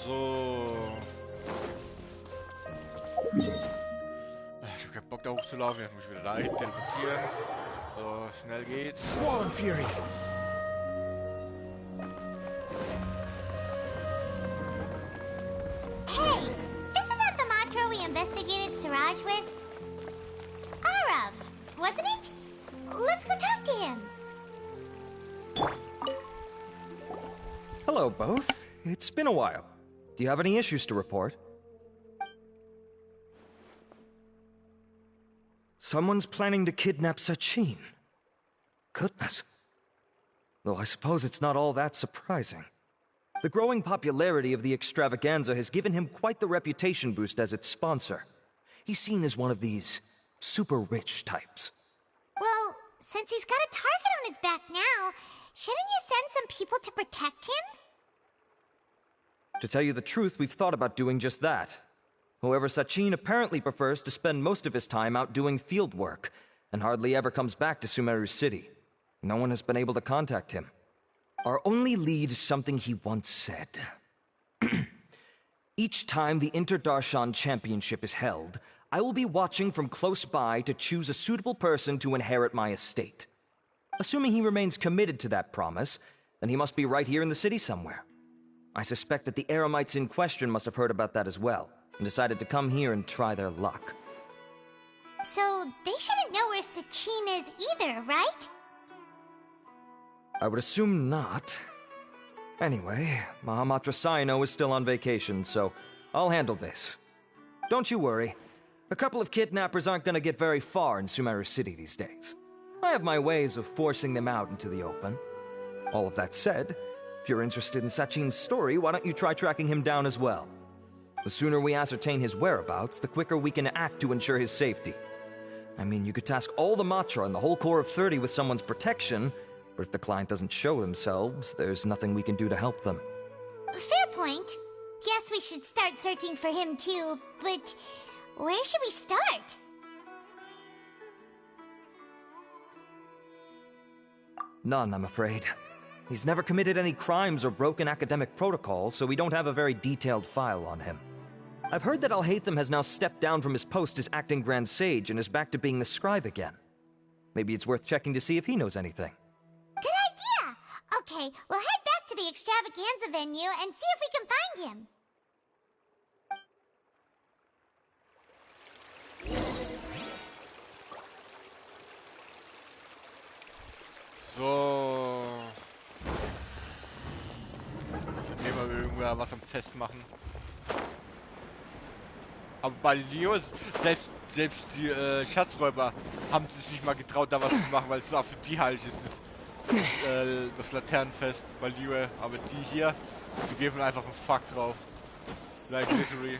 So. Ich hab keinen Bock da hochzulaufen, jetzt muss ich wieder dahin teleportieren. So, schnell geht's. Swollen Fury! Hey, isn't that the Matra we investigated Siraj with? Arav, wasn't it? Let's go talk to him. Hello, both. It's been a while. Do you have any issues to report? Someone's planning to kidnap Sachin. Goodness. Though I suppose it's not all that surprising. The growing popularity of the extravaganza has given him quite the reputation boost as its sponsor. He's seen as one of these super rich types. Well, since he's got a target on his back now, shouldn't you send some people to protect him? To tell you the truth, we've thought about doing just that. However, Sachin apparently prefers to spend most of his time out doing field work, and hardly ever comes back to Sumeru City. No one has been able to contact him. Our only lead is something he once said. Each time the Inter-Darshan Championship is held, I will be watching from close by to choose a suitable person to inherit my estate. Assuming he remains committed to that promise, then he must be right here in the city somewhere. I suspect that the Eremites in question must have heard about that as well, and decided to come here and try their luck. So, they shouldn't know where Sachin is either, right? I would assume not. Anyway, Mahamatra Saino is still on vacation, so I'll handle this. Don't you worry. A couple of kidnappers aren't gonna get very far in Sumeru City these days. I have my ways of forcing them out into the open. All of that said, if you're interested in Sachin's story, why don't you try tracking him down as well? The sooner we ascertain his whereabouts, the quicker we can act to ensure his safety. I mean, you could task all the Matra and the whole Corps of 30 with someone's protection, but if the client doesn't show themselves, there's nothing we can do to help them. Fair point. Guess we should start searching for him too, but where should we start? None, I'm afraid. He's never committed any crimes or broken academic protocol, so we don't have a very detailed file on him. I've heard that Alhaitham has now stepped down from his post as acting Grand Sage and is back to being the scribe again. Maybe it's worth checking to see if he knows anything. Good idea! Okay, we'll head back to the extravaganza venue and see if we can find him. So. Nehmen wir irgendwer was am Festmachen. Aber bei Leos, selbst die Schatzräuber haben sich nicht mal getraut, da was zu machen, weil es auch für die heilig ist, das Laternenfest bei Leo. Aber die hier, die geben einfach einen Fuck drauf. Like literally.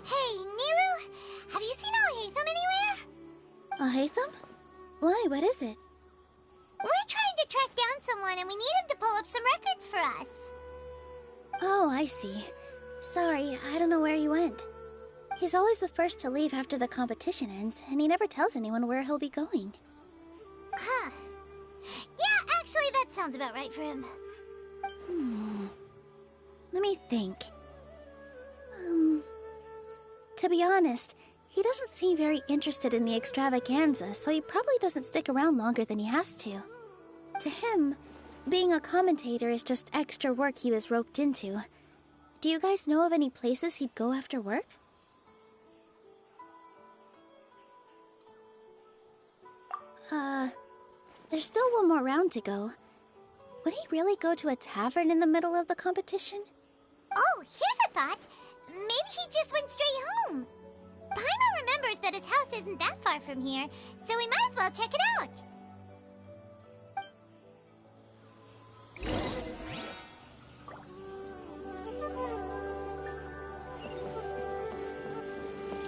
Hey, Nilu, have you seen Alhaitham anywhere? Alhaitham? Why, what is it? We're trying to track down someone and we need him to pull up some records for us. Oh, I see. Sorry, I don't know where he went. He's always the first to leave after the competition ends, and he never tells anyone where he'll be going. Huh. Yeah, actually, that sounds about right for him. Let me think. To be honest, he doesn't seem very interested in the extravaganza, so he probably doesn't stick around longer than he has to. To him, being a commentator is just extra work he was roped into. Do you guys know of any places he'd go after work? There's still one more round to go. Would he really go to a tavern in the middle of the competition? Oh, here's a thought. Maybe he just went straight home. Paimon remembers that his house isn't that far from here, so we might as well check it out.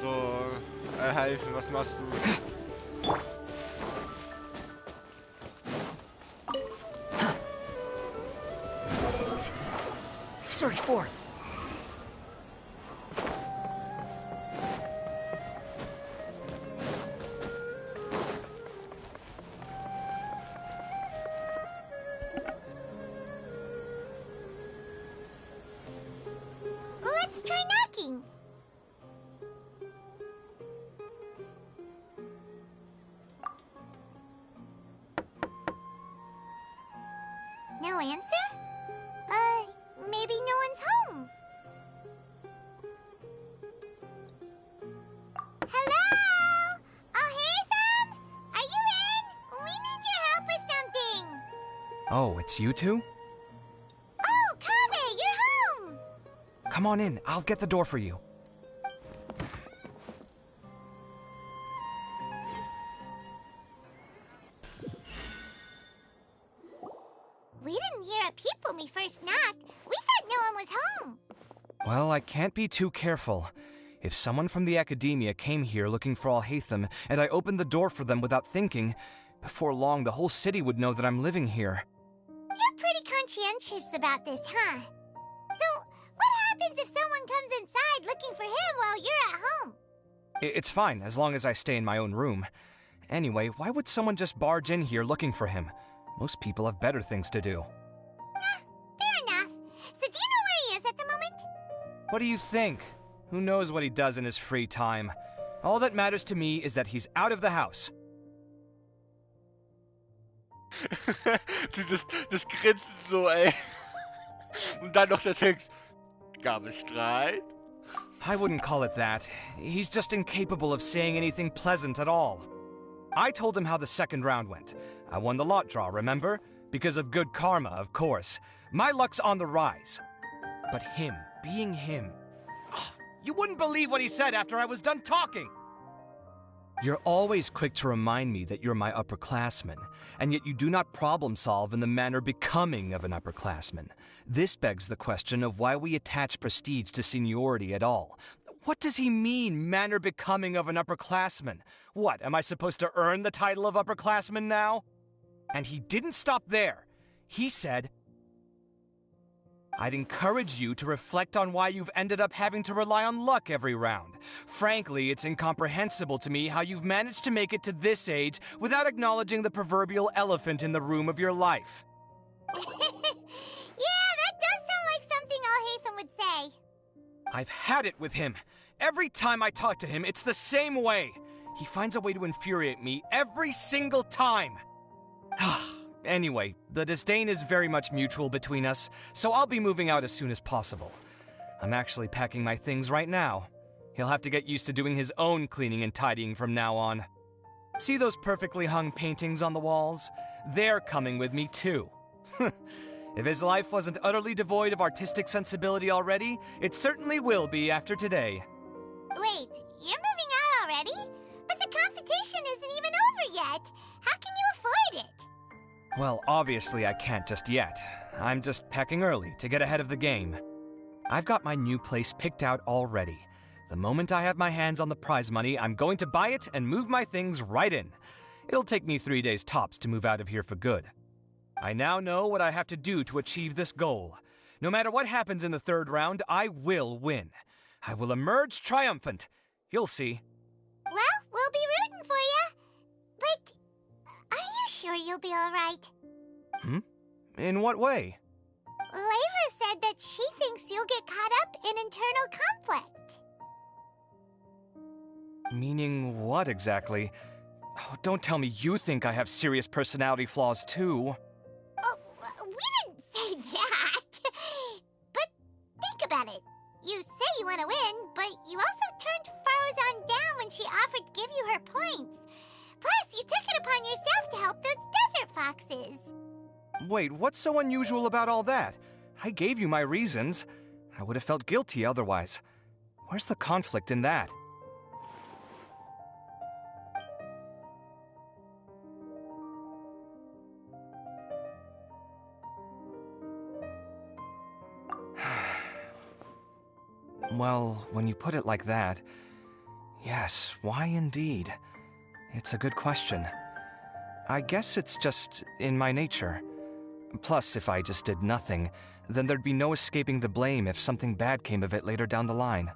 So, helfen, was machst du? Search for it. Let's try knocking. No answer? Maybe no one's home. Hello? Alhaitham? Are you in? We need your help with something. Oh, it's you two? Oh, Kaveh, you're home. Come on in, I'll get the door for you. We didn't hear a peep when we first knocked. We thought no one was home. Well, I can't be too careful. If someone from the Academia came here looking for Alhaitham, and I opened the door for them without thinking, before long the whole city would know that I'm living here. You're pretty conscientious about this, huh? So, what happens if someone comes inside looking for him while you're at home? It's fine, as long as I stay in my own room. Anyway, why would someone just barge in here looking for him? Most people have better things to do. What do you think? Who knows what he does in his free time? All that matters to me is that he's out of the house. Das Grinsen so, ey. Und dann noch der Text. Gab es Streit? I wouldn't call it that. He's just incapable of saying anything pleasant at all. I told him how the second round went. I won the lot draw, remember? Because of good karma, of course. My luck's on the rise. But him, being him... Oh, you wouldn't believe what he said after I was done talking! You're always quick to remind me that you're my upperclassman, and yet you do not problem solve in the manner becoming of an upperclassman. This begs the question of why we attach prestige to seniority at all. What does he mean, manner becoming of an upperclassman? What, am I supposed to earn the title of upperclassman now? And he didn't stop there. He said, I'd encourage you to reflect on why you've ended up having to rely on luck every round. Frankly, it's incomprehensible to me how you've managed to make it to this age without acknowledging the proverbial elephant in the room of your life. Yeah, that does sound like something Alhaitham would say. I've had it with him. Every time I talk to him, it's the same way. He finds a way to infuriate me every single time. Anyway, the disdain is very much mutual between us, so I'll be moving out as soon as possible. I'm actually packing my things right now. He'll have to get used to doing his own cleaning and tidying from now on. See those perfectly hung paintings on the walls? They're coming with me too. If his life wasn't utterly devoid of artistic sensibility already, it certainly will be after today. Wait, you're moving out already? But the competition isn't even over yet. How can you afford it? Well, obviously I can't just yet. I'm just packing early to get ahead of the game. I've got my new place picked out already. The moment I have my hands on the prize money, I'm going to buy it and move my things right in. It'll take me 3 days tops to move out of here for good. I now know what I have to do to achieve this goal. No matter what happens in the third round, I will win. I will emerge triumphant. You'll see. Well, we'll be rooting for you. But are you sure you'll be all right? In what way? Layla said that she thinks you'll get caught up in internal conflict. Meaning what exactly? Oh, don't tell me you think I have serious personality flaws too. Oh, we didn't say that. But think about it. You say you want to win, but you also turned Faruzan down when she offered to give you her points. Plus, you took it upon yourself to help those desert foxes. Wait, what's so unusual about all that? I gave you my reasons. I would have felt guilty otherwise. Where's the conflict in that? Well, when you put it like that, yes, why indeed? It's a good question. I guess it's just in my nature. Plus, if I just did nothing, then there'd be no escaping the blame if something bad came of it later down the line.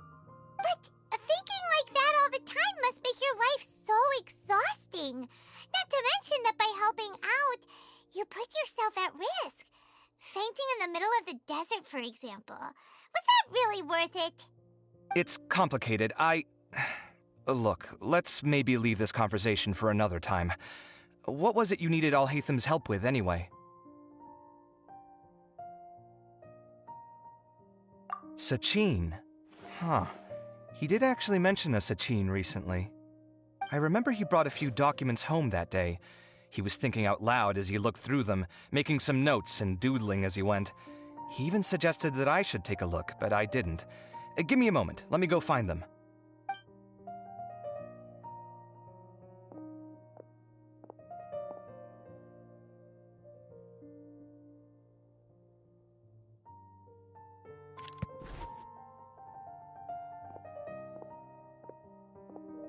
But thinking like that all the time must make your life so exhausting. Not to mention that by helping out, you put yourself at risk. Fainting in the middle of the desert, for example. Was that really worth it? It's complicated. Look, let's maybe leave this conversation for another time. What was it you needed Alhaitham's help with, anyway? Sachin? Huh. He did actually mention a Sachin recently. I remember he brought a few documents home that day. He was thinking out loud as he looked through them, making some notes and doodling as he went. He even suggested that I should take a look, but I didn't. Give me a moment. Let me go find them.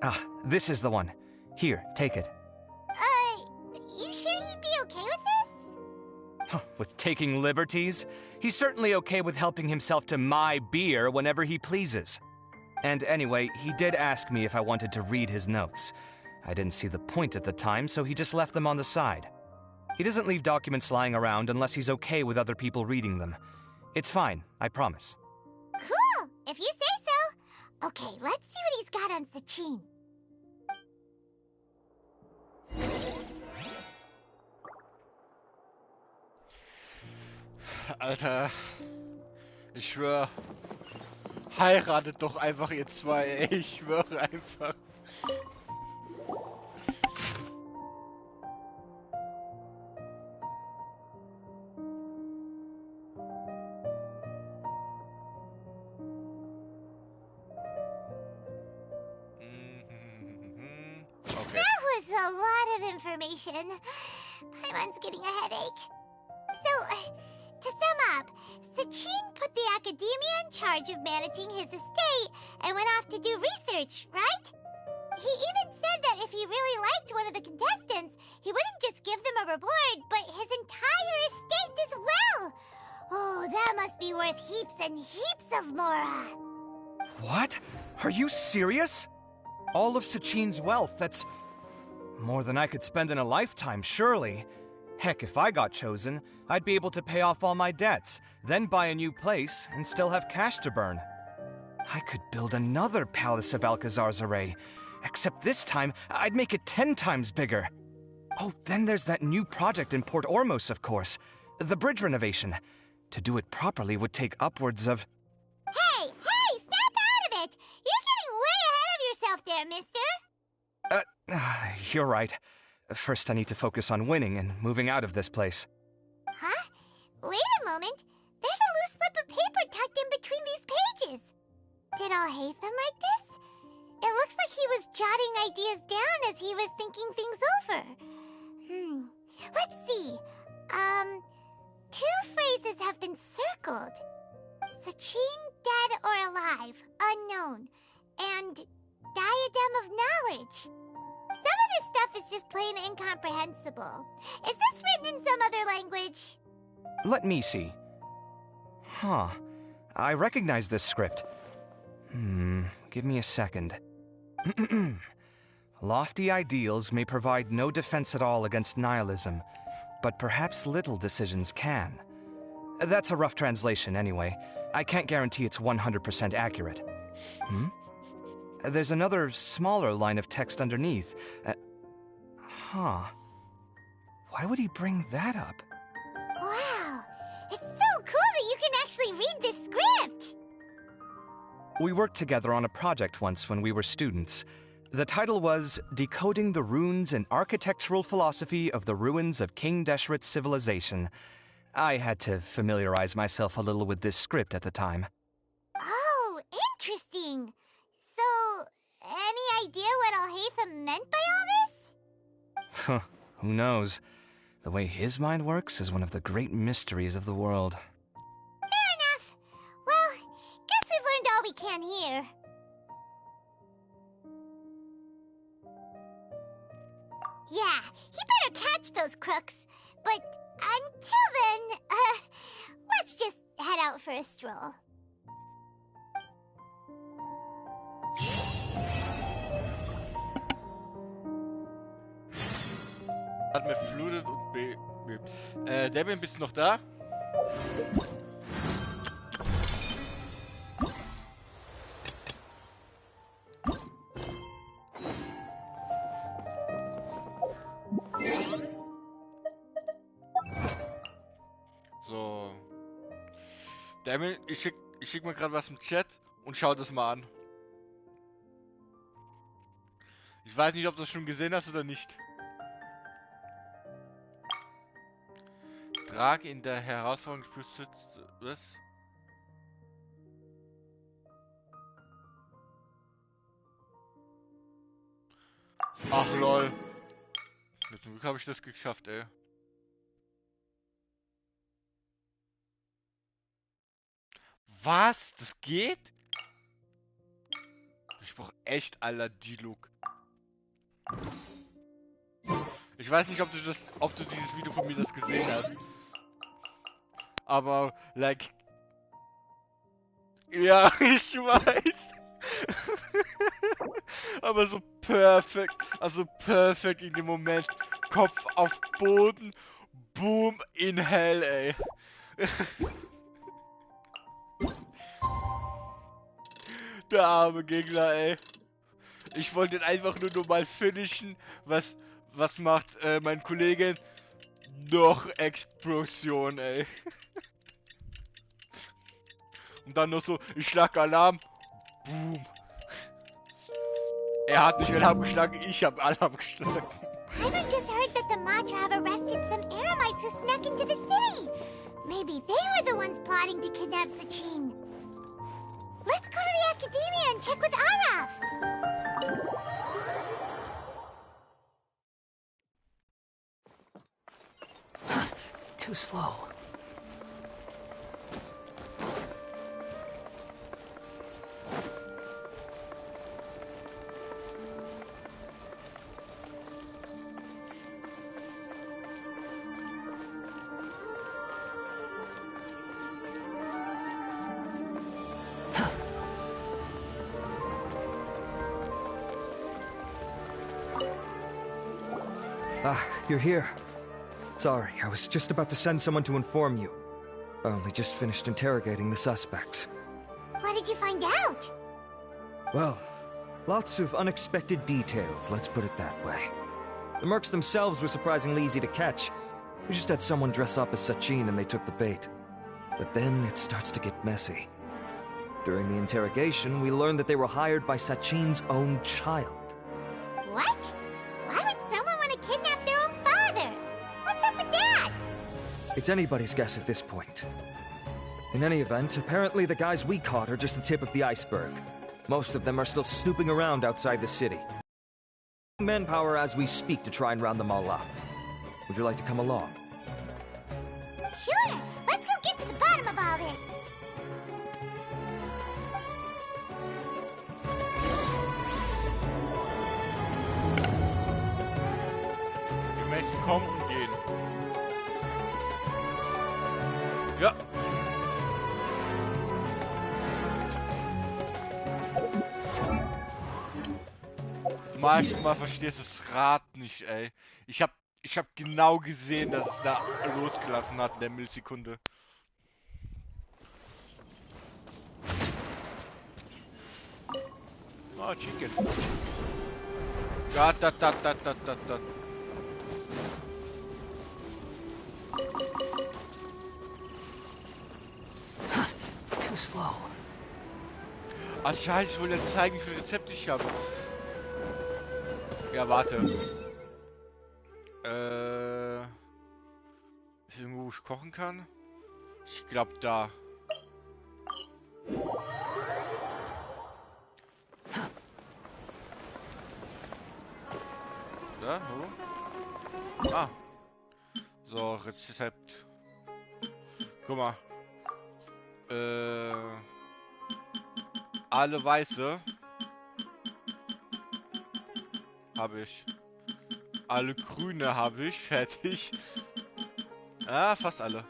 Ah, this is the one. Here, take it. You sure he'd be okay with this? With taking liberties? He's certainly okay with helping himself to my beer whenever he pleases. And anyway, he did ask me if I wanted to read his notes. I didn't see the point at the time, so he just left them on the side. He doesn't leave documents lying around unless he's okay with other people reading them. It's fine, I promise. Cool! If you say so. Okay, let's see what he's got on Sachin. Alter, ich schwör, heiratet doch einfach ihr zwei, ey, ich schwöre einfach. Okay. That was a lot of information. Paimon's getting a headache. So, to sum up, Sachin put the academia in charge of managing his estate and went off to do research, right? He even said that if he really liked one of the contestants, he wouldn't just give them a reward, but his entire estate as well. Oh, that must be worth heaps and heaps of mora. What? Are you serious? All of Sachin's wealth, that's more than I could spend in a lifetime, surely. Heck, if I got chosen, I'd be able to pay off all my debts, then buy a new place, and still have cash to burn. I could build another Palace of Alcazar's array, except this time, I'd make it 10 times bigger. Oh, then there's that new project in Port Ormos, of course. The bridge renovation. To do it properly would take upwards of... Hey, snap out of it! You're getting way ahead of yourself there, mister. You're right. First, I need to focus on winning and moving out of this place. Huh? Wait a moment. There's a loose slip of paper tucked in between these pages. Did Alhaitham write this? It looks like he was jotting ideas down as he was thinking things over. Let's see. Two phrases have been circled. Sachin, dead or alive, unknown, and diadem of knowledge. Some of this stuff is just plain incomprehensible. Is this written in some other language? Let me see. Huh. I recognize this script. Give me a second. Lofty ideals may provide no defense at all against nihilism, but perhaps little decisions can. That's a rough translation anyway. I can't guarantee it's 100% accurate. There's another smaller line of text underneath. Why would he bring that up? Wow! It's so cool that you can actually read this script! We worked together on a project once when we were students. The title was Decoding the Runes and Architectural Philosophy of the Ruins of King Deshret's Civilization. I had to familiarize myself a little with this script at the time. Oh, interesting. So, any idea what Alhaitham meant by all this? Who knows? The way his mind works is one of the great mysteries of the world. Fair enough. Well, guess we've learned all we can here. Yeah, he better catch those crooks. But until then, let's just head out for a stroll. Hat mir flutet und bebt. Damien, bist du noch da? So. Damien, ich schick mir gerade was im Chat und schau das mal an. Ich weiß nicht, ob du das schon gesehen hast oder nicht. Trage in der Herausforderung sitzt. Was? Ach lol. Zum Glück habe ich das geschafft, ey. Was? Das geht? Ich brauch echt aller D-Look. Ich weiß nicht, ob du dieses Video von mir das gesehen hast. Aber, like... Ja, ich weiß. Aber so perfekt, also perfekt in dem Moment. Kopf auf Boden, boom, in hell, ey. Der arme Gegner, ey. Ich wollte ihn einfach nur mal finishen. Was macht mein Kollege? Noch Explosion, ey. Und dann noch so, ich schlag Alarm. Boom. Er hat nicht Alarm geschlagen, ich hab Alarm geschlagen. Paimon just heard that the Matra have arrested some Eremites who snuck into the city. Maybe they were the ones plotting to kidnap Sachin. Let's go to the Academia and check with Araf. Too slow. Ah, you're here. Sorry, I was just about to send someone to inform you. I only just finished interrogating the suspects. What did you find out? Well, lots of unexpected details, let's put it that way. The mercs themselves were surprisingly easy to catch. We just had someone dress up as Sachin and they took the bait. But then it starts to get messy. During the interrogation, we learned that they were hired by Sachin's own child. What? Why would someone want to kidnap their own father? What's up with that? It's anybody's guess at this point. In any event, apparently the guys we caught are just the tip of the iceberg. Most of them are still snooping around outside the city. Manpower as we speak to try and round them all up. Would you like to come along? Sure. Let's go get to the bottom of all this. Die Menschen kommen und gehen. Ja. Manchmal verstehst du das Rad nicht, ey. Ich hab genau gesehen, dass es da losgelassen hat in der Millisekunde. Oh, Chicken. Da. Too slow. Ach scheiße, ich wollte jetzt zeigen, wie viel Rezept ich habe. Ja, warte. Ist irgendwo, wo ich kochen kann? Ich glaube da. Da, wo? Ah. So, Rezept. Guck mal. Alle weiße. Habe ich. Alle grüne habe ich. Fertig. Ah, fast alle.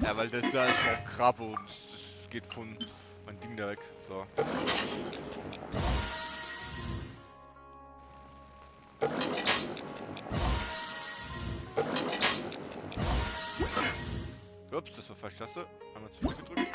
Ja, weil das da ist auch Krabbe und das geht von mein Ding da weg. So. Ups, das war falsch. Taste. Einmal zurückgedrückt.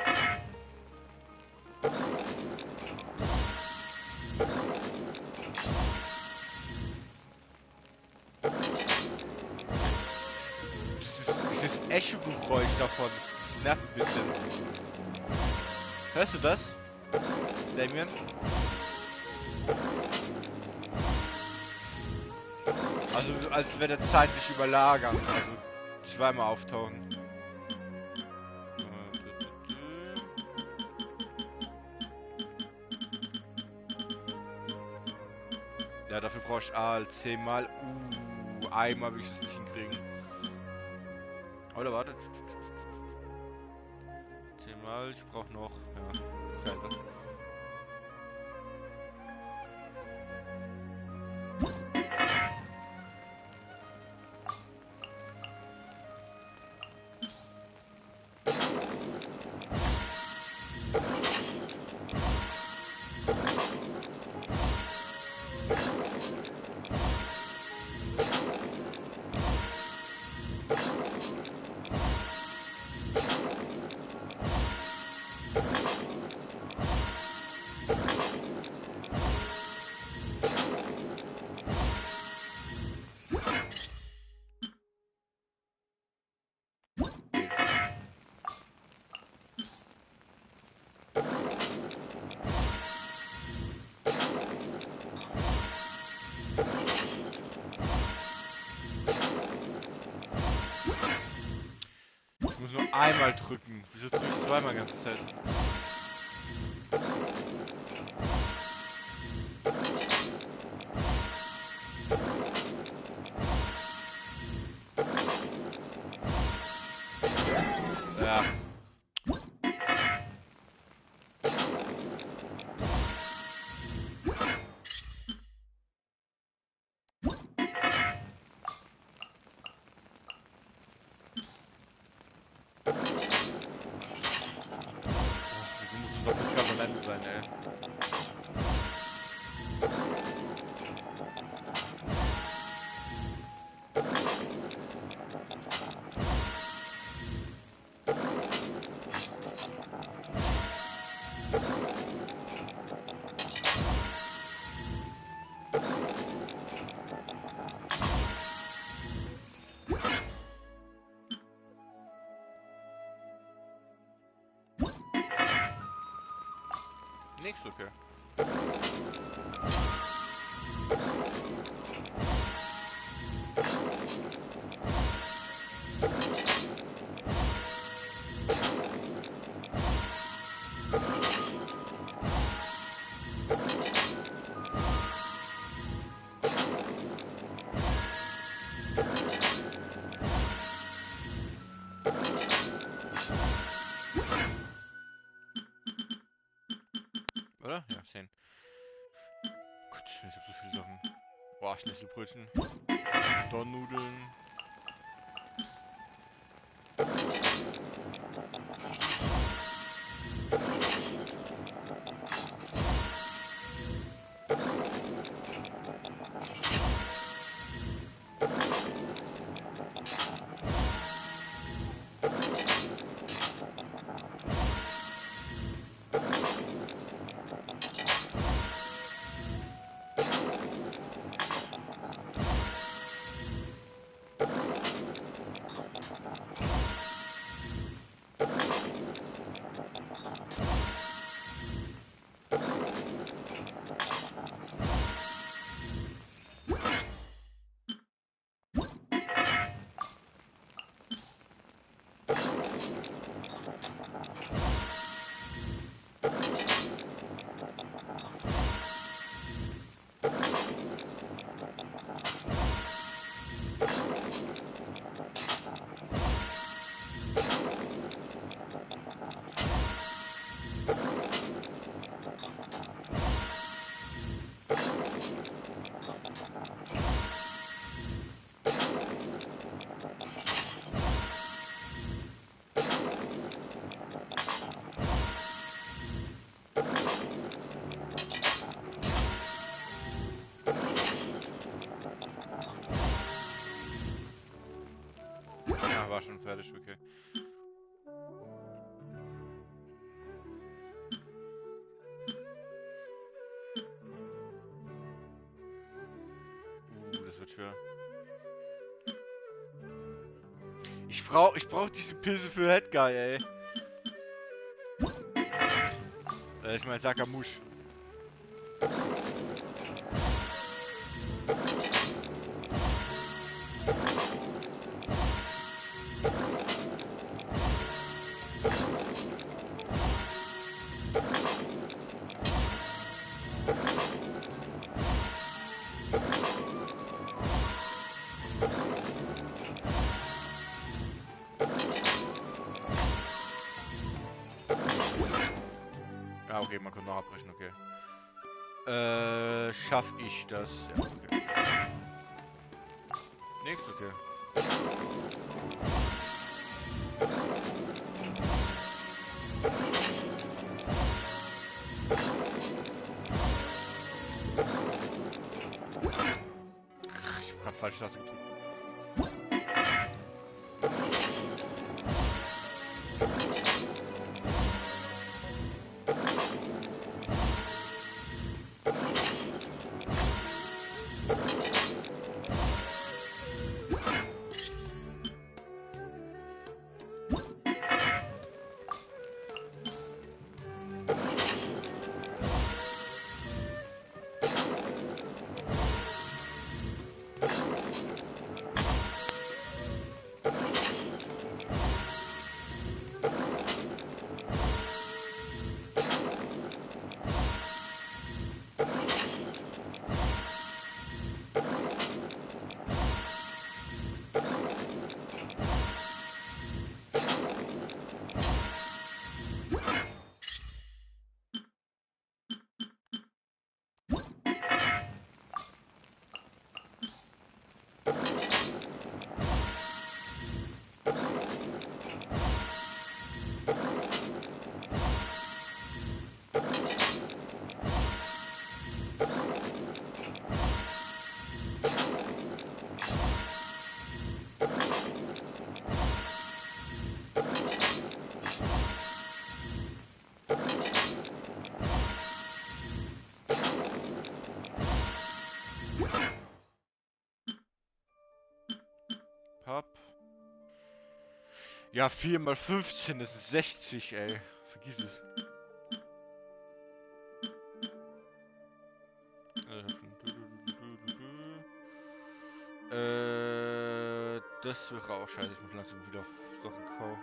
Dieses Echo-Geräusch davon, das nervt ein bisschen. Hörst du das, Damien? Also, als wäre der zeitlich überlagern, also zweimal auftauchen. Ja, dafür brauche ich A 10 Mal. Einmal will ich das nicht hinkriegen. Oder warte. 10 Mal, ich brauche noch. Ja, scheiße. einmal drücken. Wieso drücke ich zweimal die ganze Zeit? Ja. Wieso muss es doch bis ganz am Ende sein, ey? Nix, okay. Oder? Ja, 10. Gott, ich hab so viele Sachen. Boah, Schnitzelbrötchen. Dornnudeln. Ja, war schon fertig, okay. Das wird schwer. Ich brauch diese Pilze für Headguy, ey. Ich mein Sakamush. Ja, okay, man kann noch abbrechen, okay. Schaff ich das? Ja, okay. Nix, okay. Ich hab grad falsch Taste gedrückt. hab. Ja, 4 mal 15, das ist 60, ey. Vergiss es. Das wäre auch scheiße. Ich muss langsam wieder Sachen kaufen.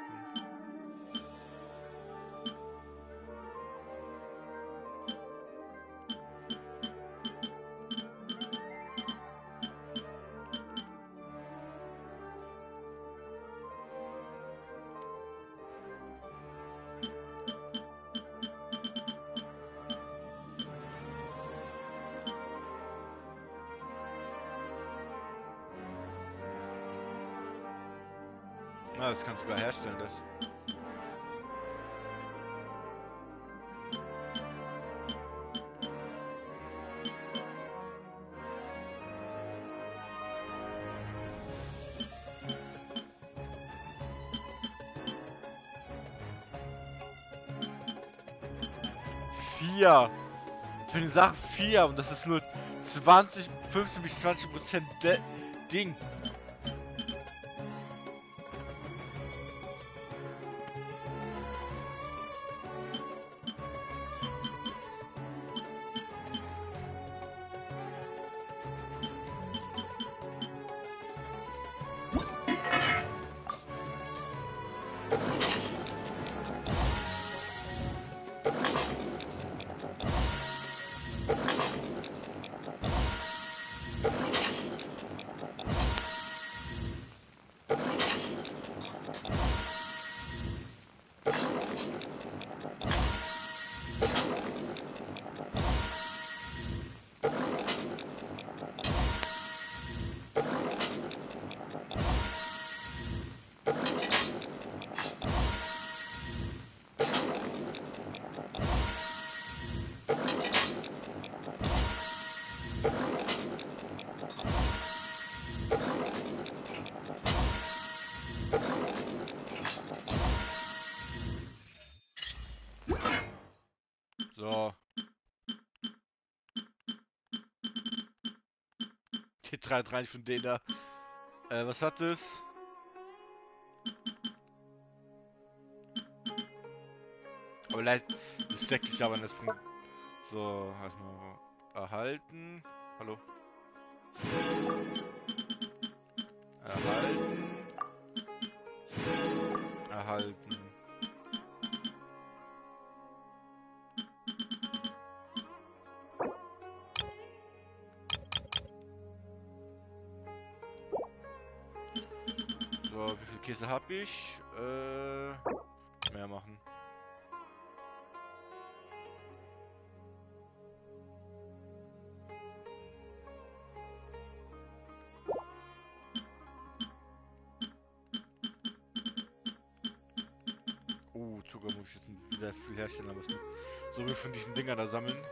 Ah, das kannst du sogar herstellen, das. Vier. Für die Sachen 4 und das ist nur 20, 15 bis 20% Ding. So. Die 3 von denen da. Was hat das? Aber leicht, das deckt sich aber, das bringt. So, erstmal erhalten. Hallo. Erhalten. Erhalten. So, wie viel Käse habe ich? Mehr machen. Zucker muss ich jetzt wieder viel herstellen, aber es muss so viel von diesen Dingern da sammeln.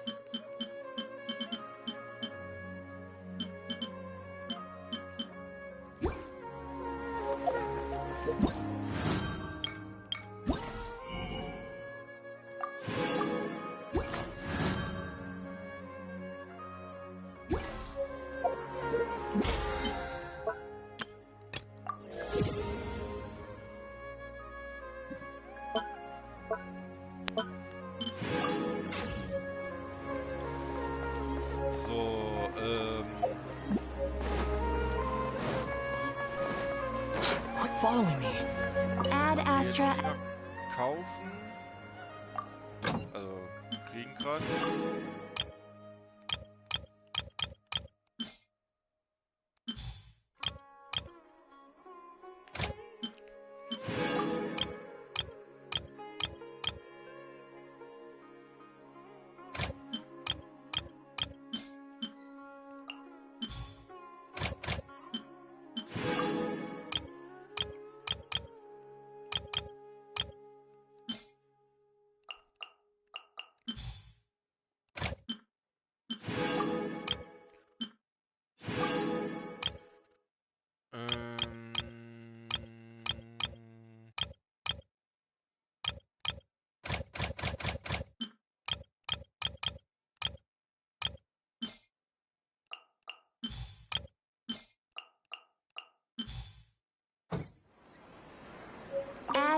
Following me. Add Astra. Kaufen. Also, kriegen gerade.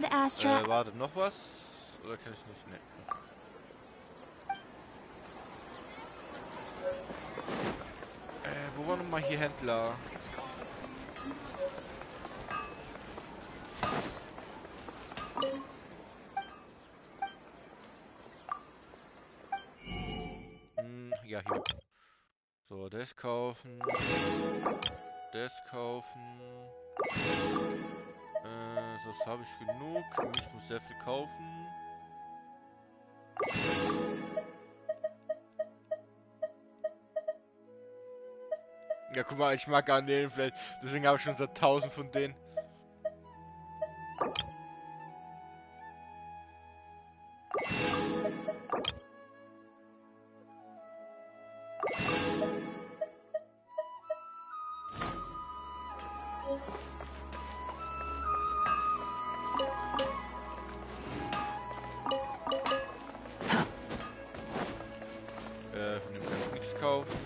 Dad, Astra... Warte, noch was? Oder kann ich nicht? Ne. Wo war nochmal hier Händler? Ja, hier. So, das kaufen. Das kaufen. Das habe ich genug. Ich muss sehr viel kaufen. Ja, guck mal, ich mag Garnelenfleisch. Deswegen habe ich schon so 1000 von denen. Von dem kann ich nichts kaufen.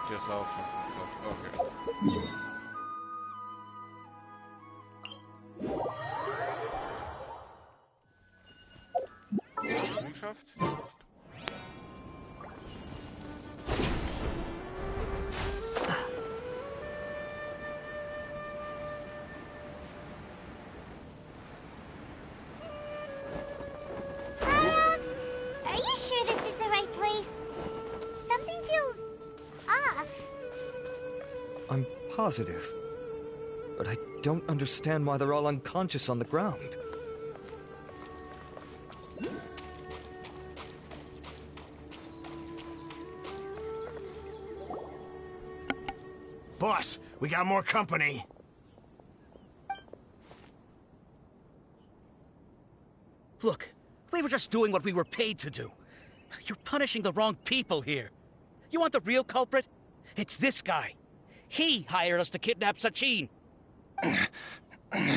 Der ist auch schon gekauft. Okay. Errungenschaft. Are you sure this is the right place? Something feels off. I'm positive. But I don't understand why they're all unconscious on the ground. Boss, we got more company. Look, we were just doing what we were paid to do. You're punishing the wrong people here. You want the real culprit? It's this guy. He hired us to kidnap Sachin. What happened?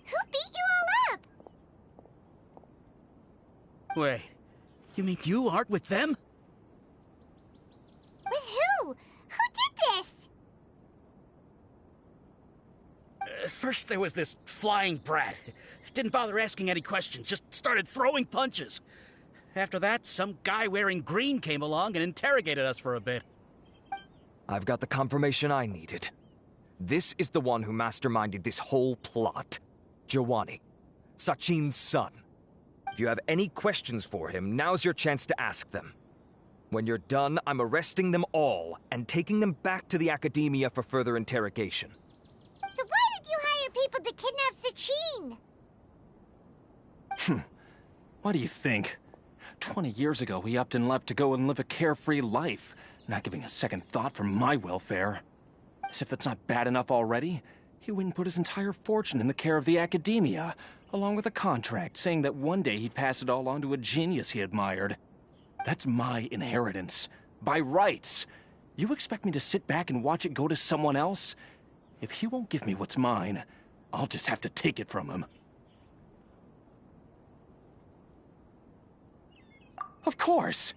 Who beat you all up? Wait, you mean you aren't with them? With who? Who did this? First there was this flying brat. Didn't bother asking any questions, just started throwing punches. After that, some guy wearing green came along and interrogated us for a bit. I've got the confirmation I needed. This is the one who masterminded this whole plot. Jawani, Sachin's son. If you have any questions for him, now's your chance to ask them. When you're done, I'm arresting them all and taking them back to the Academia for further interrogation. So why did you hire people to kidnap Sachin? What do you think? 20 years ago, he upped and left to go and live a carefree life, not giving a second thought for my welfare. As if that's not bad enough already, he went and put his entire fortune in the care of the Academia, along with a contract saying that one day he'd pass it all on to a genius he admired. That's my inheritance. By rights. You expect me to sit back and watch it go to someone else? If he won't give me what's mine, I'll just have to take it from him. Of course!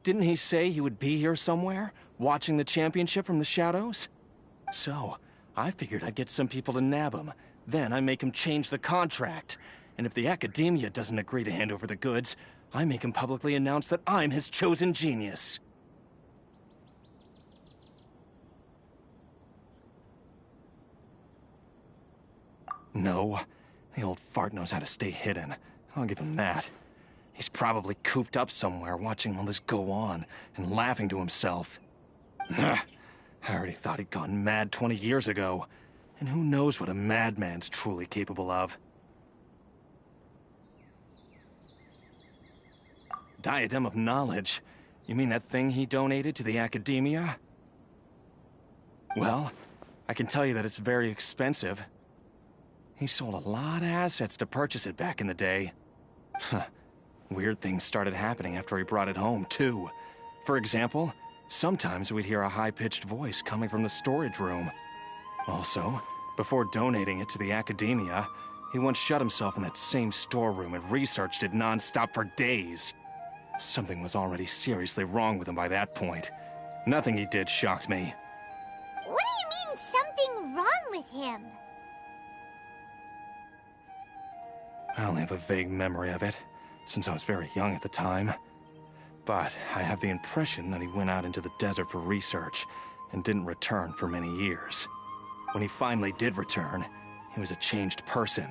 Didn't he say he would be here somewhere, watching the championship from the shadows? So, I figured I'd get some people to nab him. Then I make him change the contract. And if the Academia doesn't agree to hand over the goods, I make him publicly announce that I'm his chosen genius. No, the old fart knows how to stay hidden. I'll give him that. He's probably cooped up somewhere watching all this go on and laughing to himself. I already thought he'd gone mad 20 years ago. And who knows what a madman's truly capable of. Diadem of Knowledge? You mean that thing he donated to the Academia? Well, I can tell you that it's very expensive. He sold a lot of assets to purchase it back in the day. Weird things started happening after he brought it home, too. For example, sometimes we'd hear a high-pitched voice coming from the storage room. Also, before donating it to the Academia, he once shut himself in that same storeroom and researched it non-stop for days. Something was already seriously wrong with him by that point. Nothing he did shocked me. What do you mean, with him? I only have a vague memory of it, since I was very young at the time. But I have the impression that he went out into the desert for research and didn't return for many years. When he finally did return, he was a changed person.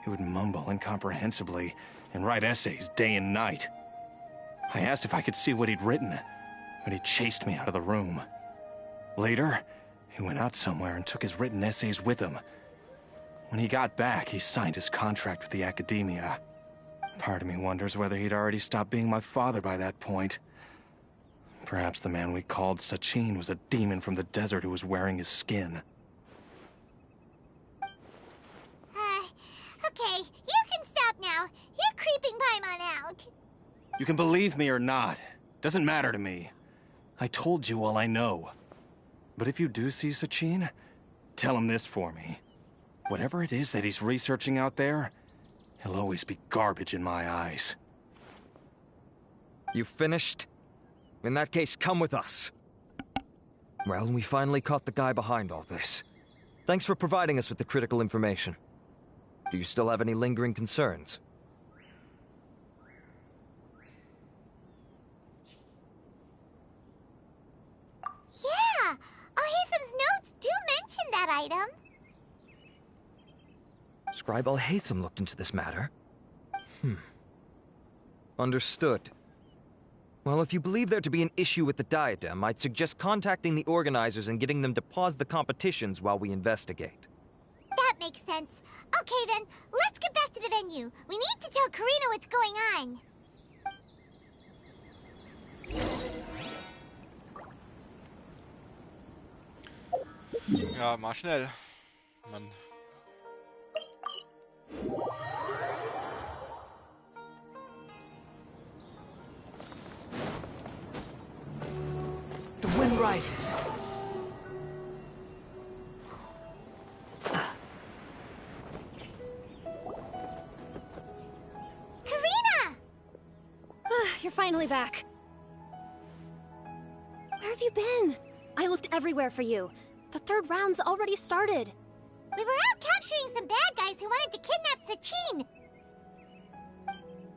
He would mumble incomprehensibly and write essays day and night. I asked if I could see what he'd written, but he chased me out of the room. Later, he went out somewhere and took his written essays with him. When he got back, he signed his contract with the academia. Part of me wonders whether he'd already stopped being my father by that point. Perhaps the man we called Sachin was a demon from the desert who was wearing his skin. Okay, you can stop now. You're creeping Paimon out. You can believe me or not. Doesn't matter to me. I told you all I know. But if you do see Sachin, tell him this for me. Whatever it is that he's researching out there, he'll always be garbage in my eyes. You finished? In that case, come with us. Well, we finally caught the guy behind all this. Thanks for providing us with the critical information. Do you still have any lingering concerns? Yeah! Al-Haytham's notes do mention that item. Scribe Al-Haytham looked into this matter. Understood. Well, if you believe there to be an issue with the diadem, I'd suggest contacting the organizers and getting them to pause the competitions while we investigate. That makes sense. Okay then, let's get back to the venue. We need to tell Karina what's going on. Ja, mal schnell. Mann. The wind rises. Karina! You're finally back. Where have you been? I looked everywhere for you. The third round's already started. We were out capturing some bad guys who wanted to kidnap Sachin.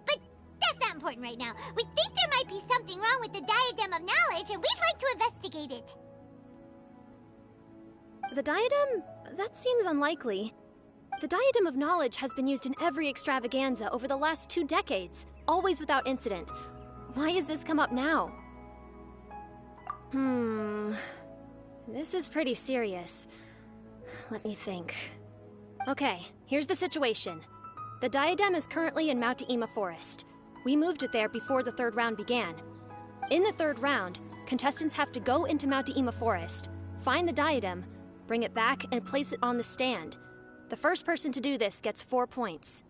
But that's not important right now. We think there might be something wrong with the Diadem of Knowledge, and we'd like to investigate it. The diadem? That seems unlikely. The Diadem of Knowledge has been used in every extravaganza over the last 2 decades, always without incident. Why has this come up now? This is pretty serious. Let me think. Okay, here's the situation. The diadem is currently in Mount Ima Forest. We moved it there before the third round began. In the third round, contestants have to go into Mount Ima Forest, find the diadem, bring it back, and place it on the stand. The first person to do this gets 4 points.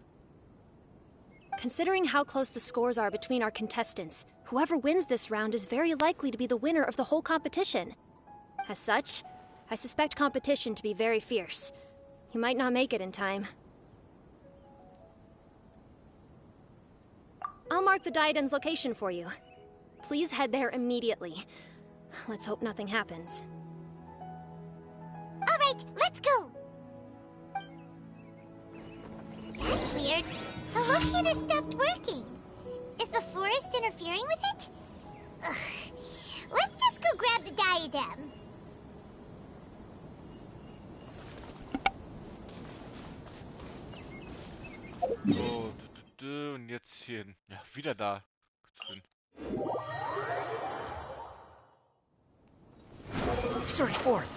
Considering how close the scores are between our contestants, whoever wins this round is very likely to be the winner of the whole competition. As such, I suspect competition to be very fierce. You might not make it in time. I'll mark the diadem's location for you. Please head there immediately. Let's hope nothing happens. All right, let's go. That's weird. The locator stopped working. Is the forest interfering with it? Ugh. Let's just go grab the diadem. So, und jetzt hier hin. Ja, wieder da. Drin. Search for it.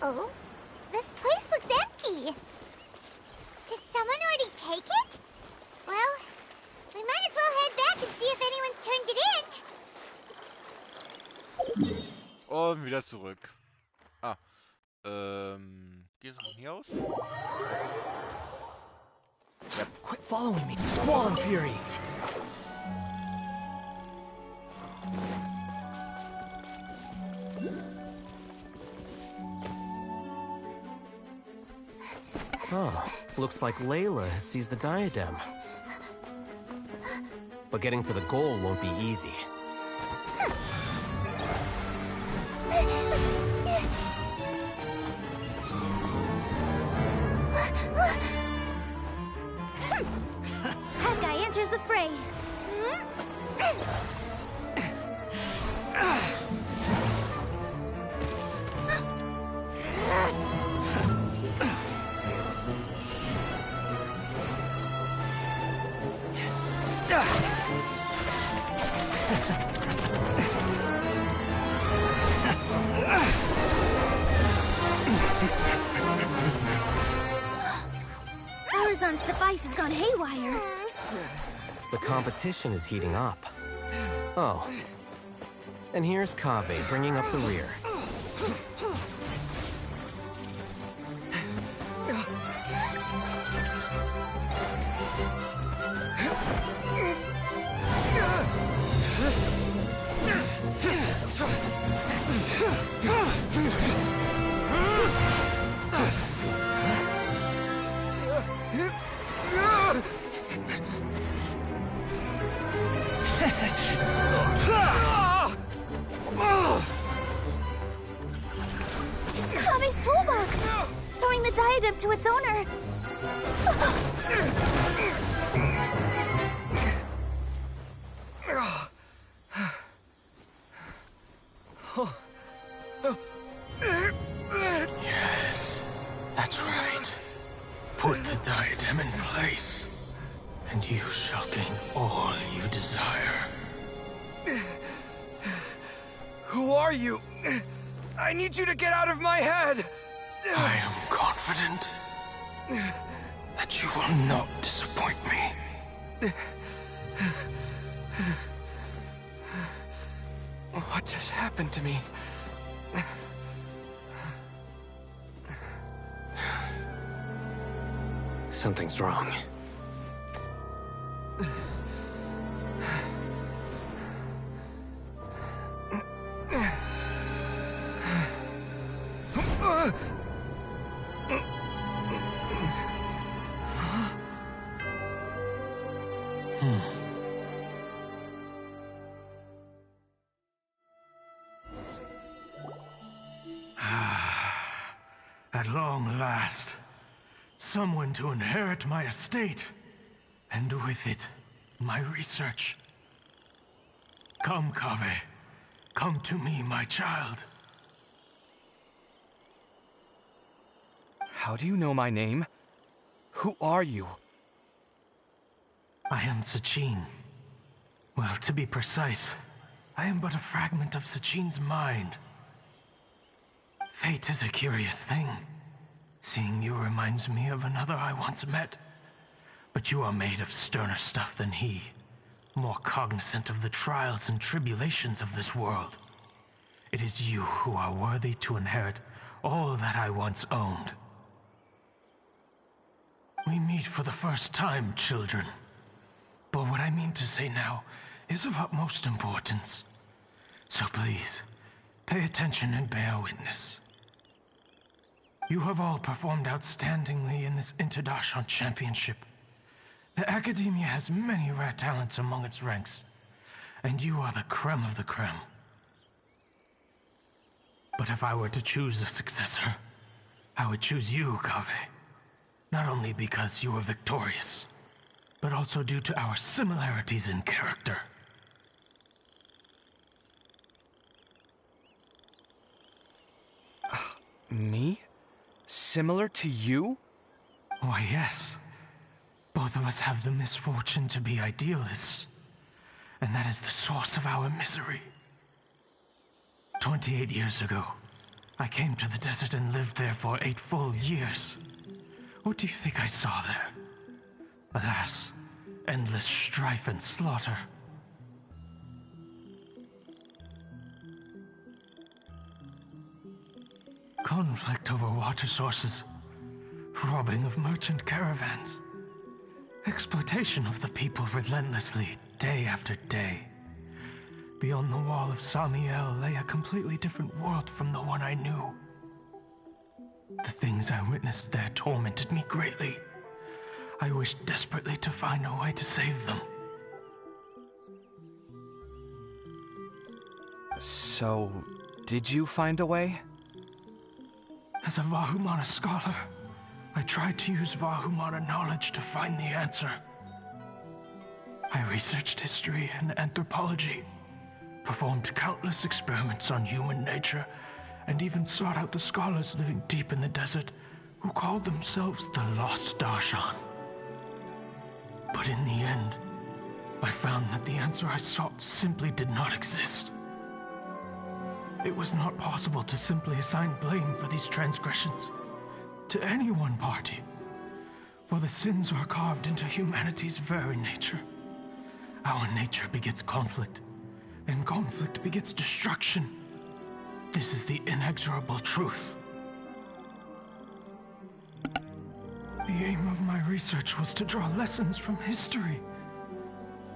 Uh-oh. This place looks empty. Did someone already take it? Well, we might as well head back and see if anyone's turned it in. Und wieder zurück. Ah. Gehst du von hier aus? Ja. Quit following me, Squall Fury! Oh, looks like Layla has seized the diadem. But getting to the goal won't be easy. Hawkeye enters the fray. Horizon's device has gone haywire. The competition is heating up. Oh. And here's Kaveh bringing up the rear. It's Kave's toolbox! Throwing the diadem to its owner! Yes, that's right. Put the diadem in place, and you shall gain all you desire. Who are you? I need you to get out of my head! I am confident that you will not disappoint me. What just happened to me? Something's wrong. At long last, someone to inherit my estate, and with it, my research. Come, Kaveh. Come to me, my child. How do you know my name? Who are you? I am Sachin. Well, to be precise, I am but a fragment of Sachin's mind. Fate is a curious thing. Seeing you reminds me of another I once met. But you are made of sterner stuff than he, more cognizant of the trials and tribulations of this world. It is you who are worthy to inherit all that I once owned. We meet for the first time, children. But what I mean to say now is of utmost importance. So please, pay attention and bear witness. You have all performed outstandingly in this Interdashon Championship. The Academia has many rare talents among its ranks, and you are the creme of the creme. But if I were to choose a successor, I would choose you, Kaveh. Not only because you were victorious, but also due to our similarities in character. Me? Similar to you? Why, yes. Both of us have the misfortune to be idealists, and that is the source of our misery. 28 years ago, I came to the desert and lived there for 8 full years. What do you think I saw there? Alas, endless strife and slaughter. Conflict over water sources, robbing of merchant caravans. Exploitation of the people relentlessly, day after day. Beyond the wall of Samiel lay a completely different world from the one I knew. The things I witnessed there tormented me greatly. I wished desperately to find a way to save them. So, did you find a way? As a Vahumana scholar, I tried to use Vahumana knowledge to find the answer. I researched history and anthropology, performed countless experiments on human nature, and even sought out the scholars living deep in the desert who called themselves the Lost Darshan. But in the end, I found that the answer I sought simply did not exist. It was not possible to simply assign blame for these transgressions to any one party, for the sins are carved into humanity's very nature. Our nature begets conflict, and conflict begets destruction. This is the inexorable truth. The aim of my research was to draw lessons from history,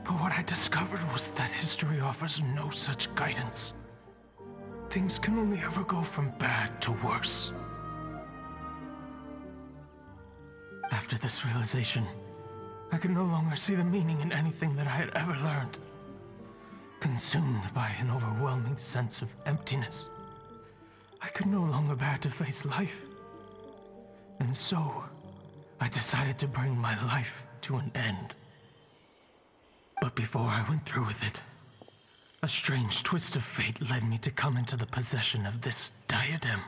but what I discovered was that history offers no such guidance. Things can only ever go from bad to worse. After this realization, I could no longer see the meaning in anything that I had ever learned. Consumed by an overwhelming sense of emptiness, I could no longer bear to face life. And so, I decided to bring my life to an end. But before I went through with it, a strange twist of fate led me to come into the possession of this diadem,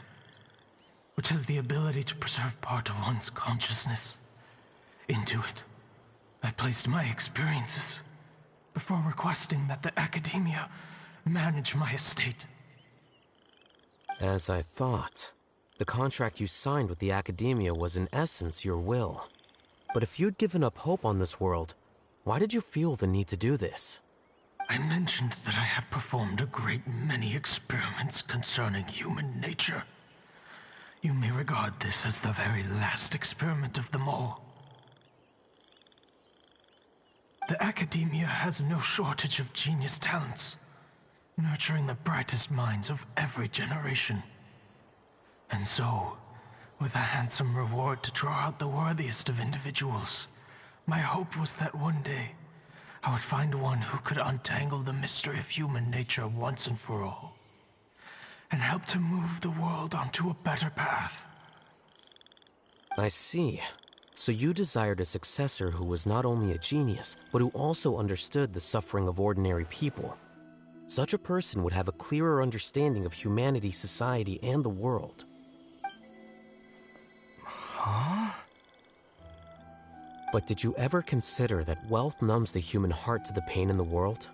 which has the ability to preserve part of one's consciousness. Into it, I placed my experiences before requesting that the academia manage my estate. As I thought, the contract you signed with the academia was in essence your will. But if you'd given up hope on this world, why did you feel the need to do this? I mentioned that I had performed a great many experiments concerning human nature. You may regard this as the very last experiment of them all. The academia has no shortage of genius talents, nurturing the brightest minds of every generation. And so, with a handsome reward to draw out the worthiest of individuals, my hope was that one day I would find one who could untangle the mystery of human nature once and for all, and help to move the world onto a better path. I see. So you desired a successor who was not only a genius, but who also understood the suffering of ordinary people. Such a person would have a clearer understanding of humanity, society, and the world. Huh? But did you ever consider that wealth numbs the human heart to the pain in the world?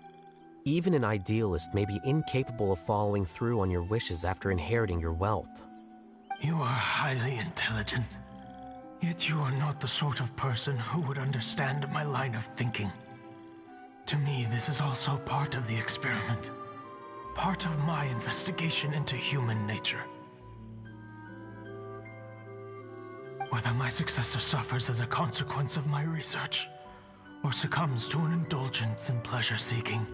Even an idealist may be incapable of following through on your wishes after inheriting your wealth. You are highly intelligent, yet you are not the sort of person who would understand my line of thinking. To me, this is also part of the experiment, part of my investigation into human nature. Whether my successor suffers as a consequence of my research, or succumbs to an indulgence in pleasure-seeking,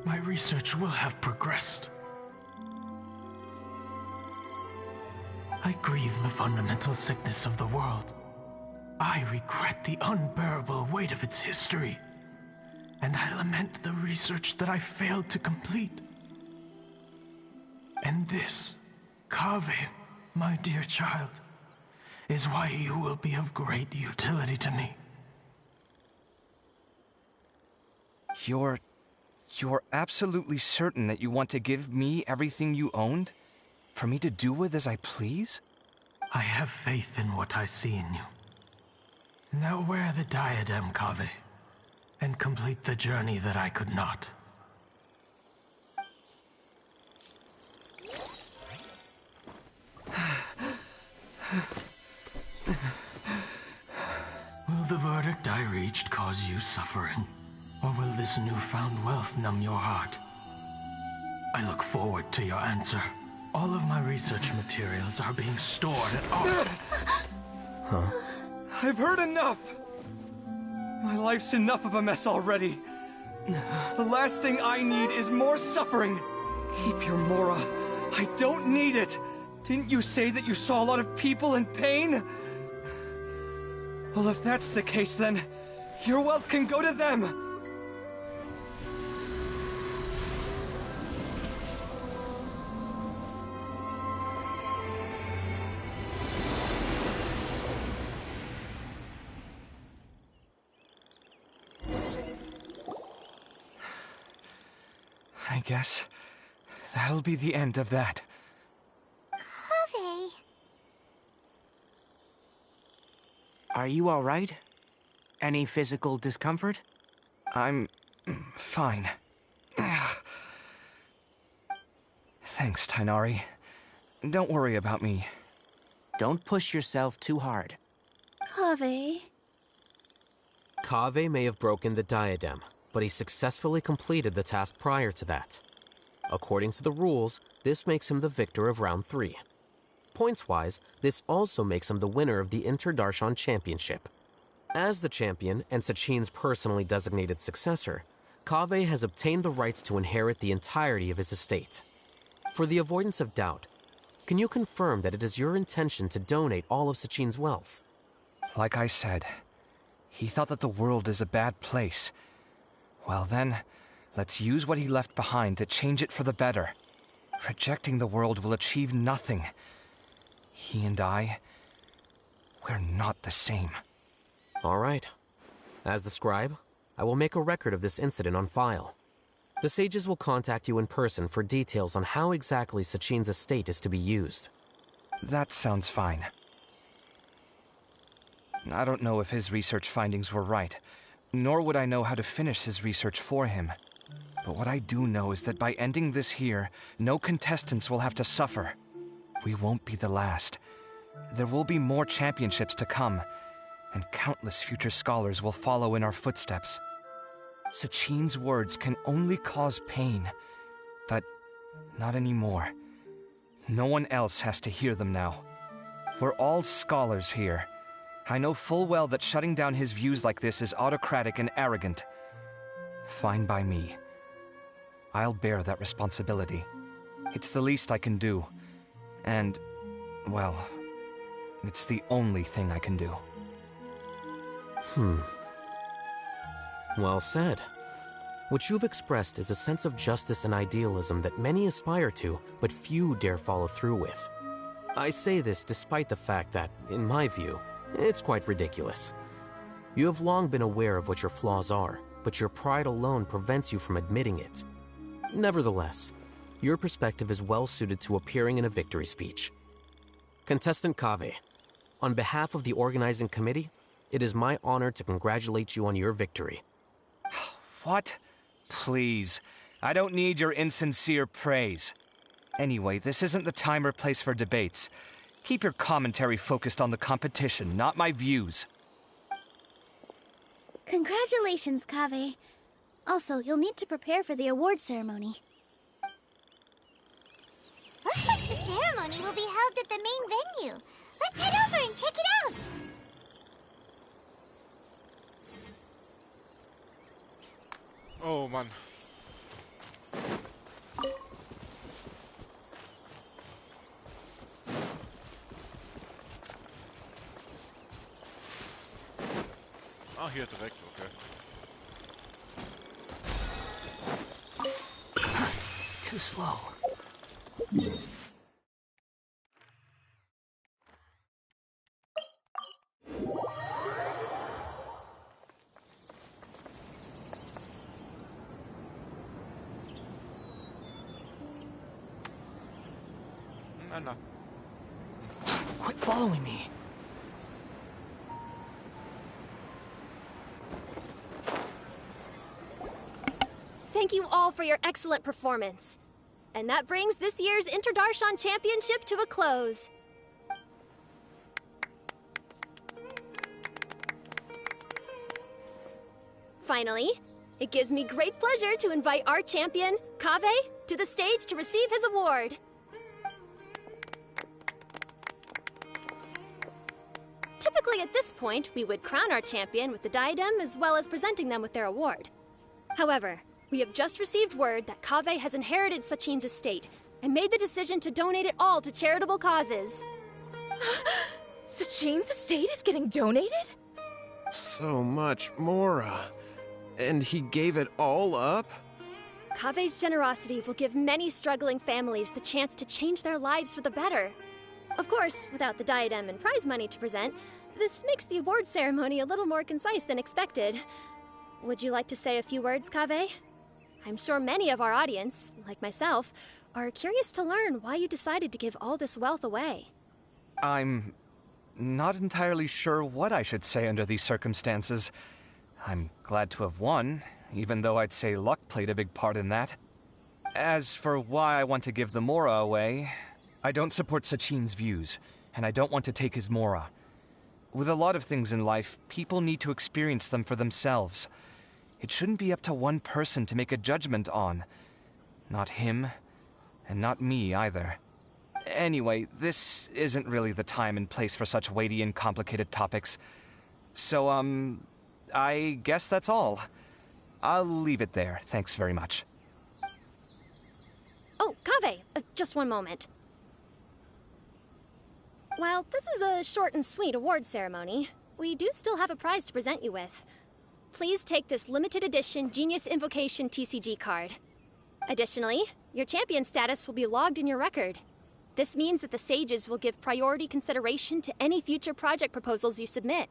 my research will have progressed. I grieve the fundamental sickness of the world. I regret the unbearable weight of its history, and I lament the research that I failed to complete. And this, Kaveh, my dear child, is why you will be of great utility to me. You're absolutely certain that you want to give me everything you owned? For me to do with as I please? I have faith in what I see in you. Now wear the diadem, Kaveh, and complete the journey that I could not. Will the verdict I reached cause you suffering? Or will this newfound wealth numb your heart? I look forward to your answer. All of my research materials are being stored at all. Huh? I've heard enough! My life's enough of a mess already. The last thing I need is more suffering. Keep your Mora. I don't need it. Didn't you say that you saw a lot of people in pain? Well, if that's the case, then your wealth can go to them. I guess that'll be the end of that. Kaveh. Are you all right? Any physical discomfort? I'm fine. Thanks, Tainari. Don't worry about me. Don't push yourself too hard. Kaveh. Kaveh may have broken the diadem, but he successfully completed the task prior to that. According to the rules, this makes him the victor of round 3. Points-wise, this also makes him the winner of the Inter-Darshan Championship. As the champion and Sachin's personally designated successor, Kaveh has obtained the rights to inherit the entirety of his estate. For the avoidance of doubt, can you confirm that it is your intention to donate all of Sachin's wealth? Like I said, he thought that the world is a bad place. Well then, let's use what he left behind to change it for the better. Rejecting the world will achieve nothing. He and I, we're not the same. All right. As the scribe, I will make a record of this incident on file. The sages will contact you in person for details on how exactly Sachin's estate is to be used. That sounds fine. I don't know if his research findings were right, nor would I know how to finish his research for him. But what I do know is that by ending this here, no contestants will have to suffer. We won't be the last. There will be more championships to come, and countless future scholars will follow in our footsteps. Sachin's words can only cause pain, but not anymore. No one else has to hear them now. We're all scholars here. I know full well that shutting down his views like this is autocratic and arrogant. Fine by me. I'll bear that responsibility. It's the least I can do. And, well, it's the only thing I can do. Well said. What you've expressed is a sense of justice and idealism that many aspire to, but few dare follow through with. I say this despite the fact that, in my view, it's quite ridiculous. You have long been aware of what your flaws are, but your pride alone prevents you from admitting it. Nevertheless, your perspective is well suited to appearing in a victory speech. Contestant Kaveh, on behalf of the organizing committee, it is my honor to congratulate you on your victory. What? Please. I don't need your insincere praise. Anyway, this isn't the time or place for debates. Keep your commentary focused on the competition, not my views. Congratulations, Kaveh. Also, you'll need to prepare for the award ceremony. Looks like the ceremony will be held at the main venue. Let's head over and check it out. Oh Mann. Ah, hier direkt, okay. Too slow. No. Quit following me. Thank you all for your excellent performance. And that brings this year's Inter-Darshan Championship to a close. Finally, it gives me great pleasure to invite our champion, Kaveh, to the stage to receive his award. To Typically at this point, we would crown our champion with the diadem as well as presenting them with their award. However, we have just received word that Kaveh has inherited Sachin's estate and made the decision to donate it all to charitable causes. Sachin's estate is getting donated? So much Mora. And he gave it all up? Kaveh's generosity will give many struggling families the chance to change their lives for the better. Of course, without the diadem and prize money to present, this makes the award ceremony a little more concise than expected. Would you like to say a few words, Kaveh? I'm sure many of our audience, like myself, are curious to learn why you decided to give all this wealth away. I'm not entirely sure what I should say under these circumstances. I'm glad to have won, even though I'd say luck played a big part in that. As for why I want to give the Mora away, I don't support Sachin's views, and I don't want to take his Mora. With a lot of things in life, people need to experience them for themselves. It shouldn't be up to one person to make a judgment on. Not him, and not me either. Anyway, this isn't really the time and place for such weighty and complicated topics. So, I guess that's all. I'll leave it there. Thanks very much. Oh, Kaveh, just one moment. While this is a short and sweet award ceremony, we do still have a prize to present you with. Please take this limited edition Genius Invocation TCG card. Additionally, your champion status will be logged in your record. This means that the Sages will give priority consideration to any future project proposals you submit.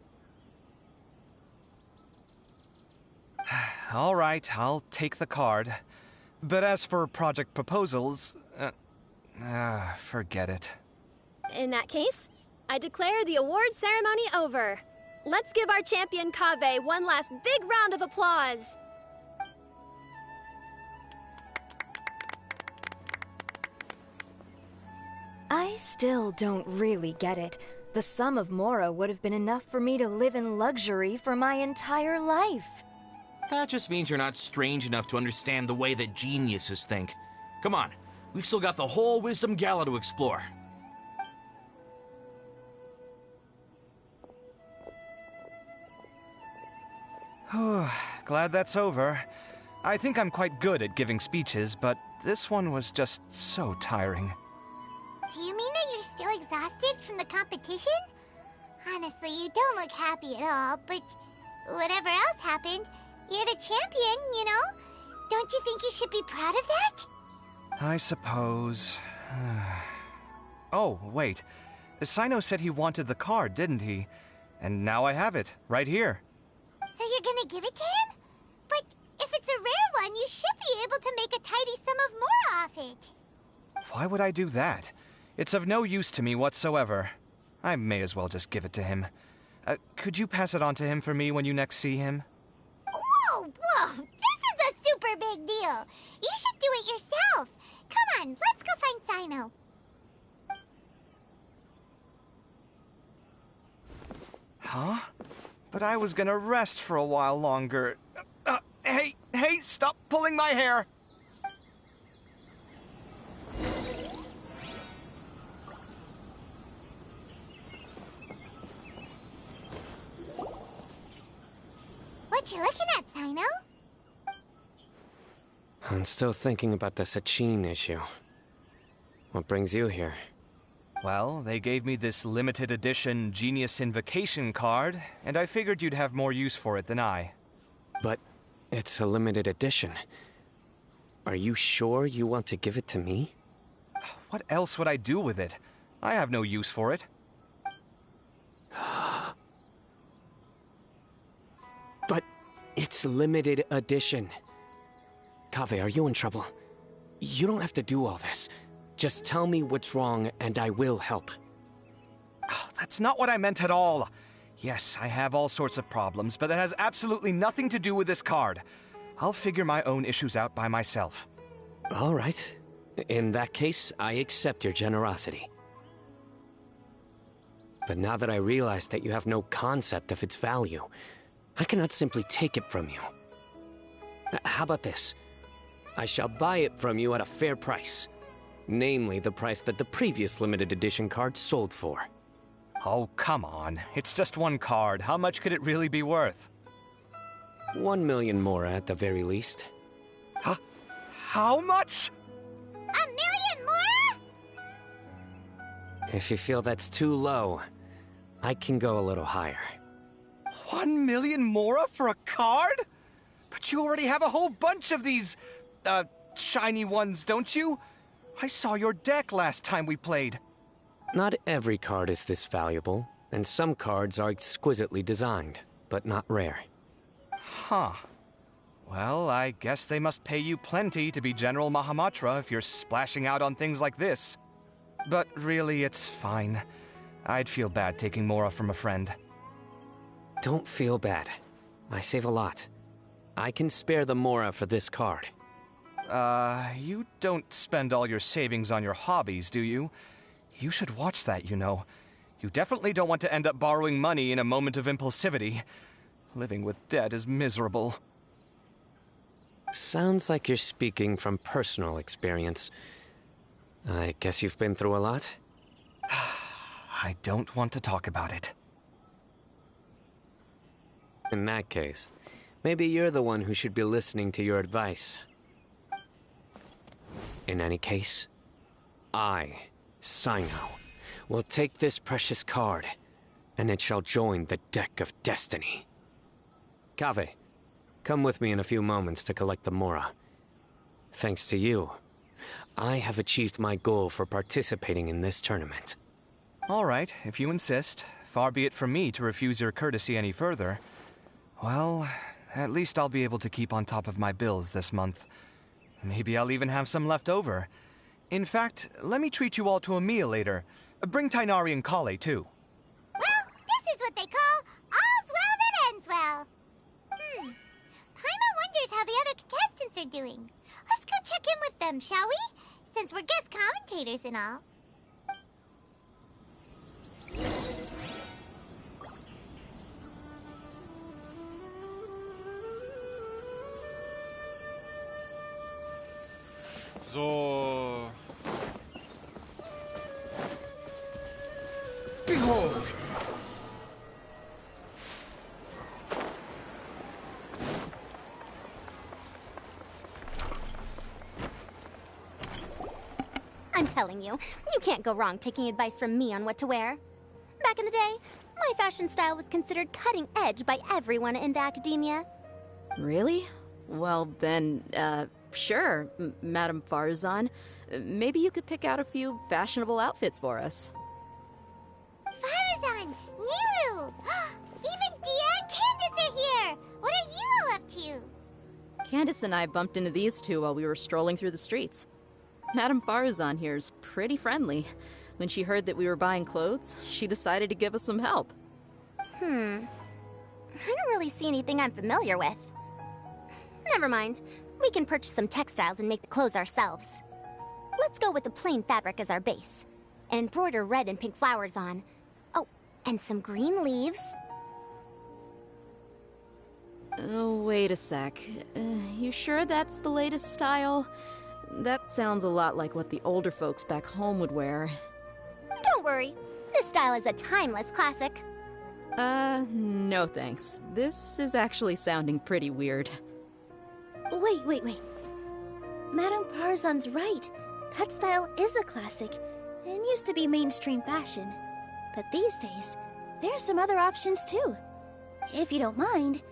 All right, I'll take the card. But as for project proposals, forget it. In that case, I declare the award ceremony over. Let's give our champion Kaveh one last big round of applause. I still don't really get it. The sum of Mora would have been enough for me to live in luxury for my entire life. That just means you're not strange enough to understand the way that geniuses think. Come on, we've still got the whole Wisdom Gala to explore. Glad that's over. I think I'm quite good at giving speeches, but this one was just so tiring. Do you mean that you're still exhausted from the competition? Honestly, you don't look happy at all, but whatever else happened, you're the champion, you know? Don't you think you should be proud of that? I suppose. Oh, wait. Sino said he wanted the card, didn't he? And now I have it, right here. So you're gonna give it to him? But if it's a rare one, you should be able to make a tidy sum of more off it. Why would I do that? It's of no use to me whatsoever. I may as well just give it to him. Could you pass it on to him for me when you next see him? Whoa, whoa! This is a super big deal! You should do it yourself! Come on, let's go find Sino. Huh? But I was gonna rest for a while longer. Hey, stop pulling my hair! What you looking at, Sino? I'm still thinking about the Sachin issue. What brings you here? Well, they gave me this limited edition Genius Invocation card, and I figured you'd have more use for it than I. But it's a limited edition. Are you sure you want to give it to me? What else would I do with it? I have no use for it. But it's limited edition. Kaveh, are you in trouble? You don't have to do all this. Just tell me what's wrong, and I will help. Oh, that's not what I meant at all. Yes, I have all sorts of problems, but that has absolutely nothing to do with this card. I'll figure my own issues out by myself. All right. In that case, I accept your generosity. But now that I realize that you have no concept of its value, I cannot simply take it from you. How about this? I shall buy it from you at a fair price. Namely, the price that the previous limited edition card sold for. Oh, come on. It's just one card. How much could it really be worth? 1 million more at the very least. How much? 1 million more? If you feel that's too low, I can go a little higher. 1 million mora for a card? But you already have a whole bunch of these, shiny ones, don't you? I saw your deck last time we played. Not every card is this valuable, and some cards are exquisitely designed, but not rare. Huh. Well, I guess they must pay you plenty to be General Mahamatra if you're splashing out on things like this. But really, it's fine. I'd feel bad taking mora from a friend. Don't feel bad. I save a lot. I can spare the mora for this card. You don't spend all your savings on your hobbies, do you? You should watch that, you know. You definitely don't want to end up borrowing money in a moment of impulsivity. Living with debt is miserable. Sounds like you're speaking from personal experience. I guess you've been through a lot? I don't want to talk about it. In that case, maybe you're the one who should be listening to your advice. In any case, I, Sino, will take this precious card, and it shall join the deck of destiny. Kaveh, come with me in a few moments to collect the mora. Thanks to you, I have achieved my goal for participating in this tournament. All right, if you insist. Far be it from me to refuse your courtesy any further. Well, at least I'll be able to keep on top of my bills this month. Maybe I'll even have some left over. In fact, let me treat you all to a meal later. Bring Tighnari and Kale, too. Well, this is what they call all's well that ends well. Paimon wonders how the other contestants are doing. Let's go check in with them, shall we? Since we're guest commentators and all. So. Behold! I'm telling you, you can't go wrong taking advice from me on what to wear. Back in the day, my fashion style was considered cutting edge by everyone in the academia. Really? Well, then, sure, Madame Farzan. Maybe you could pick out a few fashionable outfits for us. Farzan! Nilu! Even Dia and Candace are here! What are you all up to? Candace and I bumped into these two while we were strolling through the streets. Madame Farzan here's pretty friendly. When she heard that we were buying clothes, she decided to give us some help. I don't really see anything I'm familiar with. Never mind. We can purchase some textiles and make the clothes ourselves. Let's go with the plain fabric as our base. And embroider red and pink flowers on. Oh, and some green leaves. Oh, wait a sec. You sure that's the latest style? That sounds a lot like what the older folks back home would wear. Don't worry. This style is a timeless classic. No thanks. This is actually sounding pretty weird. Wait. Madame Farzan's right. That style is a classic, and used to be mainstream fashion. But these days, there's some other options too. If you don't mind,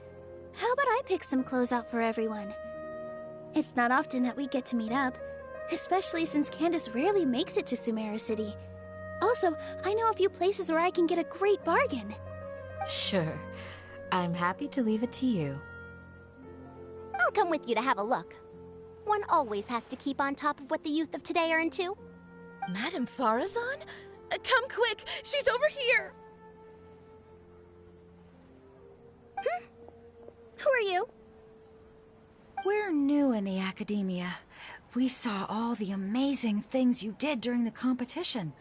how about I pick some clothes out for everyone? It's not often that we get to meet up, especially since Candace rarely makes it to Sumeru City. Also, I know a few places where I can get a great bargain. Sure. I'm happy to leave it to you. I'll come with you to have a look. One always has to keep on top of what the youth of today are into. Madame Farazan? Come quick! She's over here! Who are you? We're new in the academia. We saw all the amazing things you did during the competition.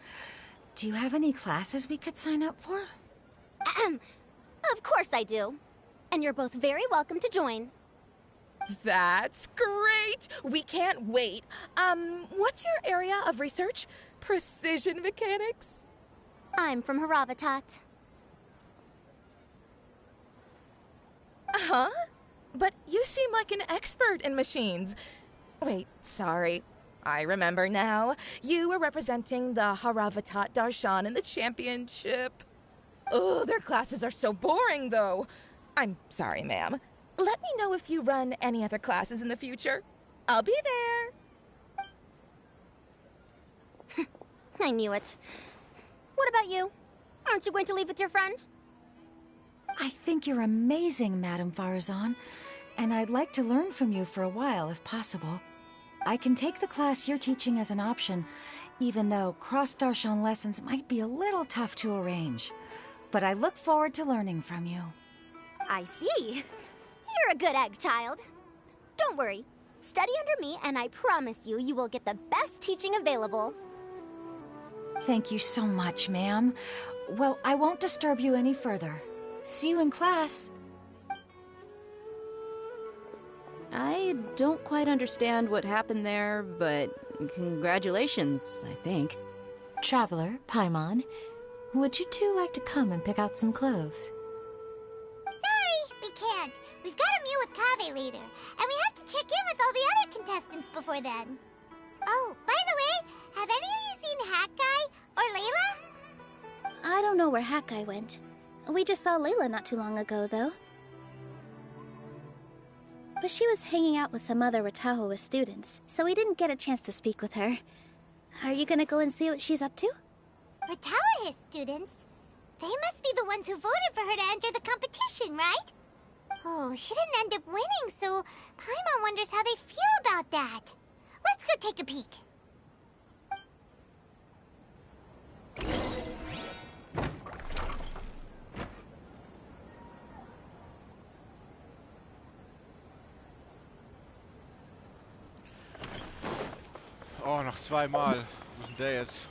Do you have any classes we could sign up for? Of course I do. And you're both very welcome to join. That's great! We can't wait. What's your area of research? Precision mechanics? I'm from Haravatat. Huh? But you seem like an expert in machines. Wait, sorry. I remember now. You were representing the Haravatat Darshan in the championship. Oh, their classes are so boring, though. I'm sorry, ma'am. Let me know if you run any other classes in the future. I'll be there. I knew it. What about you? Aren't you going to leave with your friend? I think you're amazing, Madame Farazan, and I'd like to learn from you for a while, if possible. I can take the class you're teaching as an option, even though cross-Darshan lessons might be a little tough to arrange. But I look forward to learning from you. I see. You're a good egg, child. Don't worry. Study under me, and I promise you, you will get the best teaching available. Thank you so much, ma'am. Well, I won't disturb you any further. See you in class. I don't quite understand what happened there, but congratulations, I think. Traveler, Paimon, would you two like to come and pick out some clothes? Sorry, we can't. We've got a meal with Kaveh later, and we have to check in with all the other contestants before then. Oh, by the way, have any of you seen Hat Guy or Layla? I don't know where Hakai went. We just saw Layla not too long ago, though. But she was hanging out with some other Ratahoa students, so we didn't get a chance to speak with her. Are you gonna go and see what she's up to? Ratahoa students? They must be the ones who voted for her to enter the competition, right? Oh, she didn't end up winning, so Paimon wonders how they feel about that. Let's go take a peek. Oh, noch zweimal. Wo ist denn der jetzt?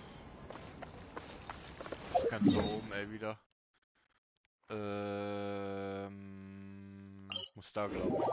Ganz da oben, ey, wieder. Muss da, glaube ich.